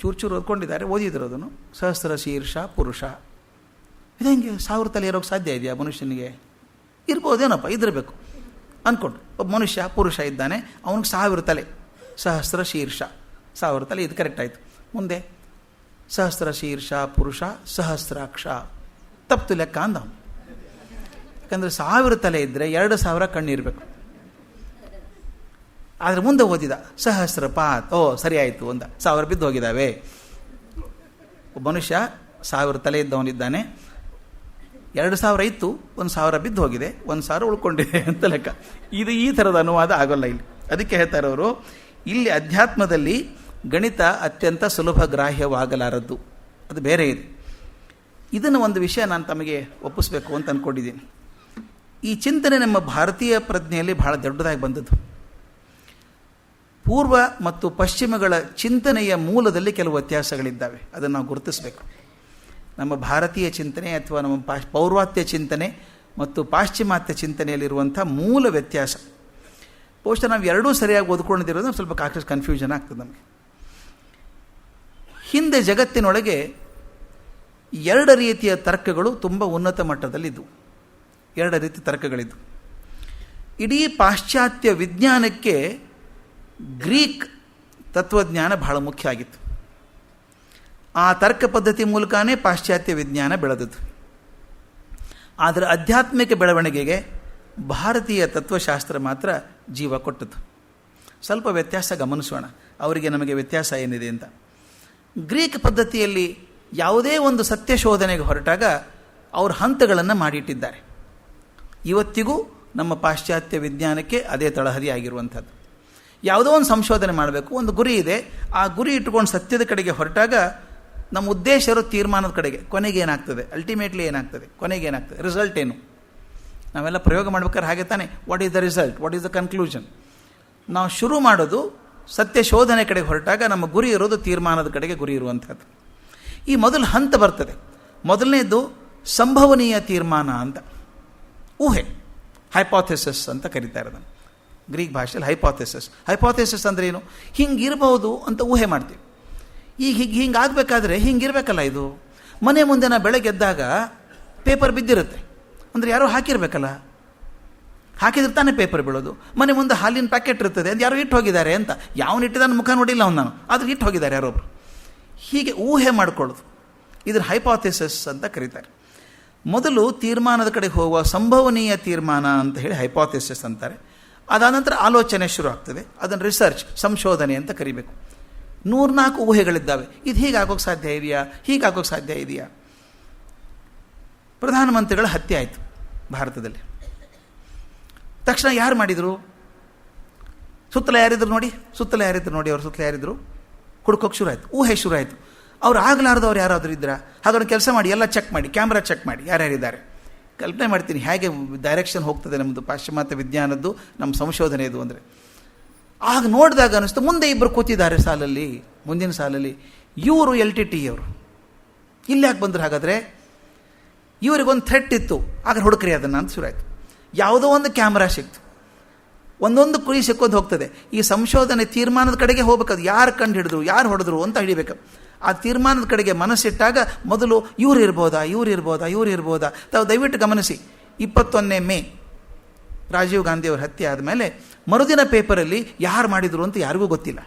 ಚೂರು ಓದ್ಕೊಂಡಿದ್ದಾರೆ, ಓದಿದ್ರು ಅದನ್ನು. ಸಹಸ್ರ ಶೀರ್ಷ ಪುರುಷ, ಇದು ಹೆಂಗೆ 1000 ತಲೆ ಇರೋಕ್ಕೆ ಸಾಧ್ಯ ಇದೆಯಾ ಮನುಷ್ಯನಿಗೆ? ಇರ್ಬೋದೇನಪ್ಪ, ಇದಿರಬೇಕು ಅಂದ್ಕೊಂಡು. ಒಬ್ಬ ಮನುಷ್ಯ ಪುರುಷ ಇದ್ದಾನೆ, ಅವನಿಗೆ 1000 ತಲೆ, ಸಹಸ್ರ ಶೀರ್ಷ 1000 ತಲೆ, ಇದು ಕರೆಕ್ಟ್ ಆಯಿತು. ಮುಂದೆ ಸಹಸ್ರ ಶೀರ್ಷ ಪುರುಷ ಸಹಸ್ರಾಕ್ಷ, ತಪ್ಪು ಲೆಕ್ಕ ಅಂದ. ಯಾಕಂದರೆ 1000 ತಲೆ ಇದ್ದರೆ 2000 ಕಣ್ಣಿರಬೇಕು. ಆದರೆ ಮುಂದೆ ಓದಿದ ಸಹಸ್ರಪಾತ್, ಸರಿ ಆಯಿತು ಅಂದ. 1000 ಬಿದ್ದು ಹೋಗಿದ್ದಾವೆ. ಒಬ್ಬ ಮನುಷ್ಯ 1000 ತಲೆ ಇದ್ದವನಿದ್ದಾನೆ, 2000 ಇತ್ತು, 1000 ಬಿದ್ದು ಹೋಗಿದೆ, 1000 ಉಳ್ಕೊಂಡಿದೆ ಅಂತ ಲೆಕ್ಕ. ಇದು ಈ ಥರದ ಅನುವಾದ ಆಗೋಲ್ಲ ಇಲ್ಲಿ. ಅದಕ್ಕೆ ಹೇಳ್ತಾರೆ ಅವರು, ಇಲ್ಲಿ ಅಧ್ಯಾತ್ಮದಲ್ಲಿ ಗಣಿತ ಅತ್ಯಂತ ಸುಲಭ ಗ್ರಾಹ್ಯವಾಗಲಾರದ್ದು, ಅದು ಬೇರೆ ಇದೆ. ಇದನ್ನು ಒಂದು ವಿಷಯ ನಾನು ತಮಗೆ ಒಪ್ಪಿಸ್ಬೇಕು ಅಂತ ಅಂದ್ಕೊಂಡಿದ್ದೀನಿ. ಈ ಚಿಂತನೆ ನಮ್ಮ ಭಾರತೀಯ ಪ್ರಜ್ಞೆಯಲ್ಲಿ ಬಹಳ ದೊಡ್ಡದಾಗಿ ಬಂದದ್ದು. ಪೂರ್ವ ಮತ್ತು ಪಶ್ಚಿಮಗಳ ಚಿಂತನೆಯ ಮೂಲದಲ್ಲಿ ಕೆಲವು ವ್ಯತ್ಯಾಸಗಳಿದ್ದಾವೆ, ಅದನ್ನು ನಾವು ಗುರುತಿಸಬೇಕು. ನಮ್ಮ ಭಾರತೀಯ ಚಿಂತನೆ ಅಥವಾ ನಮ್ಮ ಪೌರ್ವಾತ್ಯ ಚಿಂತನೆ ಮತ್ತು ಪಾಶ್ಚಿಮಾತ್ಯ ಚಿಂತನೆಯಲ್ಲಿರುವಂಥ ಮೂಲ ವ್ಯತ್ಯಾಸ. ಬಹುಶಃ ನಾವು ಎರಡೂ ಸರಿಯಾಗಿ ಓದ್ಕೊಂಡಿರೋದು ಸ್ವಲ್ಪ ಕನ್ಫ್ಯೂಷನ್ ಆಗ್ತದೆ ನಮಗೆ. ಹಿಂದೆ ಜಗತ್ತಿನೊಳಗೆ 2 ರೀತಿಯ ತರ್ಕಗಳು ತುಂಬ ಉನ್ನತ ಮಟ್ಟದಲ್ಲಿದ್ದವು. 2 ರೀತಿಯ ತರ್ಕಗಳಿದ್ದು. ಇಡೀ ಪಾಶ್ಚಾತ್ಯ ವಿಜ್ಞಾನಕ್ಕೆ ಗ್ರೀಕ್ ತತ್ವಜ್ಞಾನ ಬಹಳ ಮುಖ್ಯ ಆಗಿತ್ತು. ಆ ತರ್ಕ ಪದ್ಧತಿ ಮೂಲಕನೇ ಪಾಶ್ಚಾತ್ಯ ವಿಜ್ಞಾನ ಬೆಳೆದದ್ದು. ಆದರೆ ಆಧ್ಯಾತ್ಮಿಕ ಬೆಳವಣಿಗೆಗೆ ಭಾರತೀಯ ತತ್ವಶಾಸ್ತ್ರ ಮಾತ್ರ ಜೀವ ಕೊಟ್ಟದ್ದು. ಸ್ವಲ್ಪ ವ್ಯತ್ಯಾಸ ಗಮನಿಸೋಣ, ಅವರಿಗೆ ನಮಗೆ ವ್ಯತ್ಯಾಸ ಏನಿದೆ ಅಂತ. ಗ್ರೀಕ್ ಪದ್ಧತಿಯಲ್ಲಿ ಯಾವುದೇ ಒಂದು ಸತ್ಯ ಶೋಧನೆಗೆ ಹೊರಟಾಗ ಅವರು ಹಂತಗಳನ್ನು ಮಾಡಿಟ್ಟಿದ್ದಾರೆ. ಇವತ್ತಿಗೂ ನಮ್ಮ ಪಾಶ್ಚಾತ್ಯ ವಿಜ್ಞಾನಕ್ಕೆ ಅದೇ ತಳಹದಿ ಆಗಿರುವಂಥದ್ದು. ಯಾವುದೋ ಒಂದು ಸಂಶೋಧನೆ ಮಾಡಬೇಕು, ಒಂದು ಗುರಿ ಇದೆ, ಆ ಗುರಿ ಇಟ್ಟುಕೊಂಡು ಸತ್ಯದ ಕಡೆಗೆ ಹೊರಟಾಗ ನಮ್ಮ ಉದ್ದೇಶ ಇರೋ ತೀರ್ಮಾನದ ಕಡೆಗೆ ಕೊನೆಗೆ ಏನಾಗ್ತದೆ, ಅಲ್ಟಿಮೇಟ್ಲಿ ಏನಾಗ್ತದೆ, ಕೊನೆಗೆ ಏನಾಗ್ತದೆ, ರಿಸಲ್ಟ್ ಏನು. ನಾವೆಲ್ಲ ಪ್ರಯೋಗ ಮಾಡ್ಬೇಕಾದ್ರೆ ಹಾಗೆ ತಾನೆ, what is the result, what is the conclusion. ನಾವು ಶುರು ಮಾಡೋದು ಸತ್ಯ ಶೋಧನೆ ಕಡೆಗೆ ಹೊರಟಾಗ ನಮ್ಮ ಗುರಿ ಇರೋದು ತೀರ್ಮಾನದ ಕಡೆಗೆ ಗುರಿ ಇರುವಂಥದ್ದು. ಈ ಮೊದಲು ಹಂತ ಬರ್ತದೆ. ಮೊದಲನೇದು ಸಂಭವನೀಯ ತೀರ್ಮಾನ ಅಂತ, ಊಹೆ, ಹೈಪಾಥೆಸಿಸ್ ಅಂತ ಕರೀತಾರೆ ಅದನ್ನು ಗ್ರೀಕ್ ಭಾಷೆಯಲ್ಲಿ. ಹೈಪಾಥೆಸಿಸ್ ಅಂದರೆ ಏನು, ಹಿಂಗಿರಬಹುದು ಅಂತ ಊಹೆ ಮಾಡ್ತೀವಿ. ಈಗ ಹಿಂಗಾಗಬೇಕಾದ್ರೆ ಹಿಂಗಿರಬೇಕಲ್ಲ, ಇದು ಮನೆ ಮುಂದೆ ನಾ ಬೆಳಗ್ಗೆ ಎದ್ದಾಗ ಪೇಪರ್ ಬಿದ್ದಿರುತ್ತೆ ಅಂದರೆ ಯಾರೋ ಹಾಕಿರ್ಬೇಕಲ್ಲ, ಹಾಕಿದ್ರೆ ತಾನೇ ಪೇಪರ್ ಬೀಳೋದು. ಮನೆ ಮುಂದೆ ಹಾಲಿನ ಪ್ಯಾಕೆಟ್ ಇರ್ತದೆ, ಅದು ಯಾರೋ ಇಟ್ಟು ಹೋಗಿದ್ದಾರೆ ಅಂತ, ಯಾವನು ಇಟ್ಟಿದ್ದಾನೆ ಮುಖ ನೋಡಿಲ್ಲ ಅವ್ನು, ನಾನು ಆದ್ರೆ ಇಟ್ಟು ಹೋಗಿದ್ದಾರೆ ಯಾರೊಬ್ರು. ಹೀಗೆ ಊಹೆ ಮಾಡ್ಕೊಳ್ಳೋದು, ಇದನ್ನು ಹೈಪಾಥೆಸಿಸ್ ಅಂತ ಕರೀತಾರೆ. ಮೊದಲು ತೀರ್ಮಾನದ ಕಡೆಗೆ ಹೋಗುವ ಸಂಭವನೀಯ ತೀರ್ಮಾನ ಅಂತ ಹೇಳಿ ಹೈಪಾಥೆಸಿಸ್ ಅಂತಾರೆ. ಅದಾದ ನಂತರ ಆಲೋಚನೆ ಶುರು ಆಗ್ತದೆ, ಅದನ್ನು ರಿಸರ್ಚ್, ಸಂಶೋಧನೆ ಅಂತ ಕರಿಬೇಕು. 104 ಊಹೆಗಳಿದ್ದಾವೆ. ಇದು ಹೀಗಾಗೋಕ್ಕೆ ಸಾಧ್ಯ ಇದೆಯಾ, ಹೀಗಾಗೋಕ್ಕೆ ಸಾಧ್ಯ ಇದೆಯಾ. ಪ್ರಧಾನಮಂತ್ರಿಗಳ ಹತ್ಯೆ ಆಯಿತು ಭಾರತದಲ್ಲಿ. ತಕ್ಷಣ ಯಾರು ಮಾಡಿದರು, ಸುತ್ತಲ ಯಾರಿದ್ರು ನೋಡಿ, ಅವ್ರ ಸುತ್ತಲ ಯಾರಿದ್ರು, ಹುಡ್ಕೋಕೆ ಶುರು ಆಯಿತು, ಊಹೆ ಶುರು ಆಯಿತು. ಅವ್ರು ಆಗಲಾರ್ದವ್ರು ಯಾರಾದರೂ ಇದ್ರ, ಹಾಗಾದ್ರೆ ಕೆಲಸ ಮಾಡಿ, ಎಲ್ಲ ಚೆಕ್ ಮಾಡಿ, ಕ್ಯಾಮ್ರಾ ಚೆಕ್ ಮಾಡಿ ಯಾರ್ಯಾರಿದ್ದಾರೆ. ಕಲ್ಪನೆ ಮಾಡ್ತೀನಿ ಹೇಗೆ ಡೈರೆಕ್ಷನ್ ಹೋಗ್ತದೆ ನಮ್ಮದು ಪಾಶ್ಚಿಮಾತ್ಯ ವಿಜ್ಞಾನದ್ದು, ನಮ್ಮ ಸಂಶೋಧನೆಯದು ಅಂದರೆ. ಆಗ ನೋಡಿದಾಗ ಅನ್ನಿಸ್ತು, ಮುಂದೆ ಇಬ್ಬರು ಕೂತಿದ್ದಾರೆ ಸಾಲಲ್ಲಿ, ಮುಂದಿನ ಸಾಲಲ್ಲಿ, ಇವರು LTT ಅವರು ಇಲ್ಲಿ ಯಾಕೆ ಬಂದರು, ಹಾಗಾದರೆ ಇವರಿಗೊಂದು ಥ್ರೆಟ್ ಇತ್ತು, ಆಗ ಹುಡುಕ್ರಿ ಅದನ್ನು ಅಂತ ಶುರು ಆಯಿತು. ಯಾವುದೋ ಒಂದು ಕ್ಯಾಮ್ರಾ ಸಿಕ್ತು, ಒಂದೊಂದು ಕುರಿ ಸಿಕ್ಕೋದು ಹೋಗ್ತದೆ. ಈ ಸಂಶೋಧನೆ ತೀರ್ಮಾನದ ಕಡೆಗೆ ಹೋಗ್ಬೇಕದು, ಯಾರು ಕಂಡು ಹಿಡಿದ್ರು, ಯಾರು ಹೊಡೆದ್ರು ಅಂತ ಹಿಡಿಬೇಕು. ಆ ತೀರ್ಮಾನದ ಕಡೆಗೆ ಮನಸ್ಸಿಟ್ಟಾಗ ಮೊದಲು ಇವ್ರು ಇರ್ಬೋದಾ. ತಾವು ದಯವಿಟ್ಟು ಗಮನಿಸಿ, 21 ಮೇ ರಾಜೀವ್ ಗಾಂಧಿಯವ್ರ ಹತ್ಯೆ ಆದಮೇಲೆ ಮರುದಿನ ಪೇಪರಲ್ಲಿ ಯಾರು ಮಾಡಿದರು ಅಂತ ಯಾರಿಗೂ ಗೊತ್ತಿಲ್ಲ.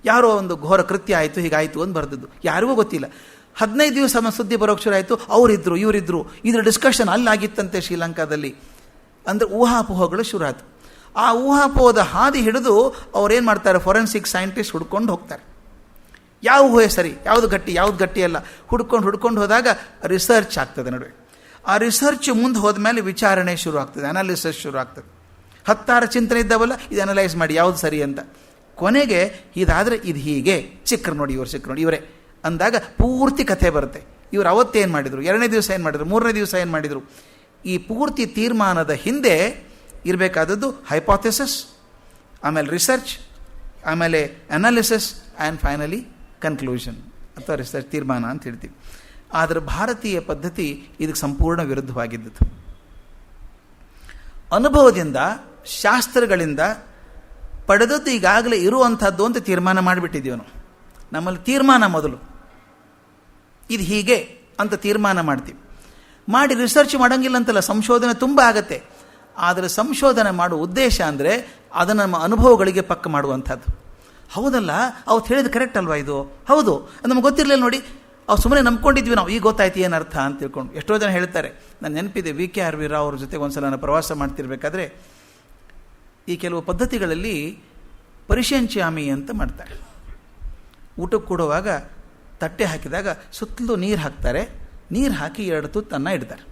ಯಾರೋ ಒಂದು ಘೋರ ಕೃತ್ಯ ಆಯಿತು, ಹೀಗಾಯಿತು ಅಂತ ಬರೆದದ್ದು ಯಾರಿಗೂ ಗೊತ್ತಿಲ್ಲ. 15 ದಿವಸ ಸುದ್ದಿ ಬರೋಕ್ಕೆ ಶುರು ಆಯಿತು, ಅವರಿದ್ದರು ಇವರಿದ್ದರು, ಇದ್ರ ಡಿಸ್ಕಷನ್ ಅಲ್ಲಾಗಿತ್ತಂತೆ ಶ್ರೀಲಂಕಾದಲ್ಲಿ. ಅಂದರೆ ಊಹಾಪೋಹಗಳು ಶುರು ಆಯಿತು. ಆ ಊಹಾಪೋಹದ ಹಾದಿ ಹಿಡಿದು ಅವ್ರೇನು ಮಾಡ್ತಾರೆ, ಫೊರೆನ್ಸಿಕ್ ಸೈಂಟಿಸ್ಟ್ ಹುಡ್ಕೊಂಡು ಹೋಗ್ತಾರೆ. ಯಾವ ಊಹೆ ಸರಿ, ಯಾವುದು ಗಟ್ಟಿ ಅಲ್ಲ, ಹುಡ್ಕೊಂಡು ಹೋದಾಗ ರಿಸರ್ಚ್ ಆಗ್ತದೆ ನಡುವೆ. ಆ ರಿಸರ್ಚ್ ಮುಂದೆ ಹೋದ ಮೇಲೆ ವಿಚಾರಣೆ ಶುರು ಆಗ್ತದೆ, ಅನಾಲಿಸಿಸ್ ಶುರು ಆಗ್ತದೆ. 10 ಚಿಂತನೆ ಇದ್ದಾವಲ್ಲ, ಇದು ಅನಲೈಸ್ ಮಾಡಿ ಯಾವುದು ಸರಿ ಅಂತ. ಕೊನೆಗೆ ಇದಾದರೆ ಇದು ಹೀಗೆ, ಸಿಕ್ಕರು ನೋಡಿ ಇವರೇ ಅಂದಾಗ ಪೂರ್ತಿ ಕಥೆ ಬರುತ್ತೆ. ಇವರು ಅವತ್ತೇನು ಮಾಡಿದರು, 2ನೇ ದಿವಸ ಏನು ಮಾಡಿದರು, 3ನೇ ದಿವಸ ಏನು ಮಾಡಿದರು. ಈ ಪೂರ್ತಿ ತೀರ್ಮಾನದ ಹಿಂದೆ ಇರಬೇಕಾದದ್ದು ಹೈಪಾಥೆಸಿಸ್, ಆಮೇಲೆ ರಿಸರ್ಚ್, ಆಮೇಲೆ ಅನಾಲಿಸಿಸ್ ಆ್ಯಂಡ್ ಫೈನಲಿ ಕನ್ಕ್ಲೂಷನ್ ಅಥವಾ ರಿಸರ್ಚ್, ತೀರ್ಮಾನ ಅಂತ ಹೇಳ್ತೀವಿ. ಆದರೆ ಭಾರತೀಯ ಪದ್ಧತಿ ಇದಕ್ಕೆ ಸಂಪೂರ್ಣ ವಿರುದ್ಧವಾಗಿದ್ದದ್ದು. ಅನುಭವದಿಂದ, ಶಾಸ್ತ್ರಗಳಿಂದ ಪಡೆದದ್ದು ಈಗಾಗಲೇ ಇರುವಂಥದ್ದು ಅಂತ ತೀರ್ಮಾನ ಮಾಡಿಬಿಟ್ಟಿದ್ದೀವಿ ನಾವು. ನಮ್ಮಲ್ಲಿ ತೀರ್ಮಾನ ಮೊದಲು, ಇದು ಹೀಗೆ ಅಂತ ತೀರ್ಮಾನ ಮಾಡ್ತೀವಿ. ಮಾಡಿ ರಿಸರ್ಚ್ ಮಾಡೋಂಗಿಲ್ಲ ಅಂತಲ್ಲ, ಸಂಶೋಧನೆ ತುಂಬ ಆಗತ್ತೆ. ಆದರೆ ಸಂಶೋಧನೆ ಮಾಡುವ ಉದ್ದೇಶ ಅಂದರೆ ಅದನ್ನು ನಮ್ಮ ಅನುಭವಗಳಿಗೆ ಪಕ್ಕ ಮಾಡುವಂಥದ್ದು. ಹೌದಲ್ಲ, ಅವತ್ತು ಹೇಳಿದ ಕರೆಕ್ಟ್ ಅಲ್ವಾ ಇದು, ಹೌದು, ನಮ್ಗೆ ಗೊತ್ತಿರಲಿಲ್ಲ ನೋಡಿ, ಅವ್ರು ಸುಮ್ಮನೆ ನಂಬ್ಕೊಂಡಿದ್ವಿ ನಾವು, ಈಗ ಗೊತ್ತಾಯ್ತು ಏನರ್ಥ ಅಂತ ತಿಳ್ಕೊಂಡು. ಎಷ್ಟೋ ಜನ ಹೇಳ್ತಾರೆ, ನಾನು ನೆನಪಿದೆ VKR ರಾವ್ ಅವ್ರ ಜೊತೆ ಒಂದ್ಸಲ ನಾನು ಪ್ರವಾಸ ಮಾಡ್ತಿರ್ಬೇಕಾದ್ರೆ ಈ ಕೆಲವು ಪದ್ಧತಿಗಳಲ್ಲಿ ಪರಿಶಂಚಾಮಿ ಅಂತ ಮಾಡ್ತಾರೆ. ಊಟಕ್ಕೆ ಕೊಡುವಾಗ ತಟ್ಟೆ ಹಾಕಿದಾಗ ಸುತ್ತಲೂ ನೀರು ಹಾಕ್ತಾರೆ, ನೀರು ಹಾಕಿ 2 ತುತ್ತನ್ನು ಇಡ್ತಾರೆ.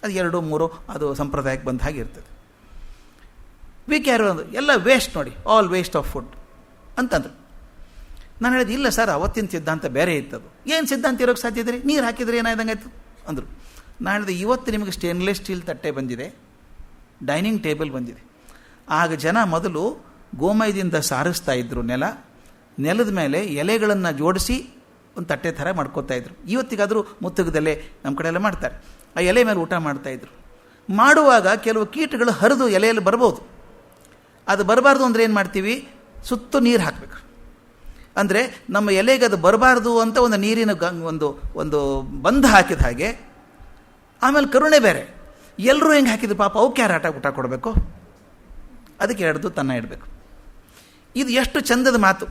ಅದು 2, 3 ಅದು ಸಂಪ್ರದಾಯಕ್ಕೆ ಬಂದ ಹಾಗೆ ಇರ್ತದೆ. VKR ಎಲ್ಲ ವೇಸ್ಟ್ ನೋಡಿ, ಆಲ್ ವೇಸ್ಟ್ ಆಫ್ ಫುಡ್ ಅಂತಂದ್ರು. ನಾನು ಹೇಳಿದೆ, ಇಲ್ಲ ಸರ್, ಅವತ್ತಿನ ಸಿದ್ಧಾಂತ ಬೇರೆ ಇತ್ತದು. ಏನು ಸಿದ್ಧಾಂತ ಇರೋಕ್ಕೆ ಸಾಧ್ಯ ಇದೆ, ನೀರು ಹಾಕಿದರೆ ಏನಾಯ್ದಂಗಾಯ್ತು ಅಂದರು. ನಾನು ಹೇಳಿದೆ, ಇವತ್ತು ನಿಮಗೆ ಸ್ಟೇನ್ಲೆಸ್ ಸ್ಟೀಲ್ ತಟ್ಟೆ ಬಂದಿದೆ, ಡೈನಿಂಗ್ ಟೇಬಲ್ ಬಂದಿದೆ. ಆಗ ಜನ ಮೊದಲು ಗೋಮಯದಿಂದ ಸಾರಿಸ್ತಾ ಇದ್ರು, ನೆಲದ ಮೇಲೆ ಎಲೆಗಳನ್ನು ಜೋಡಿಸಿ ಒಂದು ತಟ್ಟೆ ಥರ ಮಾಡ್ಕೋತಾ ಇದ್ರು. ಇವತ್ತಿಗಾದರೂ ಮುತ್ತುಗದಲ್ಲೇ ನಮ್ಮ ಕಡೆ ಎಲ್ಲ ಮಾಡ್ತಾರೆ, ಆ ಎಲೆ ಮೇಲೆ ಊಟ ಮಾಡ್ತಾಯಿದ್ರು. ಮಾಡುವಾಗ ಕೆಲವು ಕೀಟಗಳು ಹರಿದು ಎಲೆಯಲ್ಲಿ ಬರ್ಬೋದು. ಅದು ಬರಬಾರ್ದು ಅಂದರೆ ಏನು ಮಾಡ್ತೀವಿ, ಸುತ್ತು ನೀರು ಹಾಕಬೇಕು. ಅಂದರೆ ನಮ್ಮ ಎಲೆಗೆ ಅದು ಬರಬಾರ್ದು ಅಂತ ಒಂದು ನೀರಿನ ಒಂದು ಬಂಧ ಹಾಕಿದ ಹಾಗೆ. ಆಮೇಲೆ ಕರುಣೆ ಬೇರೆ, ಎಲ್ಲರೂ ಹೆಂಗೆ ಹಾಕಿದ್ರು ಪಾಪ, ಅವಕ್ಕೆ ಯಾರು ಊಟ ಕೊಡಬೇಕು, ಅದಕ್ಕೆ 2 ತುತ್ತನ್ನ ಇಡಬೇಕು. ಇದು ಎಷ್ಟು ಚಂದದ ಮಾತು.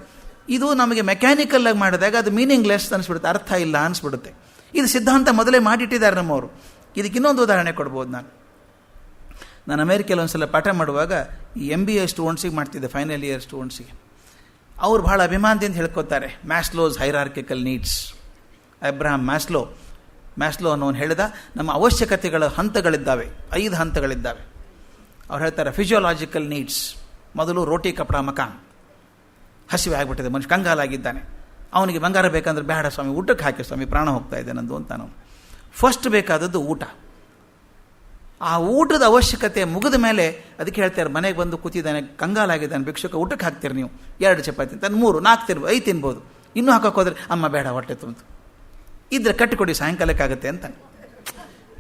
ಇದು ನಮಗೆ ಮೆಕ್ಯಾನಿಕಲ್ಲಾಗಿ ಮಾಡಿದಾಗ ಅದು ಮೀನಿಂಗ್ಲೆಸ್ ಅನಿಸ್ಬಿಡುತ್ತೆ, ಅರ್ಥ ಇಲ್ಲ ಅನಿಸ್ಬಿಡುತ್ತೆ. ಇದು ಸಿದ್ಧಾಂತ ಮೊದಲೇ ಮಾಡಿಟ್ಟಿದ್ದಾರೆ ನಮ್ಮವರು. ಇದಕ್ಕೆ ಇನ್ನೊಂದು ಉದಾಹರಣೆ ಕೊಡ್ಬೋದು. ನಾನು ಅಮೇರಿಕೆಯಲ್ಲಿ ಒಂದು ಸಲ ಪಾಠ ಮಾಡುವಾಗ ಈ MBA ಸ್ಟೂಡೆಂಟ್ಸಿಗೆ ಮಾಡ್ತಿದ್ದೆ, ಫೈನಲ್ ಇಯರ್ ಸ್ಟೂಡೆಂಟ್ಸಿಗೆ. ಅವ್ರು ಭಾಳ ಅಭಿಮಾನದಿಂದ ಹೇಳ್ಕೊತಾರೆ, ಮ್ಯಾಸ್ಲೋಸ್ ಹೈರಾರ್ಕಿಕಲ್ ನೀಡ್ಸ್. ಅಬ್ರಹಾಂ ಮ್ಯಾಸ್ಲೋ ಅನ್ನೋನು ಹೇಳಿದ, ನಮ್ಮ ಅವಶ್ಯಕತೆಗಳ ಹಂತಗಳಿದ್ದಾವೆ, 5 ಹಂತಗಳಿದ್ದಾವೆ. ಅವ್ರು ಹೇಳ್ತಾರೆ ಫಿಸಿಯೋಲಾಜಿಕಲ್ ನೀಡ್ಸ್, ಮೊದಲು ರೋಟಿ ಕಪಡ ಮಕಾನ್. ಹಸಿವೆ ಆಗಿಬಿಟ್ಟಿದೆ, ಮನುಷ್ಯ ಕಂಗಾಲಾಗಿದ್ದಾನೆ. ಅವನಿಗೆ ಬಂಗಾರ ಬೇಕಂದ್ರೆ ಬೇಡ ಸ್ವಾಮಿ, ಊಟಕ್ಕೆ ಹಾಕಿ ಸ್ವಾಮಿ, ಪ್ರಾಣ ಹೋಗ್ತಾ ಇದೆ ನಂದು ಅಂತ ನಾವು. ಫಸ್ಟ್ ಬೇಕಾದದ್ದು ಊಟ. ಆ ಊಟದ ಅವಶ್ಯಕತೆ ಮುಗಿದ ಮೇಲೆ ಅದಕ್ಕೆ ಹೇಳ್ತಾರೆ, ಮನೆಗೆ ಬಂದು ಕೂತಿದ್ದಾನೆ, ಕಂಗಾಲಾಗಿದ್ದಾನೆ ಭಿಕ್ಷುಕ, ಊಟಕ್ಕೆ ಹಾಕ್ತೀರಿ ನೀವು 2 ಚಪಾತಿ ಅಂತ, 3 4 5 ತಿನ್ಬೋದು. ಇನ್ನೂ ಹಾಕೋಕೆ ಹೋದ್ರೆ ಅಮ್ಮ ಬೇಡ ಹೊಟ್ಟೆ ತುಂಬ ಇದ್ರೆ ಕಟ್ಟಿಕೊಡಿ ಸಾಯಂಕಾಲಕ್ಕಾಗತ್ತೆ ಅಂತ.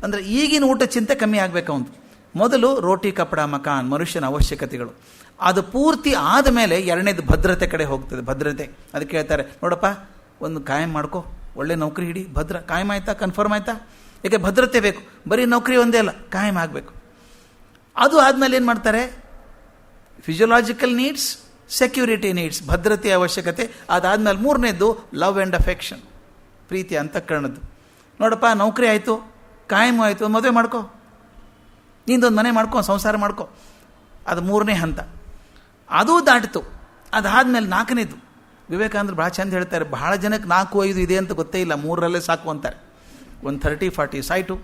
ಅಂದರೆ ಈಗಿನ ಊಟ ಚಿಂತೆ ಕಮ್ಮಿ ಆಗಬೇಕು ಅವನು. ಮೊದಲು ರೋಟಿ ಕಪಡ ಮಕಾನ್, ಮನುಷ್ಯನ ಅವಶ್ಯಕತೆಗಳು. ಅದು ಪೂರ್ತಿ ಆದಮೇಲೆ ಎರಡನೇದು ಭದ್ರತೆ ಕಡೆ ಹೋಗ್ತದೆ. ಭದ್ರತೆ ಅದಕ್ಕೆ ಹೇಳ್ತಾರೆ, ನೋಡಪ್ಪ ಒಂದು ಕಾಯಂ ಮಾಡ್ಕೋ, ಒಳ್ಳೆ ನೌಕರಿ ಹಿಡಿ, ಭದ್ರ ಕಾಯಂ ಆಯ್ತಾ, ಕನ್ಫರ್ಮ್ ಆಯ್ತಾ. ಯಾಕೆ ಭದ್ರತೆ ಬೇಕು, ಬರೀ ನೌಕರಿ ಒಂದೇ ಅಲ್ಲ, ಕಾಯಂ ಆಗಬೇಕು. ಅದು ಆದಮೇಲೆ ಏನು ಮಾಡ್ತಾರೆ, ಫಿಸಿಯೋಲಾಜಿಕಲ್ ನೀಡ್ಸ್, ಸೆಕ್ಯೂರಿಟಿ ನೀಡ್ಸ್, ಭದ್ರತೆಯ ಅವಶ್ಯಕತೆ. ಅದಾದಮೇಲೆ 3ನೇದು ಲವ್ ಆ್ಯಂಡ್ ಅಫೆಕ್ಷನ್, ಪ್ರೀತಿ ಅಂತಃಕರಣದ್ದು. ನೋಡಪ್ಪ ನೌಕರಿ ಆಯಿತು, ಕಾಯಮು ಆಯಿತು, ಮದುವೆ ಮಾಡ್ಕೋ, ನಿಂದೊಂದು ಮನೆ ಮಾಡ್ಕೊ, ಸಂಸಾರ ಮಾಡ್ಕೊ. ಅದು 3ನೇ ಹಂತ. ಅದೂ ದಾಟಿತು. ಅದಾದಮೇಲೆ 4ನೇದು, ವಿವೇಕಾನಂದರು ಭಾಳ ಚಂದ ಹೇಳ್ತಾರೆ, ಬಹಳ ಜನಕ್ಕೆ 4 5 ಇದೆ ಅಂತ ಗೊತ್ತೇ ಇಲ್ಲ, 3ರಲ್ಲೇ ಸಾಕು ಅಂತಾರೆ. ಒಂದು 30 40 ಸಾಯ್ತು,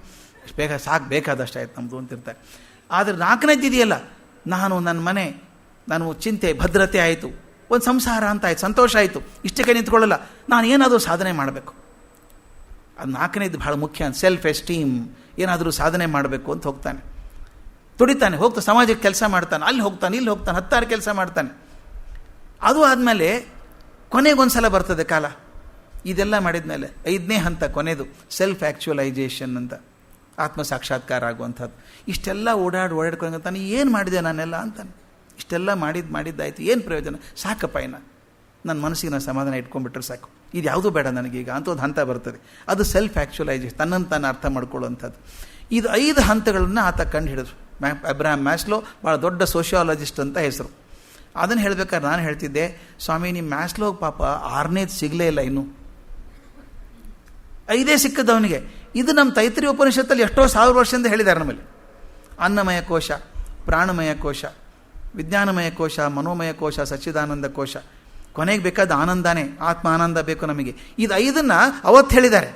ಬೇಗ ಸಾಕು, ಬೇಕಾದಷ್ಟು ಆಯ್ತು ನಮ್ಮದು ಅಂತಿರ್ತಾರೆ. ಆದರೆ 4ನೇದು ಇದೆಯಲ್ಲ, ನಾನು ನನ್ನ ಮನೆ, ನಾನು ಚಿಂತೆ, ಭದ್ರತೆ ಆಯಿತು, ಒಂದು ಸಂಸಾರ ಅಂತ ಆಯ್ತು, ಸಂತೋಷ ಆಯಿತು, ಇಷ್ಟಕ್ಕೆ ನಿಂತ್ಕೊಳ್ಳಲ್ಲ, ನಾನು ಏನಾದರೂ ಸಾಧನೆ ಮಾಡಬೇಕು. ಅದು 4ನೇದು ಭಾಳ ಮುಖ್ಯ. ಸೆಲ್ಫ್ ಎಸ್ಟೀಮ್, ಏನಾದರೂ ಸಾಧನೆ ಮಾಡಬೇಕು ಅಂತ ಹೋಗ್ತಾನೆ, ತುಡಿತಾನೆ, ಹೋಗ್ತಾ ಸಮಾಜಕ್ಕೆ ಕೆಲಸ ಮಾಡ್ತಾನೆ, ಅಲ್ಲಿ ಹೋಗ್ತಾನೆ, ಇಲ್ಲಿ ಹೋಗ್ತಾನೆ, 10 ಕೆಲಸ ಮಾಡ್ತಾನೆ. ಅದು ಆದಮೇಲೆ ಕೊನೆಗೊಂದ್ಸಲ ಬರ್ತದೆ ಕಾಲ. ಇದೆಲ್ಲ ಮಾಡಿದ ಮೇಲೆ 5ನೇ ಹಂತ, ಕೊನೆಯದು ಸೆಲ್ಫ್ ಆ್ಯಕ್ಚುಲೈಜೇಷನ್ ಅಂತ, ಆತ್ಮ ಸಾಕ್ಷಾತ್ಕಾರ ಆಗುವಂಥದ್ದು. ಇಷ್ಟೆಲ್ಲ ಓಡಾಡ್ಕೊಂತಾನೆ, ಏನು ಮಾಡಿದೆ ನಾನೆಲ್ಲ ಅಂತಾನೆ. ಇಷ್ಟೆಲ್ಲ ಮಾಡಿದ್ದಾಯಿತು, ಏನು ಪ್ರಯೋಜನ, ಸಾಕಪ್ಪ ಇನ್ನು ನನ್ನ ಮನಸ್ಸಿಗೆ ನಾನು ಸಮಾಧಾನ ಇಟ್ಕೊಂಡ್ಬಿಟ್ರೆ ಸಾಕು, ಇದು ಯಾವುದೂ ಬೇಡ ನನಗೀಗ ಅಂತ ಒಂದು ಹಂತ ಬರ್ತದೆ. ಅದು ಸೆಲ್ಫ್ ಆ್ಯಕ್ಚುಲೈಜೇಷನ್, ತನ್ನನ್ನು ತಾನು ಅರ್ಥ ಮಾಡ್ಕೊಳ್ಳುವಂಥದ್ದು. ಇದು 5 ಹಂತಗಳನ್ನು ಆತ ಕಂಡು ಹಿಡಿದ್ರು. ಅಬ್ರಹಾಂ ಮ್ಯಾಸ್ಲೋ ಭಾಳ ದೊಡ್ಡ ಸೋಷಿಯಾಲಜಿಸ್ಟ್ ಅಂತ ಹೆಸರು. ಅದನ್ನು ಹೇಳ್ಬೇಕಾದ್ರೆ ನಾನು ಹೇಳ್ತಿದ್ದೆ, ಸ್ವಾಮಿ ನಿಮ್ಮ ಮ್ಯಾಸ್ಲೋ ಪಾಪ 6ನೇದು ಸಿಗಲೇ ಇಲ್ಲ, ಇನ್ನೂ 5 ಸಿಕ್ಕದವನಿಗೆ. ಇದು ನಮ್ಮ ತೈತ್ರಿಯ ಉಪನಿಷತ್ತಲ್ಲಿ ಎಷ್ಟೋ 1000 ವರ್ಷದಿಂದ ಹೇಳಿದ್ದಾರೆ ನಮ್ಮಲ್ಲಿ. ಅನ್ನಮಯ ಕೋಶ, ಪ್ರಾಣಮಯ ಕೋಶ, ವಿಜ್ಞಾನಮಯ ಕೋಶ, ಮನೋಮಯ ಕೋಶ, ಸಚ್ಚಿದಾನಂದ ಕೋಶ. ಕೊನೆಗೆ ಬೇಕಾದ ಆನಂದನೇ, ಆತ್ಮ ಆನಂದ ಬೇಕು ನಮಗೆ. ಇದು 5ನ್ನು ಅವತ್ತು ಹೇಳಿದ್ದಾರೆ,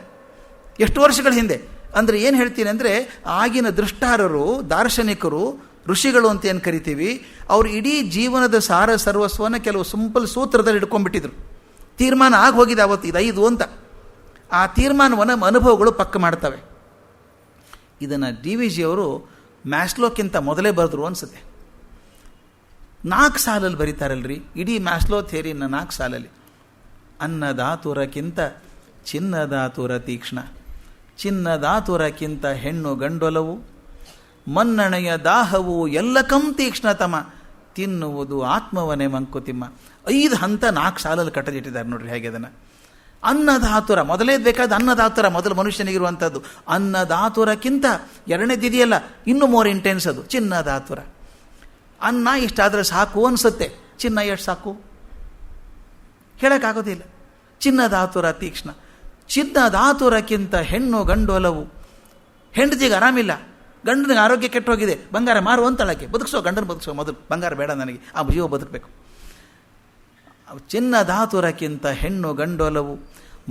ಎಷ್ಟು ವರ್ಷಗಳ ಹಿಂದೆ. ಅಂದರೆ ಏನು ಹೇಳ್ತೀನಿ ಅಂದರೆ, ಆಗಿನ ದೃಷ್ಟಾರರು, ದಾರ್ಶನಿಕರು, ಋಷಿಗಳು ಅಂತ ಏನು ಕರಿತೀವಿ, ಅವರು ಇಡೀ ಜೀವನದ ಸಾರ ಸರ್ವಸ್ವವನ್ನು ಕೆಲವು ಸಿಂಪಲ್ ಸೂತ್ರದಲ್ಲಿ ಇಟ್ಕೊಂಡ್ಬಿಟ್ಟಿದ್ರು. ತೀರ್ಮಾನ ಆಗಿ ಹೋಗಿದೆ ಅವತ್ತು, ಇದು 5 ಅಂತ. ಆ ತೀರ್ಮಾನವನ್ನು ಅನುಭವಗಳು ಪಕ್ಕ ಮಾಡ್ತವೆ. ಇದನ್ನು DVG ಅವರು ಮ್ಯಾಸ್ಲೋಕ್ಕಿಂತ ಮೊದಲೇ ಬರೆದ್ರು ಅನಿಸುತ್ತೆ. 4 ಸಾಲಲ್ಲಿ ಬರೀತಾರಲ್ರಿ ಇಡೀ ಮ್ಯಾಸ್ಲೋ ಥಿಯರಿನ 4 ಸಾಲಲ್ಲಿ. ಅನ್ನದಾತುರಕ್ಕಿಂತ ಚಿನ್ನದಾತುರ ತೀಕ್ಷ್ಣ, ಚಿನ್ನದಾತುರಕ್ಕಿಂತ ಹೆಣ್ಣು ಗಂಡೊಲವು, ಮನ್ನಣೆಯ ದಾಹವು ಎಲ್ಲಕಂ ತೀಕ್ಷ್ಣತಮ, ತಿನ್ನುವುದು ಆತ್ಮವನೇ ಮಂಕುತಿಮ್ಮ. 5 ಹಂತ 4 ಸಾಲಲ್ಲಿ ಕಟ್ಟದಿಟ್ಟಿದ್ದಾರೆ ನೋಡ್ರಿ ಹೇಗೆ ಅದನ್ನು. ಅನ್ನದಾತುರ ಮೊದಲೇದು ಬೇಕಾದ, ಅನ್ನದಾತುರ ಮೊದಲು ಮನುಷ್ಯನಿಗಿರುವಂಥದ್ದು. ಅನ್ನದಾತುರಕ್ಕಿಂತ 2ನೇದಿದೆಯಲ್ಲ, ಇನ್ನೂ ಮೋರ್ ಇಂಟೆನ್ಸ್, ಅದು ಚಿನ್ನದಾತುರ. ಅನ್ನ ಇಷ್ಟಾದರೆ ಸಾಕು ಅನಿಸುತ್ತೆ, ಚಿನ್ನ ಎಷ್ಟು ಸಾಕು ಹೇಳೋಕ್ಕಾಗೋದಿಲ್ಲ. ಚಿನ್ನದಾತುರ ತೀಕ್ಷ್ಣ, ಚಿನ್ನದಾತುರಕ್ಕಿಂತ ಹೆಣ್ಣು ಗಂಡೊಲವು. ಹೆಂಡತಿಗೆ ಆರಾಮಿಲ್ಲ, ಗಂಡನಿಗೆ ಆರೋಗ್ಯ ಕೆಟ್ಟೋಗಿದೆ, ಬಂಗಾರ ಮಾರುವಂತಳಕ್ಕೆ, ಬದುಕಿಸೋ ಗಂಡನ ಬದುಕಿಸೋ, ಮೊದಲು ಬಂಗಾರ ಬೇಡ ನನಗೆ, ಆ ಜೀವ ಬದುಕಬೇಕು. ಚಿನ್ನದಾತುರಕ್ಕಿಂತ ಹೆಣ್ಣು ಗಂಡೊಲವು,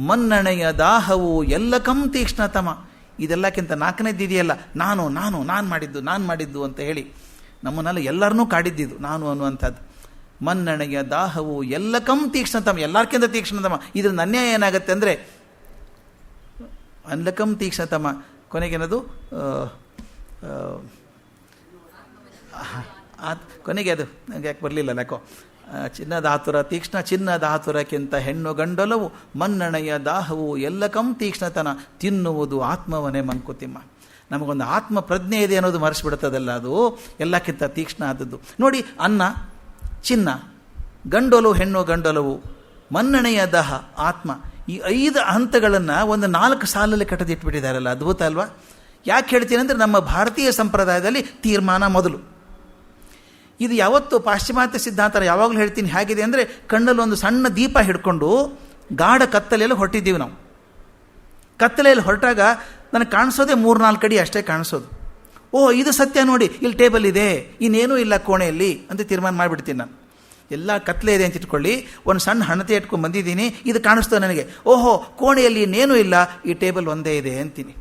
ಮನ್ನಣೆಯ ದಾಹವು ಎಲ್ಲಕಂ ತೀಕ್ಷ್ಣತಮ. ಇದೆಲ್ಲಕ್ಕಿಂತ 4ನೇದು ಇದೆಯಲ್ಲ, ನಾನು ಮಾಡಿದ್ದು ಅಂತ ಹೇಳಿ ನಮ್ಮನ್ನೆಲ್ಲ ಎಲ್ಲರನ್ನೂ ಕಾಡಿದ್ದಿದ್ದು ನಾನು ಅನ್ನುವಂಥದ್ದು. ಮನ್ನಣೆಯ ದಾಹವು ಎಲ್ಲಕಂ ತೀಕ್ಷ್ಣತಮ, ಎಲ್ಲಕ್ಕಿಂತ ತೀಕ್ಷ್ಣತಮ. ಇದರಿಂದ ಅನ್ಯಾಯ ಏನಾಗುತ್ತೆ ಅಂದರೆ, ಅಲ್ಲಕಂ ತೀಕ್ಷ್ಣತಮ, ಕೊನೆಗೇನದು ಕೊನೆಗೆ ಅದು ನನಗೆ ಯಾಕೆ ಬರಲಿಲ್ಲ ಯಾಕೋ. ಚಿನ್ನದಾತುರ ತೀಕ್ಷ್ಣ, ಚಿನ್ನದಾತುರಕ್ಕಿಂತ ಹೆಣ್ಣು ಗಂಡೊಲವು, ಮನ್ನಣೆಯ ದಾಹವು ಎಲ್ಲಕಂ ತೀಕ್ಷ್ಣತನ, ತಿನ್ನುವುದು ಆತ್ಮವನೇ ಮಂಕುತಿಮ್ಮ. ನಮಗೊಂದು ಆತ್ಮ ಪ್ರಜ್ಞೆ ಇದೆ ಅನ್ನೋದು ಮರೆಸಿಬಿಡುತ್ತದಲ್ಲ, ಅದು ಎಲ್ಲಕ್ಕಿಂತ ತೀಕ್ಷ್ಣ ಆದದ್ದು. ನೋಡಿ, ಅನ್ನ, ಚಿನ್ನ, ಗಂಡೊಲವು, ಹೆಣ್ಣು ಗಂಡೊಲವು, ಮನ್ನಣೆಯ ದಾಹ, ಆತ್ಮ. ಈ 5 ಹಂತಗಳನ್ನು ಒಂದು 4 ಸಾಲಲ್ಲಿ ಕಟ್ಟದಿಟ್ಬಿಟ್ಟಿದ್ದಾರಲ್ಲ, ಅದ್ಭುತ ಅಲ್ವಾ? ಯಾಕೆ ಹೇಳ್ತೀನಿ ಅಂದರೆ, ನಮ್ಮ ಭಾರತೀಯ ಸಂಪ್ರದಾಯದಲ್ಲಿ ತೀರ್ಮಾನ ಮೊದಲು. ಇದು ಯಾವತ್ತು ಪಾಶ್ಚಿಮಾತ್ಯ ಸಿದ್ಧಾಂತ ಯಾವಾಗಲೂ ಹೇಳ್ತೀನಿ ಹೇಗಿದೆ ಅಂದರೆ, ಕಣ್ಣಲ್ಲಿ ಒಂದು ಸಣ್ಣ ದೀಪ ಹಿಡ್ಕೊಂಡು ಗಾಢ ಕತ್ತಲೆಯಲ್ಲಿ ಹೊರಟಿದ್ದೀವಿ ನಾವು. ಕತ್ತಲೆಯಲ್ಲಿ ಹೊರಟಾಗ ನನಗೆ ಕಾಣಿಸೋದೇ 3-4 ಅಡಿ ಅಷ್ಟೇ ಕಾಣಿಸೋದು. ಇದು ಸತ್ಯ ನೋಡಿ, ಇಲ್ಲಿ ಟೇಬಲ್ ಇದೆ, ಇನ್ನೇನೂ ಇಲ್ಲ ಕೋಣೆಯಲ್ಲಿ ಅಂತ ತೀರ್ಮಾನ ಮಾಡಿಬಿಡ್ತೀನಿ ನಾನು. ಎಲ್ಲ ಕತ್ಲೆ ಇದೆ ಅಂತ ಇಟ್ಕೊಳ್ಳಿ, ಒಂದು ಸಣ್ಣ ಹಣತೆ ಇಟ್ಕೊಂಡು ಬಂದಿದ್ದೀನಿ, ಇದು ಕಾಣಿಸ್ತದೆ ನನಗೆ. ಕೋಣೆಯಲ್ಲಿ ಇನ್ನೇನೂ ಇಲ್ಲ, ಈ ಟೇಬಲ್ ಒಂದೇ ಇದೆ ಅಂತೀನಿ.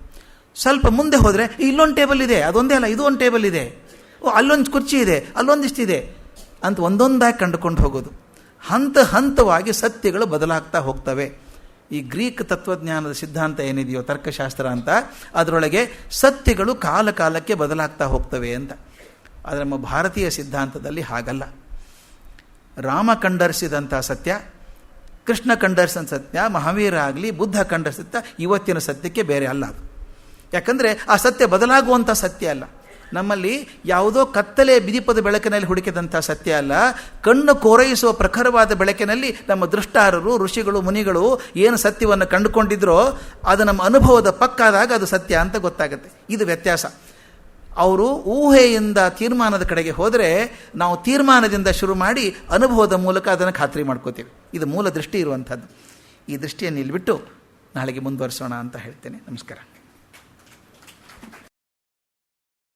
ಸ್ವಲ್ಪ ಮುಂದೆ ಹೋದರೆ ಇಲ್ಲೊಂದು ಟೇಬಲ್ ಇದೆ, ಅದೊಂದೇ ಅಲ್ಲ, ಇದು ಒಂದು ಟೇಬಲ್ ಇದೆ, ಅಲ್ಲೊಂದು ಕುರ್ಚಿ ಇದೆ, ಅಲ್ಲೊಂದಿಷ್ಟಿದೆ. ಅಂತ ಒಂದೊಂದಾಗಿ ಕಂಡುಕೊಂಡು ಹೋಗೋದು. ಹಂತ ಹಂತವಾಗಿ ಸತ್ಯಗಳು ಬದಲಾಗ್ತಾ ಹೋಗ್ತವೆ. ಈ ಗ್ರೀಕ್ ತತ್ವಜ್ಞಾನದ ಸಿದ್ಧಾಂತ ಏನಿದೆಯೋ ತರ್ಕಶಾಸ್ತ್ರ ಅಂತ, ಅದರೊಳಗೆ ಸತ್ಯಗಳು ಕಾಲ ಕಾಲಕ್ಕೆ ಬದಲಾಗ್ತಾ ಹೋಗ್ತವೆ ಅಂತ. ಆದರೆ ನಮ್ಮ ಭಾರತೀಯ ಸಿದ್ಧಾಂತದಲ್ಲಿ ಹಾಗಲ್ಲ. ರಾಮ ಕಂಡರಿಸಿದಂಥ ಸತ್ಯ, ಕೃಷ್ಣ ಕಂಡರಿಸಿದ ಸತ್ಯ, ಮಹಾವೀರ ಆಗಲಿ ಬುದ್ಧ ಕಂಡರಿಸಿದ ಇವತ್ತಿನ ಸತ್ಯಕ್ಕೆ ಬೇರೆ ಅಲ್ಲ ಅದು. ಯಾಕಂದರೆ ಆ ಸತ್ಯ ಬದಲಾಗುವಂಥ ಸತ್ಯ ಅಲ್ಲ. ನಮ್ಮಲ್ಲಿ ಯಾವುದೋ ಕತ್ತಲೆ ಬಿದಿಪದ ಬೆಳಕಿನಲ್ಲಿ ಹುಡುಕಿದಂಥ ಸತ್ಯ ಅಲ್ಲ, ಕಣ್ಣು ಕೋರೈಸುವ ಪ್ರಖರವಾದ ಬೆಳಕಿನಲ್ಲಿ ನಮ್ಮ ದೃಷ್ಟಾರರು, ಋಷಿಗಳು, ಮುನಿಗಳು ಏನು ಸತ್ಯವನ್ನು ಕಂಡುಕೊಂಡಿದ್ರೋ ಅದು ನಮ್ಮ ಅನುಭವದ ಪಕ್ಕಾದಾಗ ಅದು ಸತ್ಯ ಅಂತ ಗೊತ್ತಾಗುತ್ತೆ. ಇದು ವ್ಯತ್ಯಾಸ. ಅವರು ಊಹೆಯಿಂದ ತೀರ್ಮಾನದ ಕಡೆಗೆ ಹೋದರೆ, ನಾವು ತೀರ್ಮಾನದಿಂದ ಶುರು ಮಾಡಿ ಅನುಭವದ ಮೂಲಕ ಅದನ್ನು ಖಾತ್ರಿ ಮಾಡ್ಕೋತೀವಿ. ಇದು ಮೂಲ ದೃಷ್ಟಿ ಇರುವಂಥದ್ದು. ಈ ದೃಷ್ಟಿಯನ್ನು ಇಲ್ಲಿಬಿಟ್ಟು ನಾಳೆಗೆ ಮುಂದುವರಿಸೋಣ ಅಂತ ಹೇಳ್ತೇನೆ. ನಮಸ್ಕಾರ.